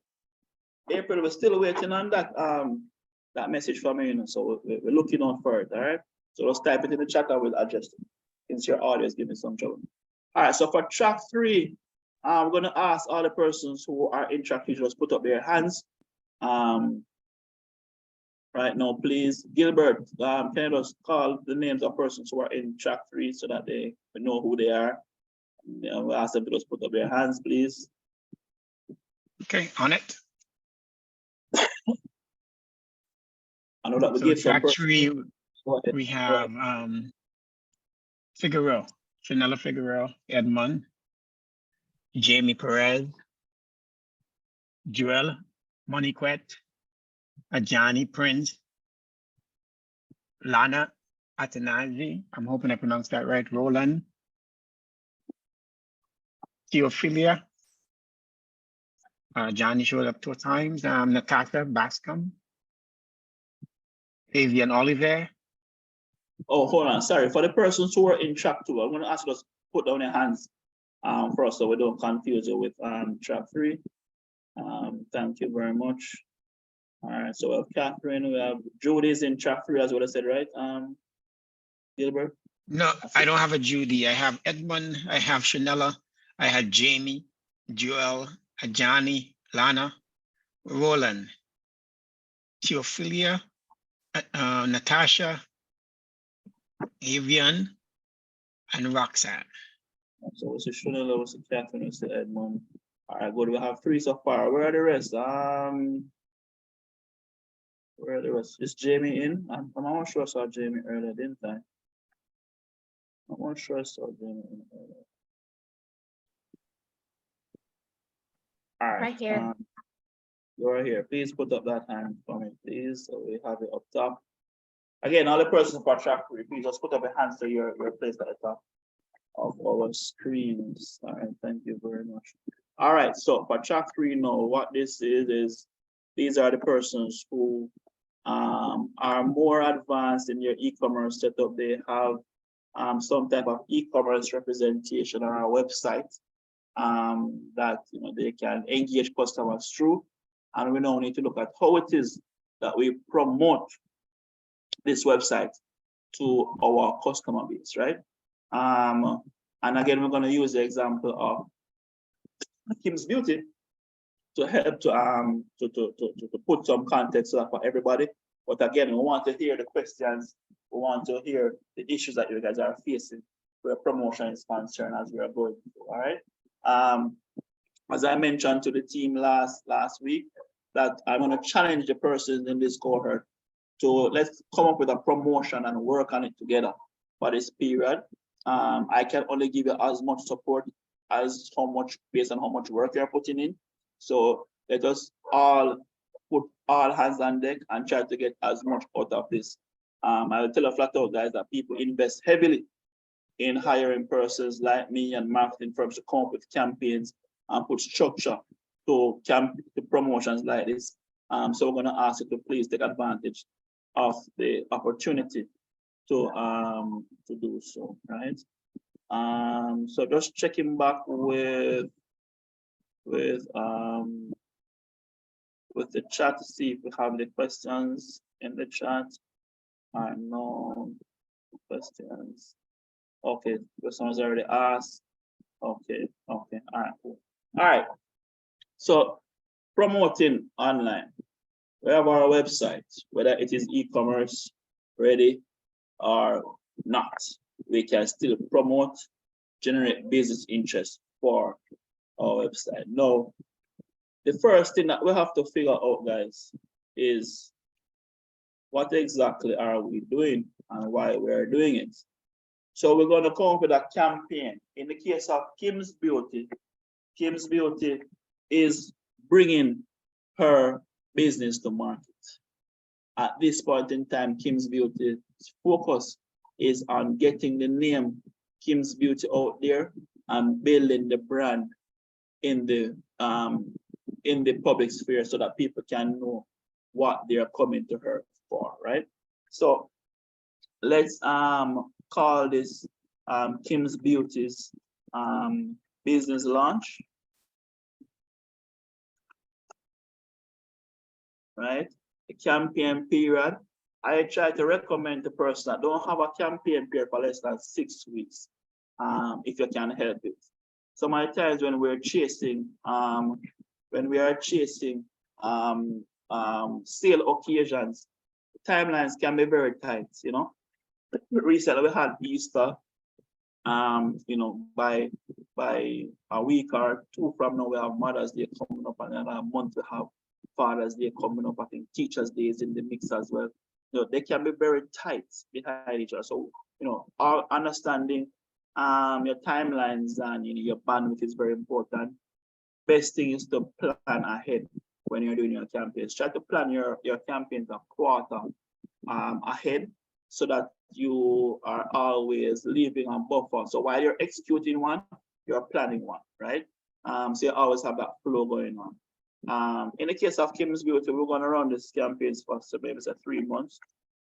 April, we're still waiting on that that message from you, so we're looking out for it. All right, so let's type it in the chat and we'll adjust it since your audio is giving some trouble. All right, so for track 3, we're going to ask all the persons who are in track 3 just put up their hands. Right now, please, Gilbert, can you just call the names of persons who are in track 3 so that they know who they are? We'll ask them to just put up their hands, please. Okay, on it. I know that we So give some track 3, we have Figueroa, Chanela Figueroa, Edmond, Jamie Perez, Joel Moniquette, Ajani Prince, Lana Atanazi, I'm hoping I pronounced that right, Roland, Theophilia, Johnny showed up 2 times, Natasha Bascom, Avian Oliver. Oh, hold on, sorry. For the persons who are in track 2, I'm going to ask you to put down your hands first so we don't confuse you with track 3. Thank you very much. All right, so we have Catherine, we have Judy's in track 3 as well, I said, right? Gilbert? No, I don't have a Judy. I have Edmund, I have Chanela, I had Jamie, Joel, Ajani, Lana, Roland, Theophilia, Natasha, Avian, and Roxanne. So it's Chanela, it's Catherine, it's Edmund. All right, good. We have 3 so far. Where are the rest? Where are the rest? Is Jamie in? I'm not sure I saw Jamie earlier, didn't I? I'm not sure I saw Jamie in earlier. All right. Right here. You are here. Please put up that hand for me, please. So we have it up top. Again, all the persons for track three, please just put up your hands so you're placed at the top of our screens. All right, thank you very much. All right, so for track three now, what this is these are the persons who are more advanced in your e-commerce setup. They have some type of e-commerce representation on our website that they can engage customers through. And we now need to look at how it is that we promote this website to our customer base, right? And again, we're going to use the example of Kim's Beauty to help to put some context for everybody. But again, we want to hear the questions. We want to hear the issues that you guys are facing where promotion is concerned as we are going through. All right. As I mentioned to the team last week, that I'm going to challenge the persons in this cohort to let's come up with a promotion and work on it together for this period. I can only give you as much support as how much based on how much work you're putting in. So let us all put all hands on deck and try to get as much out of this. I will tell a flat out, guys, that people invest heavily in hiring persons like me and marketing firms to come up with campaigns and put structure to promotions like this. So we're going to ask you to please take advantage of the opportunity to do so, right? So just checking back with the chat to see if we have any questions in the chat. No questions. Okay, someone's already asked. Okay, all right, cool. All right, so promoting online. We have our website, whether it is e-commerce ready or not, we can still promote, generate business interest for our website. Now, the first thing that we have to figure out, guys, is what exactly are we doing and why we're doing it. So we're going to come up with a campaign. In the case of Kim's Beauty is bringing her business to market. At this point in time, Kim's Beauty's focus is on getting the name Kim's Beauty out there and building the brand in the public sphere so that people can know what they're coming to her for, right? So let's call this Kim's Beauty's business launch, right? The campaign period. I try to recommend the person that don't have a campaign period for less than 6 weeks, if you can help it. So many times when we're chasing, sale occasions, timelines can be very tight, you know. Recently we had Easter, you know, by a week or two from now we have Mother's Day coming up, and another month we have Father's Day coming up. I think Teachers' Day is in the mix as well. You know, they can be very tight behind each other. So, you know, our understanding your timelines and your bandwidth is very important. Best thing is to plan ahead when you're doing your campaigns. Try to plan your campaigns a quarter ahead so that you are always leaving a buffer. So while you're executing one, you're planning one, right? So you always have that flow going on. In the case of Kim's Beauty, we're going to run this campaigns for maybe 3 months,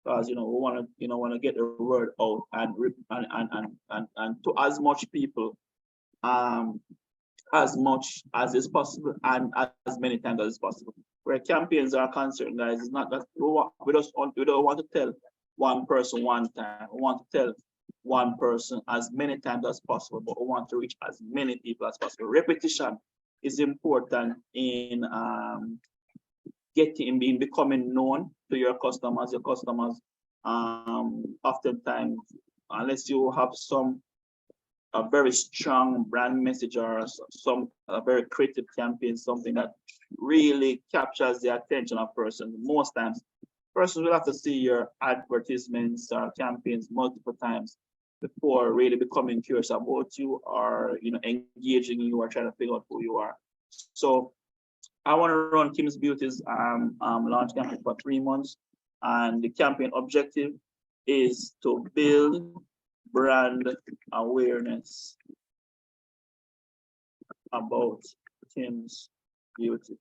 because we want to get the word out and to as much people as much as is possible and as many times as possible. Where campaigns are concerned, guys, it's not that we don't want to tell one person one time. We want to tell one person as many times as possible, but we want to reach as many people as possible. Repetition is important in becoming known to your customers. Your customers, oftentimes, unless you have a very strong brand message or a very creative campaign, something that really captures the attention of persons. Most times, persons will have to see your advertisements or campaigns multiple times before really becoming curious about you or engaging you or trying to figure out who you are. So I want to run Kim's Beauty's launch campaign for 3 months, and the campaign objective is to build brand awareness about Kim's Beauty.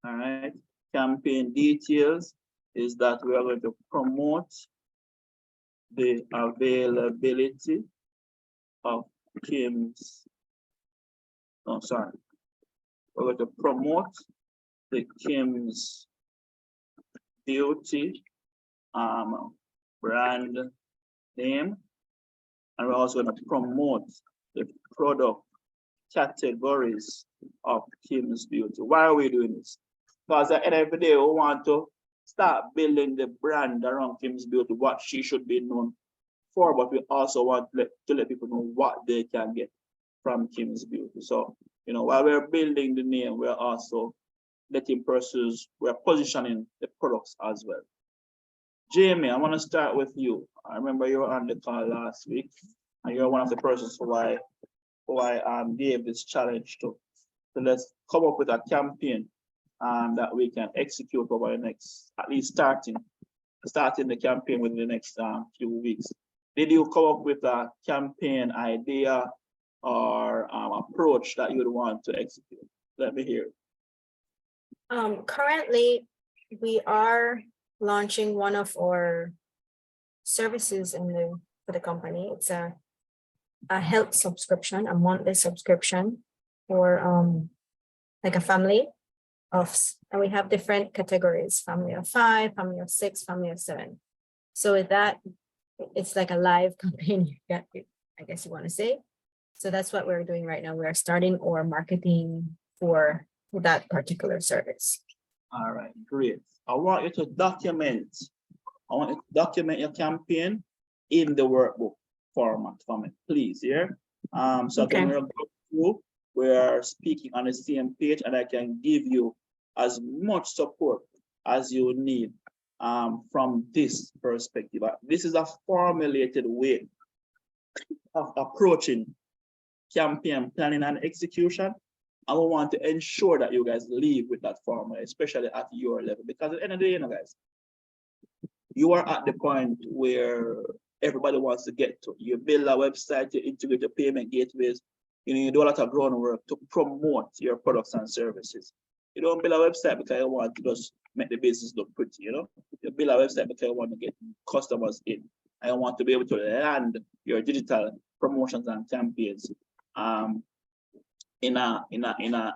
All right. Campaign details is that we are going to promote the availability of Kim's. Oh, sorry. We're going to promote the Kim's Beauty brand name, and we're also going to promote the product categories of Kim's Beauty. Why are we doing this? Because at the end of the day, we want to start building the brand around Kim's Beauty, what she should be known for, but we also want to let people know what they can get from Kim's Beauty. So, you know, while we're building the name, we're also letting persons, we're positioning the products as well. Jamie, I want to start with you. I remember you were on the call last week, and you're one of the persons who I gave this challenge to. So let's come up with a campaign that we can execute over the next, at least starting the campaign within the next few weeks. Did you come up with a campaign idea or approach that you would want to execute? Let me hear. Currently, we are launching one of our services for the company. It's a health subscription, a monthly subscription for like a family of, and we have different categories: family of 5, family of 6, family of 7. So with that, it's like a live campaign, I guess you want to say. So that's what we're doing right now. We're starting our marketing for that particular service. All right, great. I want you to document your campaign in the workbook format for me, please. Here, so okay. We're going to go through, we're speaking on the same page, and I can give you as much support as you need from this perspective. This is a formulated way of approaching campaign planning and execution. And we want to ensure that you guys leave with that formula, especially at your level, because at the end of the day, you know, guys, you are at the point where everybody wants to get to. You build a website, you integrate your payment gateways, you know, you do a lot of groundwork to promote your products and services. You don't build a website because you want to just make the business look pretty, you know. You build a website because you want to get customers in. And you want to be able to land your digital promotions and campaigns in a manner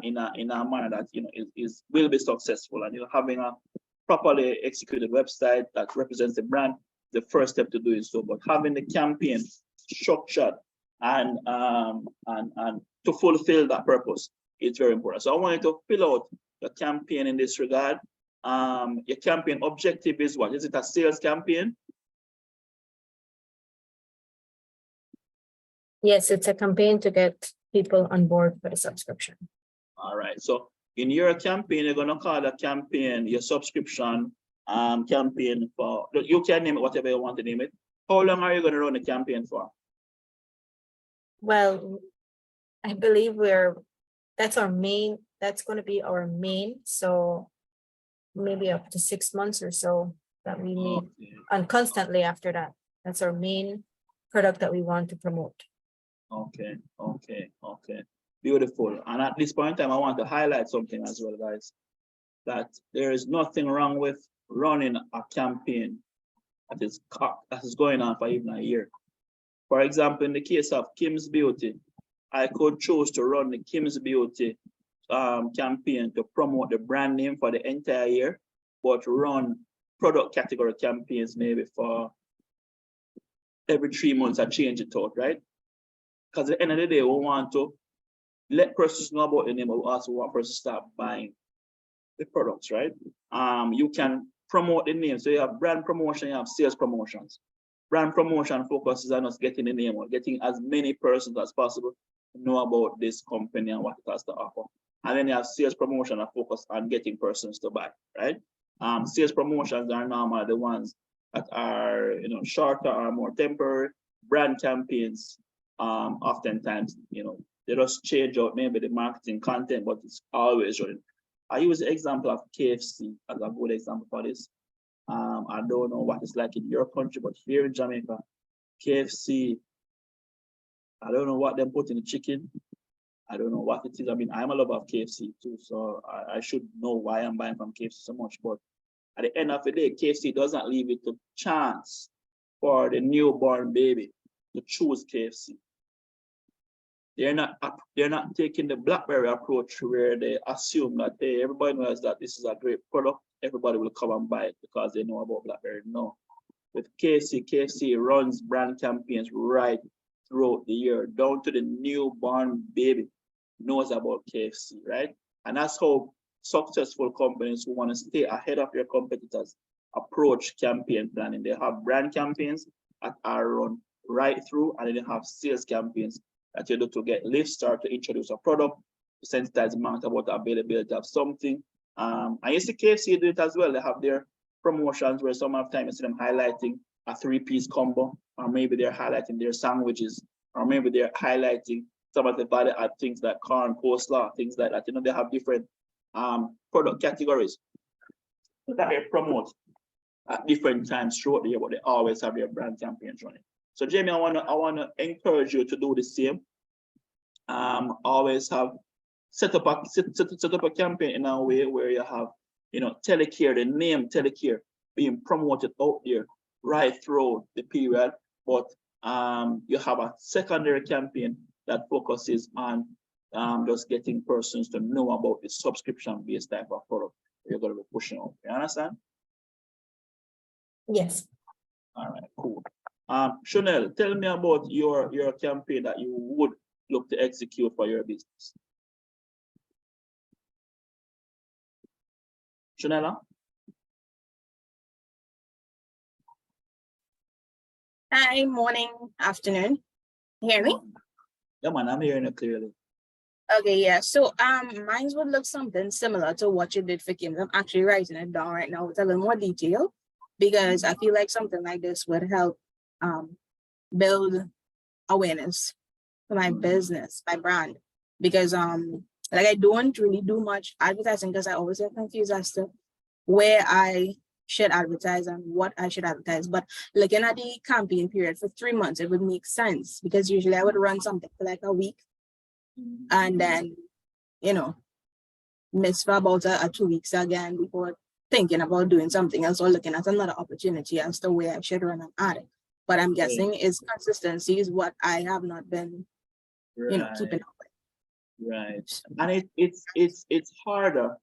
that, you know, will be successful. And, you know, having a properly executed website that represents the brand, the first step to do is so. But having the campaign structured and to fulfill that purpose is very important. So I want you to fill out your campaign in this regard. Your campaign objective is what? Is it a sales campaign? Yes, it's a campaign to get people on board for the subscription. All right. So in your campaign, you're going to call the campaign your subscription campaign for, you can name it whatever you want to name it. How long are you going to run the campaign for? Well, I believe that's going to be our main. So maybe up to 6 months or so that we need, and constantly after that. That's our main product that we want to promote. Okay. Beautiful. And at this point in time, I want to highlight something as well, guys, that there is nothing wrong with running a campaign that is going on for even a year. For example, in the case of Kim's Beauty, I could choose to run the Kim's Beauty campaign to promote the brand name for the entire year, but run product category campaigns maybe for every 3 months. I change it out, right? Because at the end of the day, we want to let persons know about the name, but we also want persons to start buying the products, right? You can promote the name. So you have brand promotion, you have sales promotions. Brand promotion focuses on us getting the name or getting as many persons as possible to know about this company and what it has to offer. And then you have sales promotion that focus on getting persons to buy, right? Sales promotions are normally the ones that are, you know, shorter or more temporary. Brand campaigns, oftentimes, you know, They just change out maybe the marketing content, but it's always running. I use the example of KFC as a good example for this. I don't know what it's like in your country, but here in Jamaica, KFC, I don't know what they put in the chicken. I don't know what it is. I mean, I'm a lover of KFC too, so I should know why I'm buying from KFC so much. But at the end of the day, KFC doesn't leave it to chance for the newborn baby to choose KFC. They're not taking the BlackBerry approach where they assume that, hey, everybody knows that this is a great product. Everybody will come and buy it because they know about BlackBerry. No. With KFC, KFC runs brand campaigns right throughout the year, down to the newborn baby knows about KFC, right? And that's how successful companies who want to stay ahead of their competitors approach campaign planning. They have brand campaigns that are run right through, and then they have sales campaigns that you do to get lift, start to introduce a product, to sensitize the market about the availability of something. And you see KFC do it as well. They have their promotions where some of the time you see them highlighting a 3-piece combo, or maybe they're highlighting their sandwiches, or maybe they're highlighting some of the value add things like corn, coleslaw, things like that. You know, they have different product categories that they promote at different times throughout the year, but they always have their brand campaigns running. So Jamie, I wanna encourage you to do the same. Always have set up a campaign in a way where you have, you know, Telecare, the name Telecare being promoted out there right through the period, but you have a secondary campaign that focuses on just getting persons to know about the subscription-based type of product you're going to be pushing out. You understand? Yes. All right, cool. Chanel, tell me about your campaign that you would look to execute for your business. Chanela? Hi, morning, afternoon. You hear me? Yeah, man, I'm hearing it clearly. Okay, yeah. So mine would look something similar to what you did for Kim. I'm actually writing it down right now with a little more detail because I feel like something like this would help build awareness for my business, my brand. Because like I don't really do much advertising because I always get confused as to where I should advertise and what I should advertise. But looking at the campaign period for 3 months, it would make sense because usually I would run something for like a week and then, you know, miss for about a 2 weeks again before thinking about doing something else or looking at another opportunity as to where I should run an ad. But I'm guessing is consistency is what I have not been, you know, keeping up with. Right. And it's harder.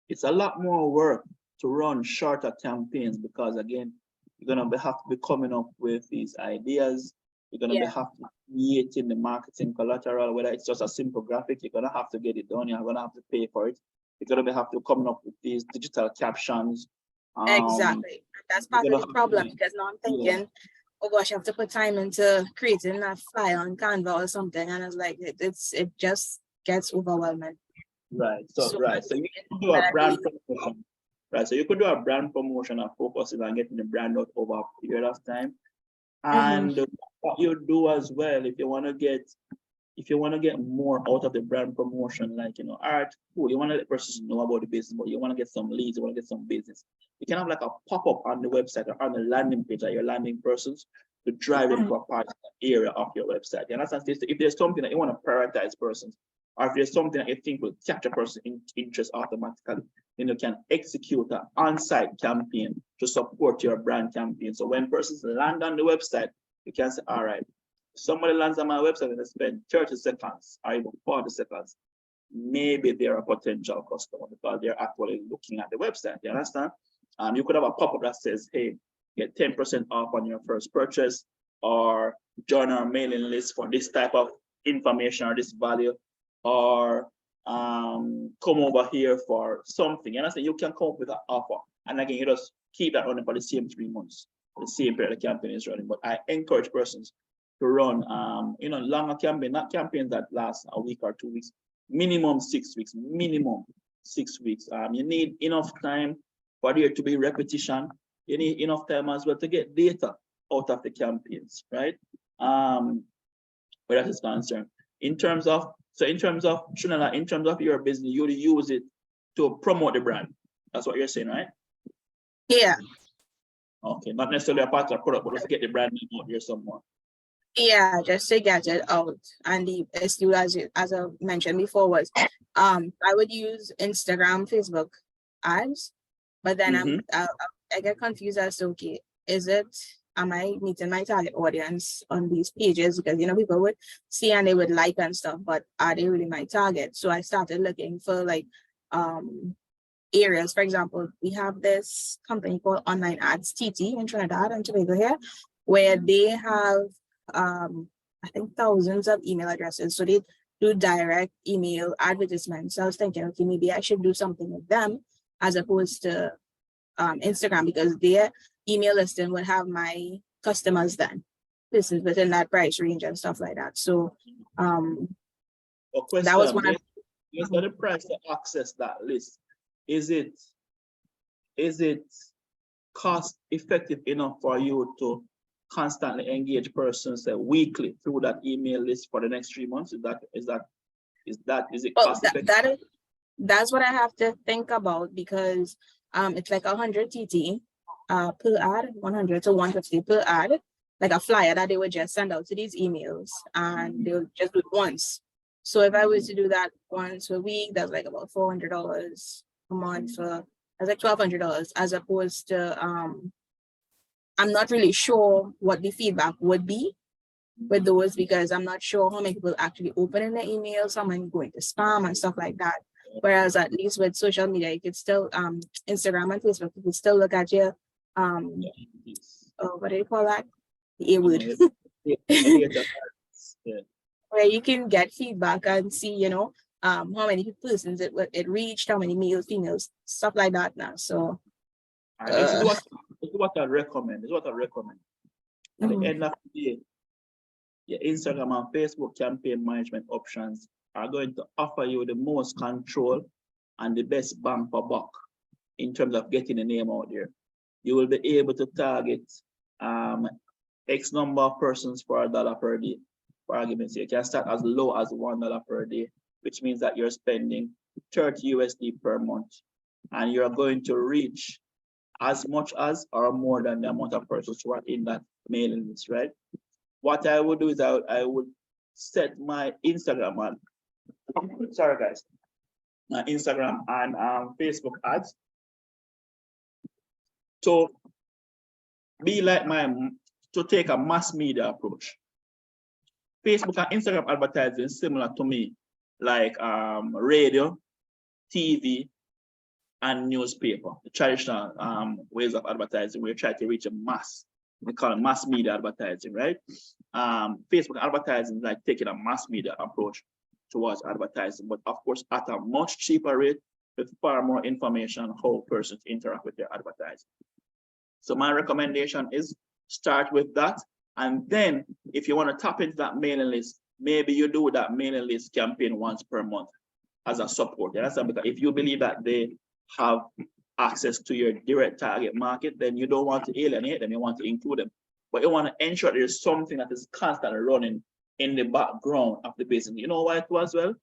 It's a lot more work to run shorter campaigns because again, you're gonna have to be coming up with these ideas. You're gonna have to create in the marketing collateral, whether it's just a simple graphic, you're gonna have to get it done. You're gonna have to pay for it. You're gonna have to come up with these digital captions. Exactly. That's part of the problem because now I'm thinking, oh gosh, I have to put time into creating that file on Canva or something, and it's like it just gets overwhelming. Right. So you can do a brand promotion. Right. So you could do a brand promotion and focusing on getting the brand out over a period of time. And what you do as well, if you want to get more out of the brand promotion, like, you know, all right, cool, you want to let persons know about the business, but you want to get some leads, you want to get some business. You can have like a pop-up on the website or on the landing page that you're landing persons to drive them to a particular area of your website. You understand? If there's something that you want to prioritize persons, or if there's something that you think will catch a person's interest automatically, then you can execute an on-site campaign to support your brand campaign. So when persons land on the website, you can say, all right, somebody lands on my website and they spend 30 seconds or even 40 seconds, maybe they're a potential customer because they're actually looking at the website. You understand? You could have a pop-up that says, hey, get 10% off on your first purchase, or join our mailing list for this type of information or this value, or come over here for something. You understand? You can come up with an offer. And again, you just keep that running for the same 3 months, for the same period the campaign is running. But I encourage persons to run, you know, longer campaign, not campaigns that last a week or 2 weeks, minimum 6 weeks, minimum 6 weeks. You need enough time for there to be repetition. You need enough time as well to get data out of the campaigns, right? Where that is concerned. In terms of So in terms of Shunala, in terms of your business, you use it to promote the brand. That's what you're saying, right? Yeah. Okay, not necessarily a particular product, but just to get the brand name out here somewhere. Yeah, just to get it out. And the issue, as I mentioned before, was I would use Instagram, Facebook ads, but then I get confused as to, okay, am I meeting my target audience on these pages? Because, you know, people would see and they would like and stuff, but are they really my target? So I started looking for like areas. For example, we have this company called Online Ads TT in Trinidad and Tobago here, where they have I think thousands of email addresses. So they do direct email advertisements. So I was thinking, okay, maybe I should do something with them as opposed to Instagram, because their email listing would have my customers then. This is within that price range and stuff like that. So that was one of the price to access that list. Is it cost effective enough for you to constantly engage persons weekly through that email list for the next 3 months? Is it cost effective? That's what I have to think about, because it's like 100 TT per ad, 100 to 150 per ad, like a flyer that they would just send out to these emails, and they'll just do it once. So if I was to do that once a week, that's like about $400 a month. So that's like $1,200, as opposed to I'm not really sure what the feedback would be with those, because I'm not sure how many people actually opening the emails, how many going to spam and stuff like that. Whereas at least with social media, you could still Instagram and Facebook, you could still look at your what do you call that? The A word. Where you can get feedback and see, you know, how many persons it reached, how many males, females, stuff like that now. So this is what I recommend. At the end of the day, your Instagram and Facebook campaign management options are going to offer you the most control and the best bang for buck in terms of getting the name out there. You will be able to target X number of persons for $1 per day. For argument's sake, you can start as low as $1 per day, which means that you're spending $30 USD per month, and you're going to reach as much as or more than the amount of persons who are in that mailing list, right? What I would do is I would set my Instagram on, sorry guys, my Instagram and Facebook ads to be like to take a mass media approach. Facebook and Instagram advertising is similar to me, like radio, TV, and newspaper, the traditional ways of advertising where you try to reach a mass. We call it mass media advertising, right? Facebook advertising is like taking a mass media approach towards advertising, but of course at a much cheaper rate with far more information on how persons interact with their advertising. So my recommendation is start with that. And then if you want to tap into that mailing list, maybe you do that mailing list campaign once per month as a support. You understand? Because if you believe that they have access to your direct target market, then you don't want to alienate them, you want to include them. But you want to ensure there's something that is constantly running in the background of the business. You know why it was well?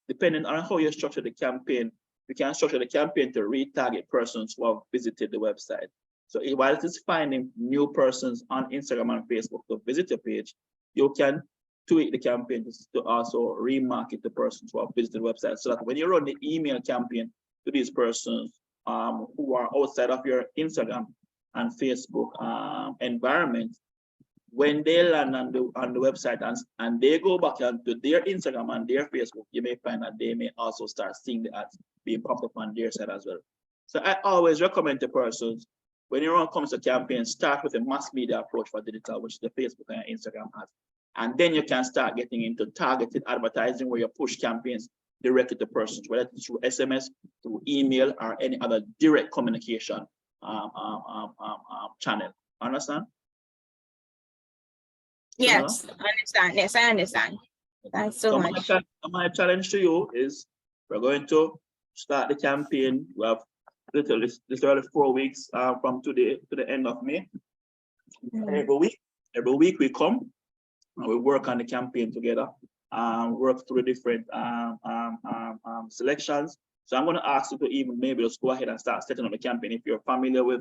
Depending on how you structure the campaign, you can structure the campaign to retarget persons who have visited the website. So while it is finding new persons on Instagram and Facebook to visit your page, you can tweak the campaign to also remarket the persons who have visited the website, so that when you run the email campaign to these persons who are outside of your Instagram and Facebook environment, when they land on the website and they go back onto their Instagram and their Facebook, you may find that they may also start seeing the ads being popped up on their side as well. So I always recommend to persons, when you're comes to campaign, start with a mass media approach for digital, which the Facebook and Instagram has. And then you can start getting into targeted advertising where you push campaigns directly to persons, whether it's through SMS, through email, or any other direct communication channel. Understand? Yes, I understand. Yes, I understand. Thanks so much. My challenge to you is we're going to start the campaign. We have literally 4 weeks from today to the end of May. Every week we come and we work on the campaign together. work through the different selections. So I'm going to ask you to even maybe just go ahead and start setting up the campaign. If you're familiar with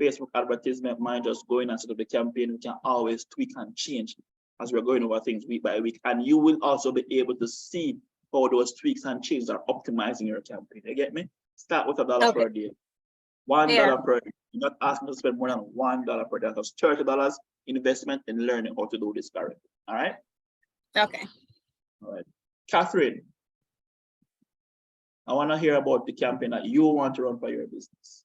Facebook advertisement, mind just going and set up the campaign. We can always tweak and change as we're going over things week by week. And you will also be able to see how those tweaks and changes are optimizing your campaign. You get me? Start with $1 per day. $1 per day. You're not asking to spend more than $1 per day. That's $30 investment in learning how to do this correctly. All right? Okay. All right. Catherine, I want to hear about the campaign that you want to run for your business.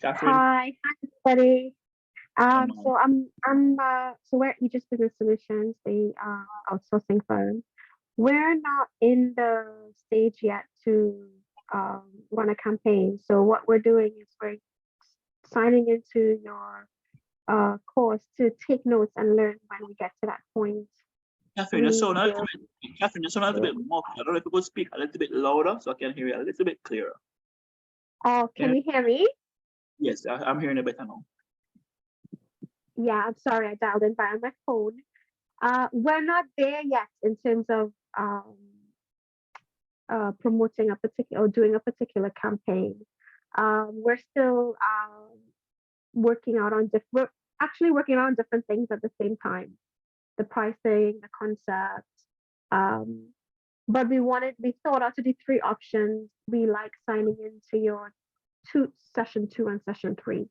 Catherine? Hi, everybody. So we're Aegis Business Solutions, the outsourcing firm. We're not in the stage yet to run a campaign. So what we're doing is we're signing into your course to take notes and learn when we get to that point. Catherine, you sound a little bit more. I don't know if you could speak a little bit louder so I can hear you a little bit clearer. Oh, can you hear me? Yes, I'm hearing it better now. Yeah, I'm sorry, I dialed in by my phone. We're not there yet in terms of promoting a particular or doing a particular campaign. We're still working on different things at the same time. The pricing, the concept. But we thought out to do 3 options. We like signing into your session 2 and session 3.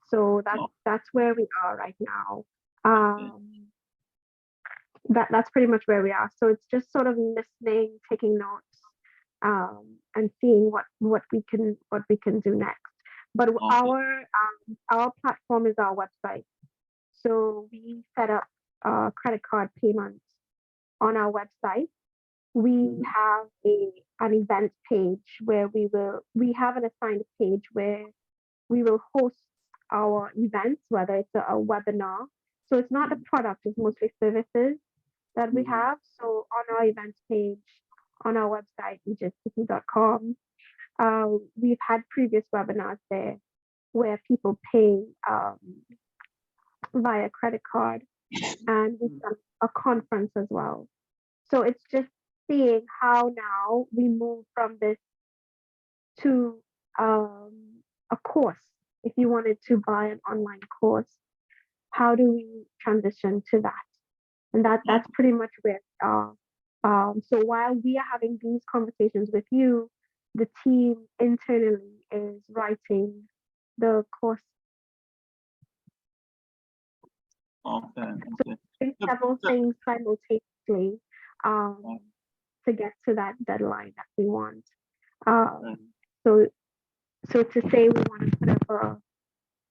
So that's where we are right now. That's pretty much where we are. So it's just sort of listening, taking notes, and seeing what we can do next. But our platform is our website. So we set up credit card payments on our website. We have an event page where we have an assigned page where we will host our events, whether it's a webinar. So it's not a product, it's mostly services that we have. So on our events page, on our website, aegiscity.com, we've had previous webinars there where people pay via credit card, and we've done a conference as well. So it's just seeing how now we move from this to a course. If you wanted to buy an online course, how do we transition to that? And that's pretty much where we are. So while we are having these conversations with you, the team internally is writing the course. Okay. So doing several things simultaneously to get to that deadline that we want. So to say we want to put up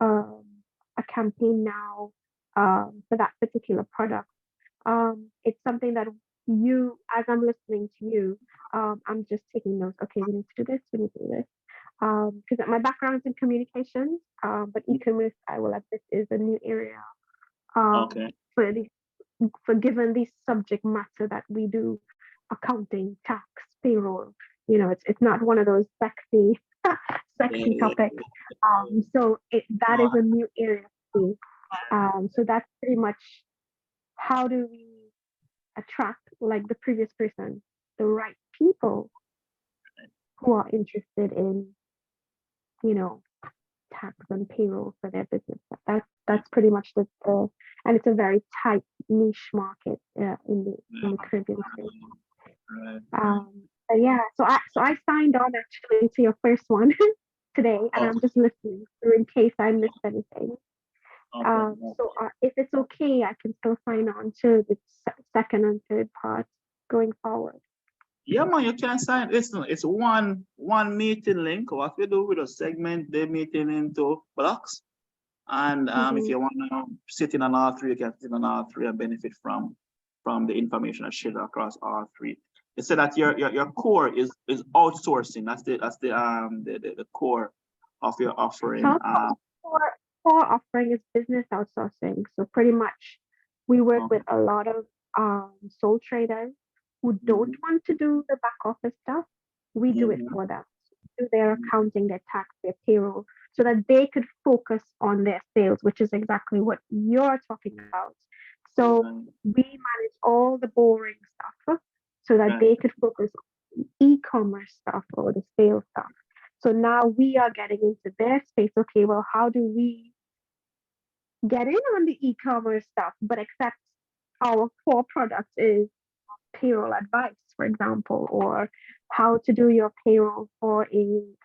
a campaign now for that particular product, it's something that you, as I'm listening to you, I'm just taking notes. Okay, we need to do this, we need to do this. Because my background is in communications, but e-commerce, I will admit, is a new area for given the subject matter that we do, accounting, tax, payroll. You know, it's not one of those sexy topics. So that is a new area for me. So that's pretty much how do we attract, like the previous person, the right people who are interested in, you know, tax and payroll for their business. That's pretty much the and it's a very tight niche market in the Caribbean space. But yeah, so I signed on actually to your first one today, and I'm just listening through in case I missed anything. So if it's okay, I can still sign on to the second and third part going forward. Yeah, man, you can sign. Listen, it's one meeting link. What we do, we just segment the meeting into blocks. And if you want to sit in on all 3, you can sit in on all 3 and benefit from the information that's shared across all 3. You said that your core is outsourcing. That's the core of your offering. Core offering is business outsourcing. So pretty much we work with a lot of sole traders who don't want to do the back office stuff. We do it for them. Do their accounting, their tax, their payroll, so that they could focus on their sales, which is exactly what you're talking about. So Right. we manage all the boring stuff so that Right. they could focus on the e-commerce stuff or the sales stuff. So now we are getting into their space. Okay, well, how do we get in on the e-commerce stuff, but except our core product is payroll advice, for example, or how to do your payroll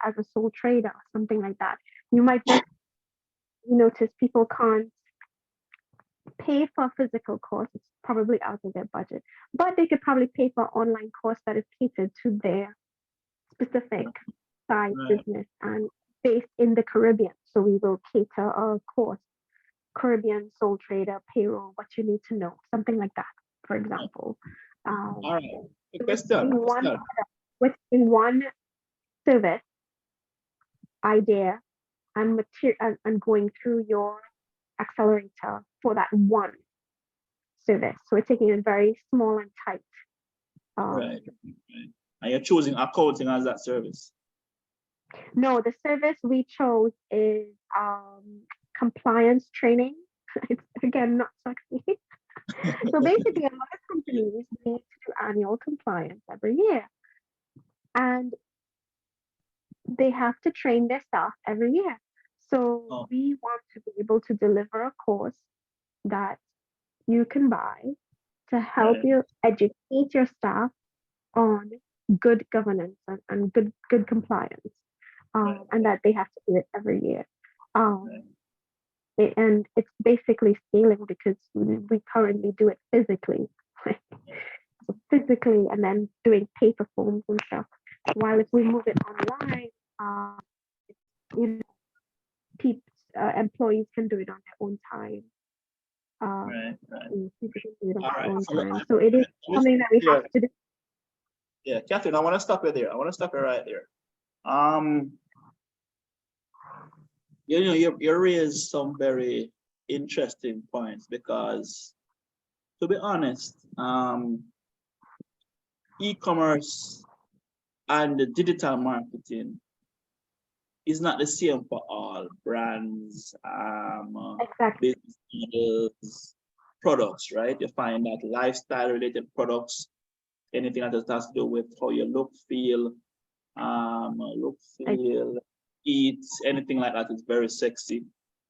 as a sole trader, something like that. You might just notice people can't pay for a physical course, it's probably out of their budget, but they could probably pay for an online course that is catered to their specific side Right. business and based in the Caribbean. So we will cater a course, Caribbean sole trader, payroll, what you need to know, something like that, for example. All right. So Question. within one service idea and material and going through your accelerator for that one service. So we're taking it very small and tight. Right. And you're choosing accounting as that service. No, the service we chose is compliance training. It's again not sexy. So basically, a lot of companies need to do annual compliance every year, and they have to train their staff every year. So we want to be able to deliver a course that you can buy to help you educate your staff on good governance and good compliance, and that they have to do it every year. And it's basically scaling because we currently do it physically, so physically, and then doing paper forms and stuff. While if we move it online, employees can do it on their own time. People can do it on their own time. So it is something that we have to do. Yeah, Catherine, I want to stop you there. I want to stop you right there. You raised some very interesting points because, to be honest, e-commerce and the digital marketing is not the same for all brands, business models, products, right? You find that lifestyle-related products, anything that has to do with how you look, feel, eat, anything like that is very sexy,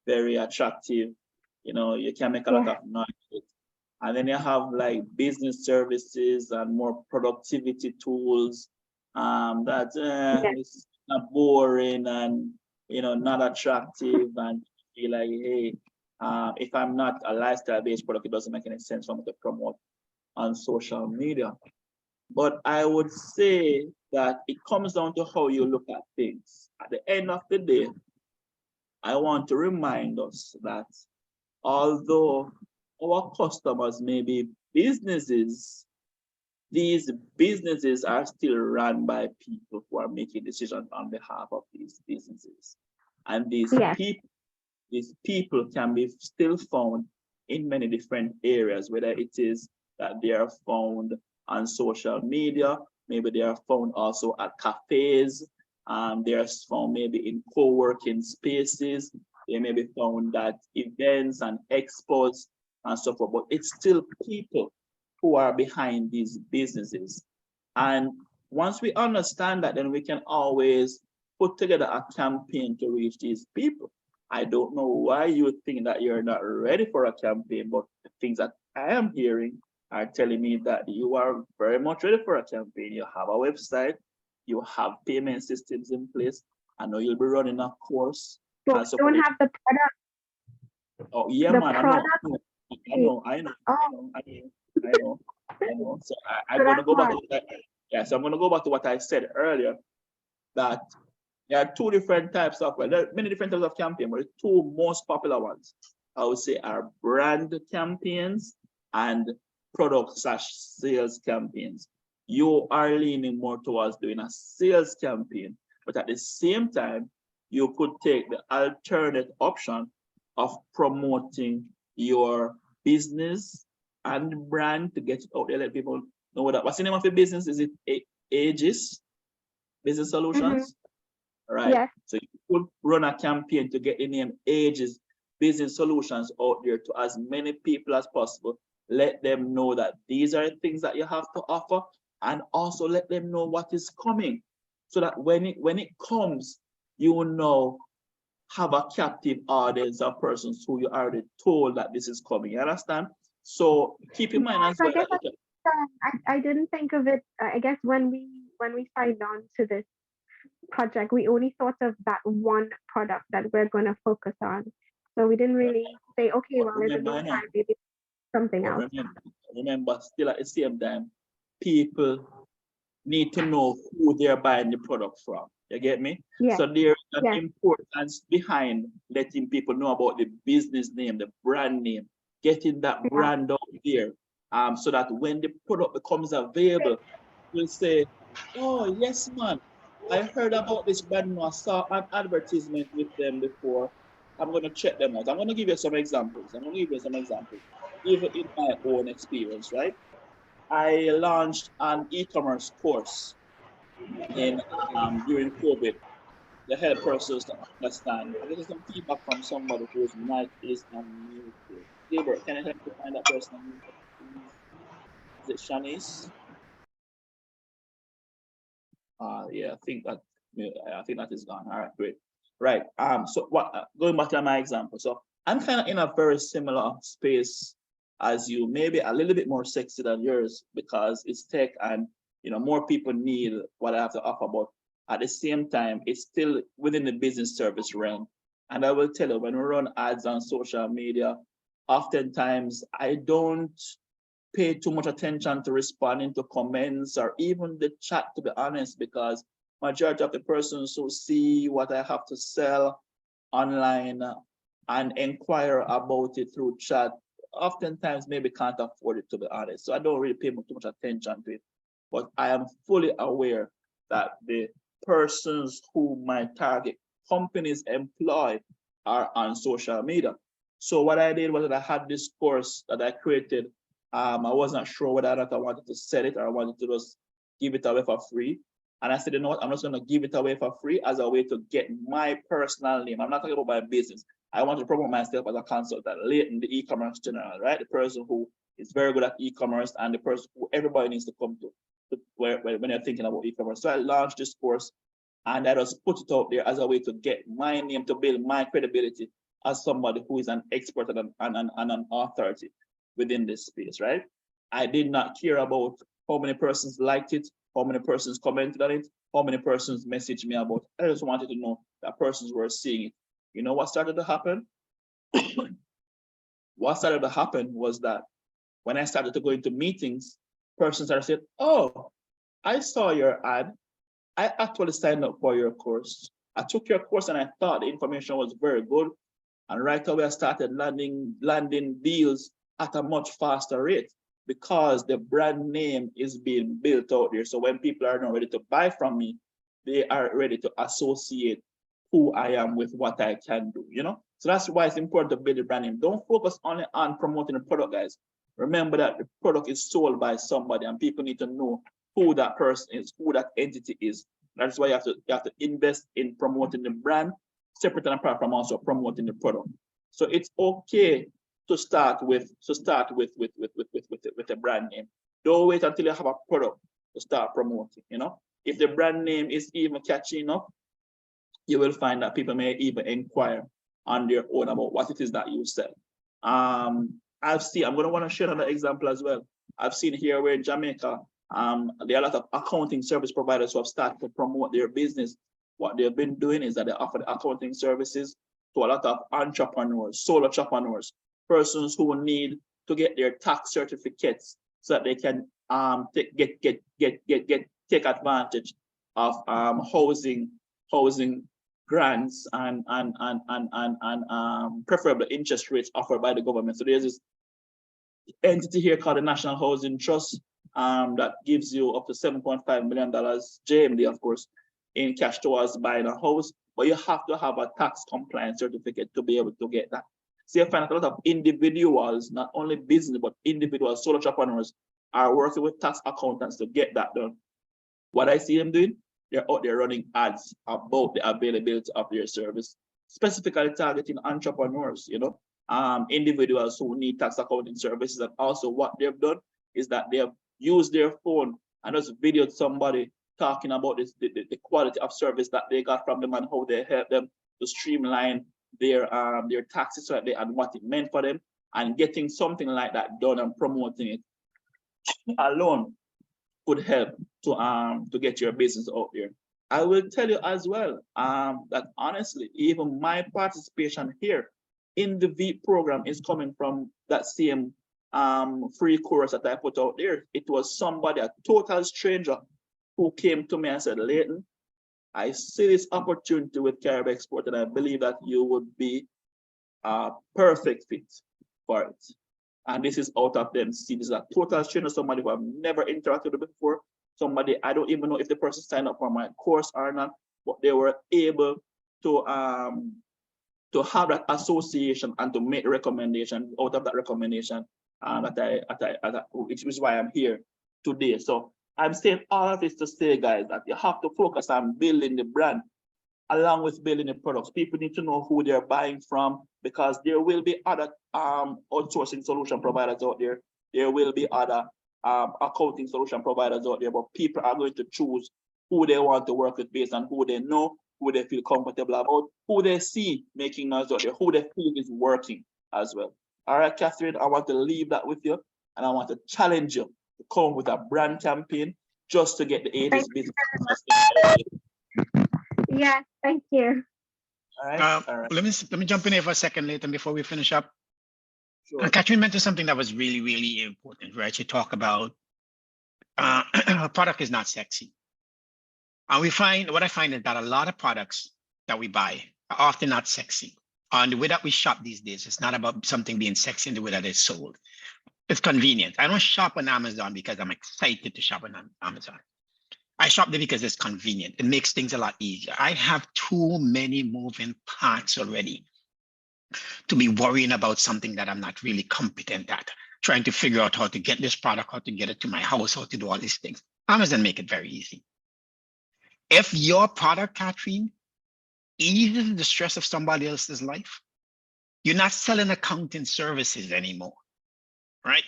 very attractive. You can make a lot of noise. And then you have like business services and more productivity tools it's not boring and not attractive, and feel like, hey, if I'm not a lifestyle-based product, it doesn't make any sense for me to promote on social media. But I would say that it comes down to how you look at things. At the end of the day, I want to remind us that although our customers may be businesses, these businesses are still run by people who are making decisions on behalf of these businesses. And these people can be still found in many different areas, whether it is that they are found on social media, maybe they are found also at cafes, they are found maybe in co-working spaces, they may be found at events and expos and so forth, but it's still people who are behind these businesses. And once we understand that, then we can always put together a campaign to reach these people. I don't know why you think that you're not ready for a campaign, but the things that I am hearing are telling me that you are very much ready for a campaign. You have a website, you have payment systems in place. I know you'll be running a course. But we don't have the product. Oh yeah, the man, product. I know. So I'm gonna go back to that. Yeah, so I'm gonna go back to what I said earlier, that there are two different types of, well, there are many different types of campaign, but the two most popular ones, I would say, are brand campaigns and product/sales campaigns. You are leaning more towards doing a sales campaign, but at the same time, you could take the alternate option of promoting your business and brand to get it out there, let people know that. What's the name of your business? Is it Aegis Business Solutions? Right. Yes. So you could run a campaign to get the name Aegis Business Solutions out there to as many people as possible let them know that these are things that you have to offer, and also let them know what is coming, so that when it comes, you will know have a captive audience of persons who you already told that this is coming. You understand? So keep in mind as I well. guess I didn't think of it. I guess when we signed on to this project, we only thought of that one product that we're going to focus on. So we didn't really say, okay, well, in the meantime, maybe something else. Remember, still at the same time, people need to know who they're buying the product from. You get me? Yes. So there's an Yes. importance behind letting people know about the business name, the brand name, getting that brand out there. So that when the product becomes available, you'll say, oh yes, man, I heard about this brand. I saw an advertisement with them before. I'm gonna check them out. I'm gonna give you some examples. Even in my own experience, right? I launched an e-commerce course in during COVID to help persons to understand. I'm getting some feedback from somebody whose mic is unmuted. Gilbert, can I help you find that person unmuted? Is it Shanice? Yeah, I think that is gone. All right, great. Right. So what? Going back to my example. So I'm kind of in a very similar space as you, maybe a little bit more sexy than yours because it's tech and more people need what I have to offer. But at the same time, it's still within the business service realm. And I will tell you, when we run ads on social media, oftentimes I don't pay too much attention to responding to comments or even the chat, to be honest, because majority of the persons who see what I have to sell online and inquire about it through chat, oftentimes maybe can't afford it, to be honest. So I don't really pay too much attention to it. But I am fully aware that the persons who my target companies employ are on social media. So what I did was that I had this course that I created. I wasn't sure whether or not I wanted to sell it or I wanted to just give it away for free. And I said, you know what, I'm just going to give it away for free as a way to get my personal name. I'm not talking about my business. I want to promote myself as a consultant, late in the e-commerce general, right? The person who is very good at e-commerce and the person who everybody needs to come to when you're thinking about e-commerce. So I launched this course and I just put it out there as a way to get my name, to build my credibility as somebody who is an expert and an authority within this space, right? I did not care about how many persons liked it, how many persons commented on it, how many persons messaged me about it. I just wanted to know that persons were seeing it. You know what started to happen? What started to happen was that when I started to go into meetings, persons started saying, oh, I saw your ad. I actually signed up for your course. I took your course and I thought the information was very good. And right away I started landing deals at a much faster rate because the brand name is being built out there. So when people are not ready to buy from me, they are ready to associate who I am with what I can do, So that's why it's important to build a brand name. Don't focus only on promoting the product, guys. Remember that the product is sold by somebody and people need to know who that person is, who that entity is. That's why you have to invest in promoting the brand, separate and apart from also promoting the product. So it's okay to start with a brand name. Don't wait until you have a product to start promoting. If the brand name is even catchy enough, you will find that people may even inquire on their own about what it is that you sell. I'm going to want to share another example as well. I've seen here where in Jamaica, there are a lot of accounting service providers who have started to promote their business. What they've been doing is that they offer the accounting services to a lot of entrepreneurs, solo entrepreneurs, persons who will need to get their tax certificates so that they can take advantage of housing grants and preferable interest rates offered by the government. So there's this entity here called the National Housing Trust that gives you up to $7.5 million, JMD, of course, in cash towards buying a house, but you have to have a tax compliance certificate to be able to get that. So you find that a lot of individuals, not only business, but individuals, solo entrepreneurs, are working with tax accountants to get that done. What I see them doing, they're out there running ads about the availability of their service, specifically targeting entrepreneurs, individuals who need tax accounting services. And also what they've done is that they have used their phone and just videoed somebody talking about this, the quality of service that they got from them and how they help them to streamline their taxes and what it meant for them, and getting something like that done and promoting it alone could help to get your business out there. I will tell you as well that honestly, even my participation here in the VEAP program is coming from that same free course that I put out there. It was somebody, a total stranger, who came to me and said, Leighton, I see this opportunity with Caribbean Export, and I believe that you would be a perfect fit for it. And this is out of them. See, this is a total stranger, somebody who I've never interacted with before, somebody I don't even know if the person signed up for my course or not, but they were able to have that association and to make a recommendation out of that recommendation, which is why I'm here today. So I'm saying all of this to say, guys, that you have to focus on building the brand along with building the products. People need to know who they're buying from, because there will be other outsourcing solution providers out there. There will be other accounting solution providers out there, but people are going to choose who they want to work with based on who they know, who they feel comfortable about, who they see making noise out there, who they feel is working as well. All right, Catherine, I want to leave that with you, and I want to challenge you to come with a brand campaign just to get the 80s business. Yeah, thank you. All right. All right. Let me jump in here for a second, Leighton, before we finish up. Sure. Catherine mentioned something that was really, really important, right? She talked about her product is not sexy. And what I find is that a lot of products that we buy are often not sexy. And the way that we shop these days, it's not about something being sexy in the way that it's sold. It's convenient. I don't shop on Amazon because I'm excited to shop on Amazon. I shop there because it's convenient. It makes things a lot easier. I have too many moving parts already to be worrying about something that I'm not really competent at, trying to figure out how to get this product, how to get it to my house, how to do all these things. Amazon make it very easy. If your product, Catherine, eases the stress of somebody else's life, you're not selling accounting services anymore, right?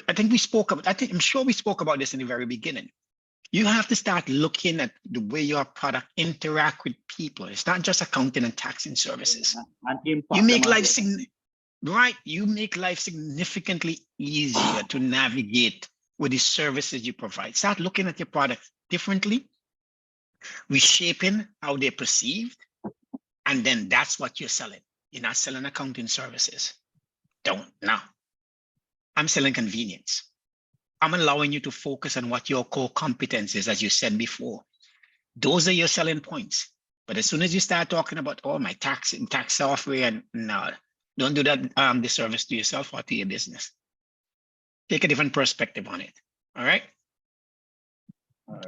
I think I'm sure we spoke about this in the very beginning. You have to start looking at the way your product interact with people. It's not just accounting and taxing services. And you make life you make life significantly easier to navigate with the services you provide. Start looking at your product differently, reshaping how they're perceived, and then that's what you're selling. You're not selling accounting services. No. I'm selling convenience. I'm allowing you to focus on what your core competence is, as you said before. Those are your selling points. But as soon as you start talking about, oh, my tax software, and no, don't do that disservice to yourself or to your business. Take a different perspective on it. All right.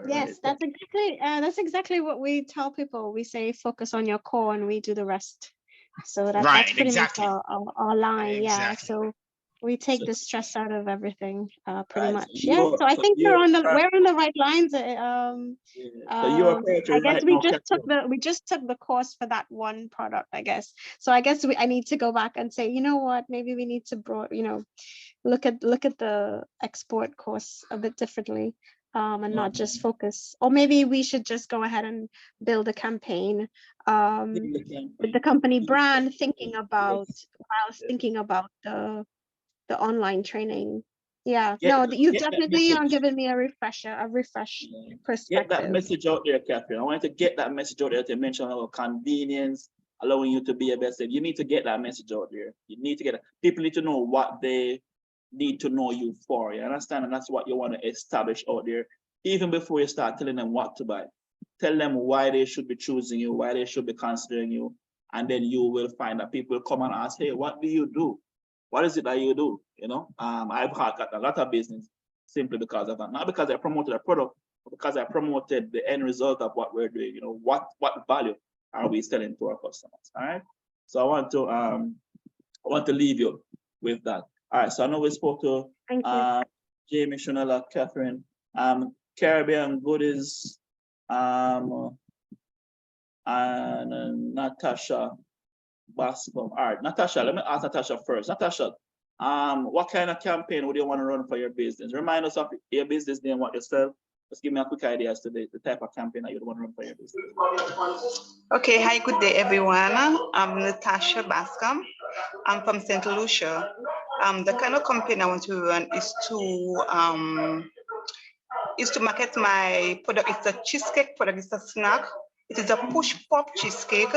Yes, that's exactly what we tell people. We say focus on your core and we do the rest. So that's pretty much our line. Exactly. Yeah. So we take the stress out of everything, pretty much. Yeah. So I think we're on the right lines. I guess we just took the course for that one product, I guess. So I guess I need to go back and say, you know what, maybe we need to look at the export course a bit differently. And not just focus, or maybe we should just go ahead and build a campaign with the company brand, thinking about the online training. Yeah, no, you've definitely given me a refresh perspective. Get that message out there, Catherine. I wanted to get that message out there to mention about convenience, allowing you to be a best. You need to get that message out there. You need to get it. People need to know what they need to know you for. You understand? And that's what you want to establish out there, even before you start telling them what to buy. Tell them why they should be choosing you, why they should be considering you, and then you will find that people will come and ask, hey, what do you do? What is it that you do? I've got a lot of business simply because of that. Not because I promoted a product, but because I promoted the end result of what we're doing. What value are we selling to our customers? All right. So I want to leave you with that. All right, so I know we spoke to Jamie, Shunella, Catherine, Caribbean Goodies, and Natasha. Bascom. All right, Natasha, let me ask Natasha first. Natasha, what kind of campaign would you want to run for your business? Remind us of your business name, what you sell. Just give me a quick idea as to the type of campaign that you'd want to run for your business. Okay, hi, good day, everyone. I'm Natasha Bascom. I'm from St. Lucia. The kind of campaign I want to run is to market my product. It's a cheesecake product. It's a snack. It is a push pop cheesecake,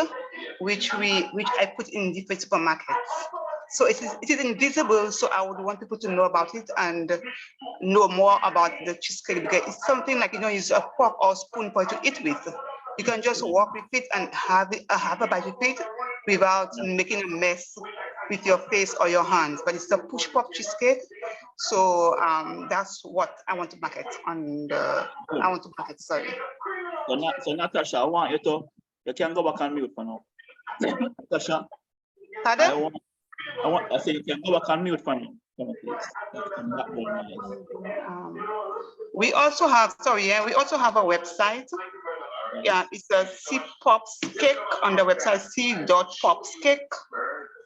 which I put in different supermarkets. So it is invisible. So I would want people to know about it and know more about the cheesecake, because it's something like, use a fork or spoon for it to eat with. You can just walk with it and have a bite with it without making a mess with your face or your hands. But it's a push pop cheesecake. So that's what I want to market sorry. So Natasha, I want you can go back on mute for now. Natasha, pardon? I say you can go back on mute for now. Come on, please. We also have a website. Yeah, it's a C Pops Cake on the website, c.popscake.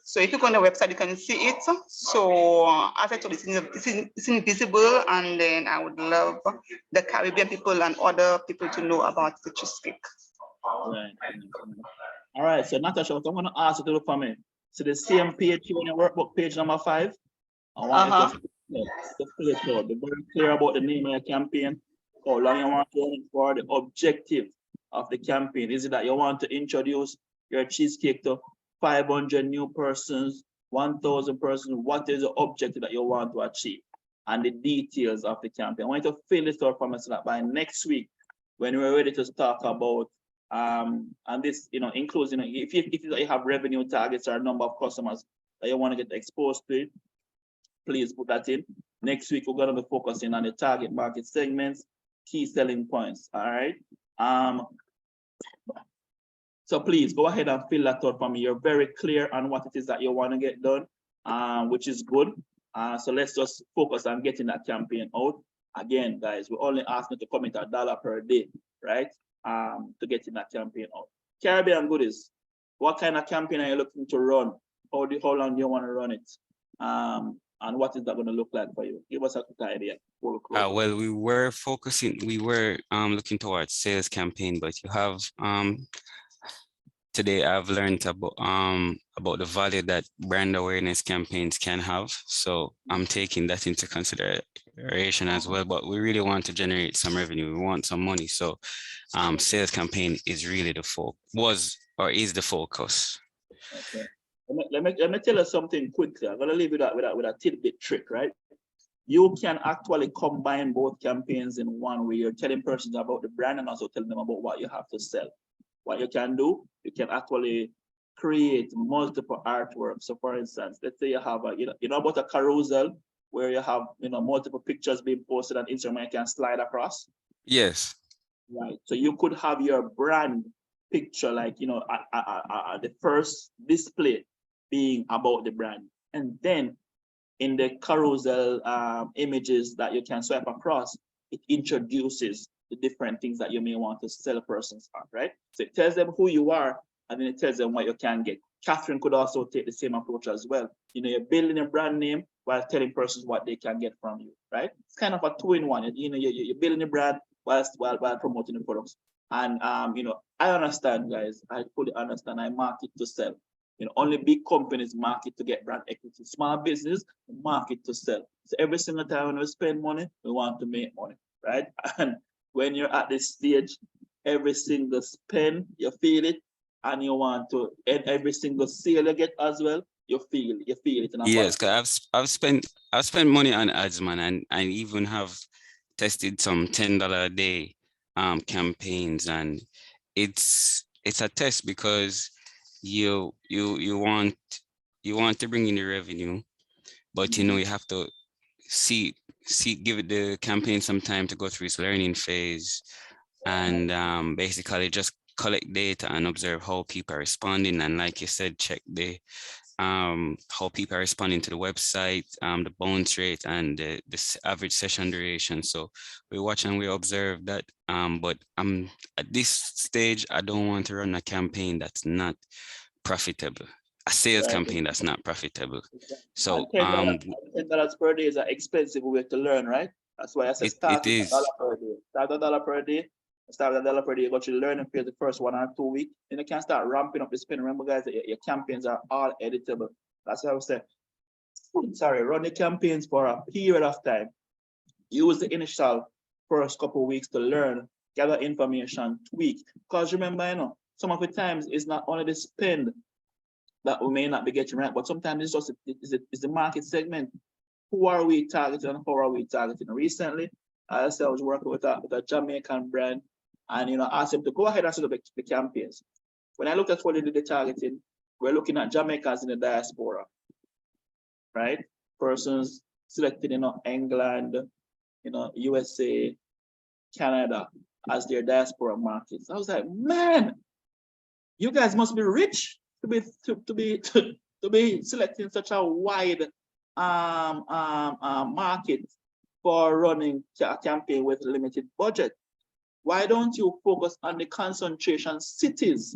So if you go on the website, you can see it. So as I told you, it's invisible, and then I would love the Caribbean people and other people to know about the cheesecake. Right. All right, so Natasha, what I'm going to ask you to do for me. So the same page on your workbook, page number 5. I want you to fill it out. Be very clear about the name of your campaign, how long you want to run it for, the objective of the campaign. Is it that you want to introduce your cheesecake to 500 new persons, 1,000 persons? What is the objective that you want to achieve? And the details of the campaign. I want you to fill it out for me so that by next week, when we're ready to talk about and this, includes, if you have revenue targets or number of customers that you want to get exposed to it, please put that in. Next week, we're going to be focusing on the target market segments, key selling points. All right. So please go ahead and fill that out for me. You're very clear on what it is that you want to get done, which is good. So let's just focus on getting that campaign out. Again, guys, we're only asking to commit $1 per day, right? To getting that campaign out. Caribbean Goodies, what kind of campaign are you looking to run? How long do you want to run it? And what is that going to look like for you? Give us a quick idea. Well, we were looking towards sales campaign, but you have today I've learned about the value that brand awareness campaigns can have. So I'm taking that into consideration as well. But we really want to generate some revenue. We want some money. So sales campaign is really the is the focus. Okay. Let me tell you something quickly. I'm gonna leave you with a tidbit trick, right? You can actually combine both campaigns in one where you're telling persons about the brand and also telling them about what you have to sell. What you can do, you can actually create multiple artworks. So for instance, let's say you have about a carousel where you have multiple pictures being posted on Instagram, you can slide across. Yes. Right. So you could have your brand picture, like the first display being about the brand, and then in the carousel images that you can swipe across, it introduces the different things that you may want to sell a person's on, right? So it tells them who you are, and then it tells them what you can get. Catherine could also take the same approach as well. You're building a brand name while telling persons what they can get from you, right? It's kind of a two-in-one. You're building a brand while promoting the products. And I understand, guys. I fully understand. I market to sell. Only big companies market to get brand equity. Small business market to sell. So every single time when we spend money, we want to make money, right? And when you're at this stage, every single spend, you feel it, and you want to, and every single sale you get as well, you feel it. Yes, because I've spent money on ads, man, and I even have tested some $10 a day campaigns, and it's a test because you want to bring in the revenue, but you have to give it the campaign some time to go through its learning phase, and basically just collect data and observe how people are responding, and like you said, check the how people are responding to the website, the bounce rate, and the average session duration. So we watch and we observe that. But at this stage, I don't want to run a campaign that's not profitable a sales Right. campaign that's not profitable. So $10 per day is an expensive way to learn, right? That's why I said start with is. $1 per day. Start with $1 per day. Start with $1 per day. You got your learning phase the first 1 or 2 weeks. Then you can start ramping up the spend. Remember, guys, that your campaigns are all editable. That's why I was saying, sorry, run the campaigns for a period of time. Use the initial first couple of weeks to learn, gather information, tweak. Because remember, you know, some of the times it's not only the spend that we may not be getting right, but sometimes it's just it's the market segment. Who are we targeting and how are we targeting? Recently, I was working with a Jamaican brand, and you know, asked them to go ahead and set up the campaigns. When I look at what they did the targeting, we're looking at Jamaicans in the diaspora, right? Persons selected, you know, England, you know, USA, Canada as their diaspora markets. I was like, man, you guys must be rich to be selecting such a wide market for running a campaign with limited budget. Why don't you focus on the concentration cities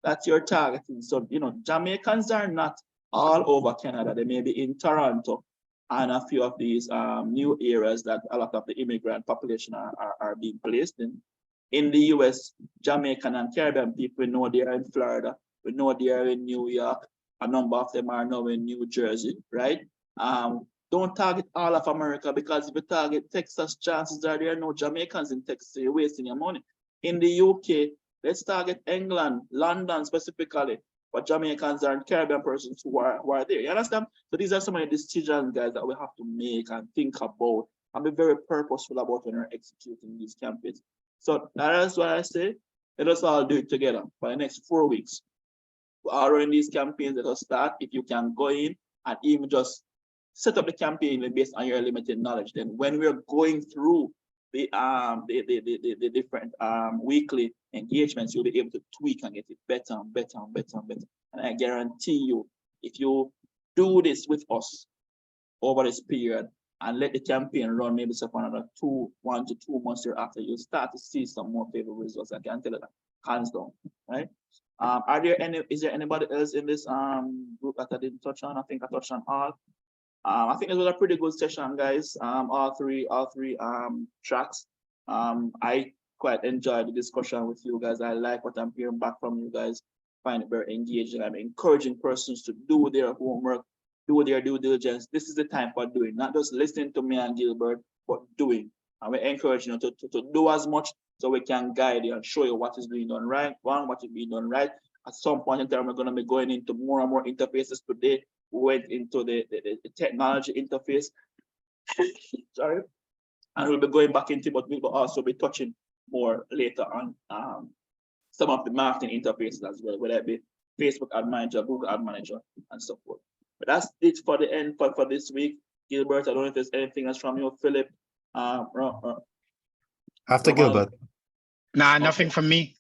that you're targeting? So, you know, Jamaicans are not all over Canada. They may be in Toronto and a few of these new areas that a lot of the immigrant population are being placed in. In the US, Jamaican and Caribbean people, we know they are in Florida. We know they are in New York. A number of them are now in New Jersey, right? Don't target all of America, because if you target Texas, chances are there are no Jamaicans in Texas, so you're wasting your money. In the UK, let's target England, London specifically, but Jamaicans and Caribbean persons who are there. You understand? So these are some of the decisions, guys, that we have to make and think about and be very purposeful about when we're executing these campaigns. So that's why I say, let us all do it together for the next 4 weeks. We are running these campaigns. Let us start. If you can go in and even just set up the campaign based on your limited knowledge, then when we're going through the different weekly engagements, you'll be able to tweak and get it better and better and better and better. And I guarantee you, if you do this with us over this period and let the campaign run maybe for another 1 to 2 months thereafter, you'll start to see some more favorable results. I can tell you that, hands down, right? Is there anybody else in this group that I didn't touch on? I think I touched on all. I think it was a pretty good session, guys. All three tracks. I quite enjoyed the discussion with you guys. I like what I'm hearing back from you guys. Find it very engaging. I'm encouraging persons to do their homework, do their due diligence. This is the time for doing, not just listening to me and Gilbert, but doing. And we encourage you to do as much so we can guide you and show you what is being done right, what is being done right. At some point in time, we're going to be going into more and more interfaces. Today, we went into the technology interface. Sorry. And we'll be going back into, but we'll also be touching more later on some of the marketing interfaces as well, whether it be Facebook Ad Manager, Google Ad Manager, and so forth. But that's it for the end for this week. Gilbert, I don't know if there's anything else from you, Philip. After Gilbert. Nah, nothing from me.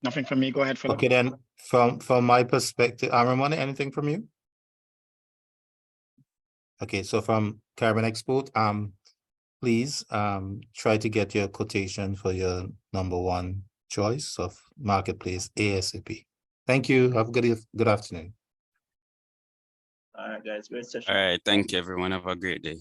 Nothing from me. Go ahead, Philip. Okay, then from my perspective, Ramon, anything from you? Okay, so from Carbon Export, please try to get your quotation for your #1 choice of marketplace ASAP. Thank you. Have a good afternoon. All right, guys. Great session. All right. Thank you, everyone. Have a great day.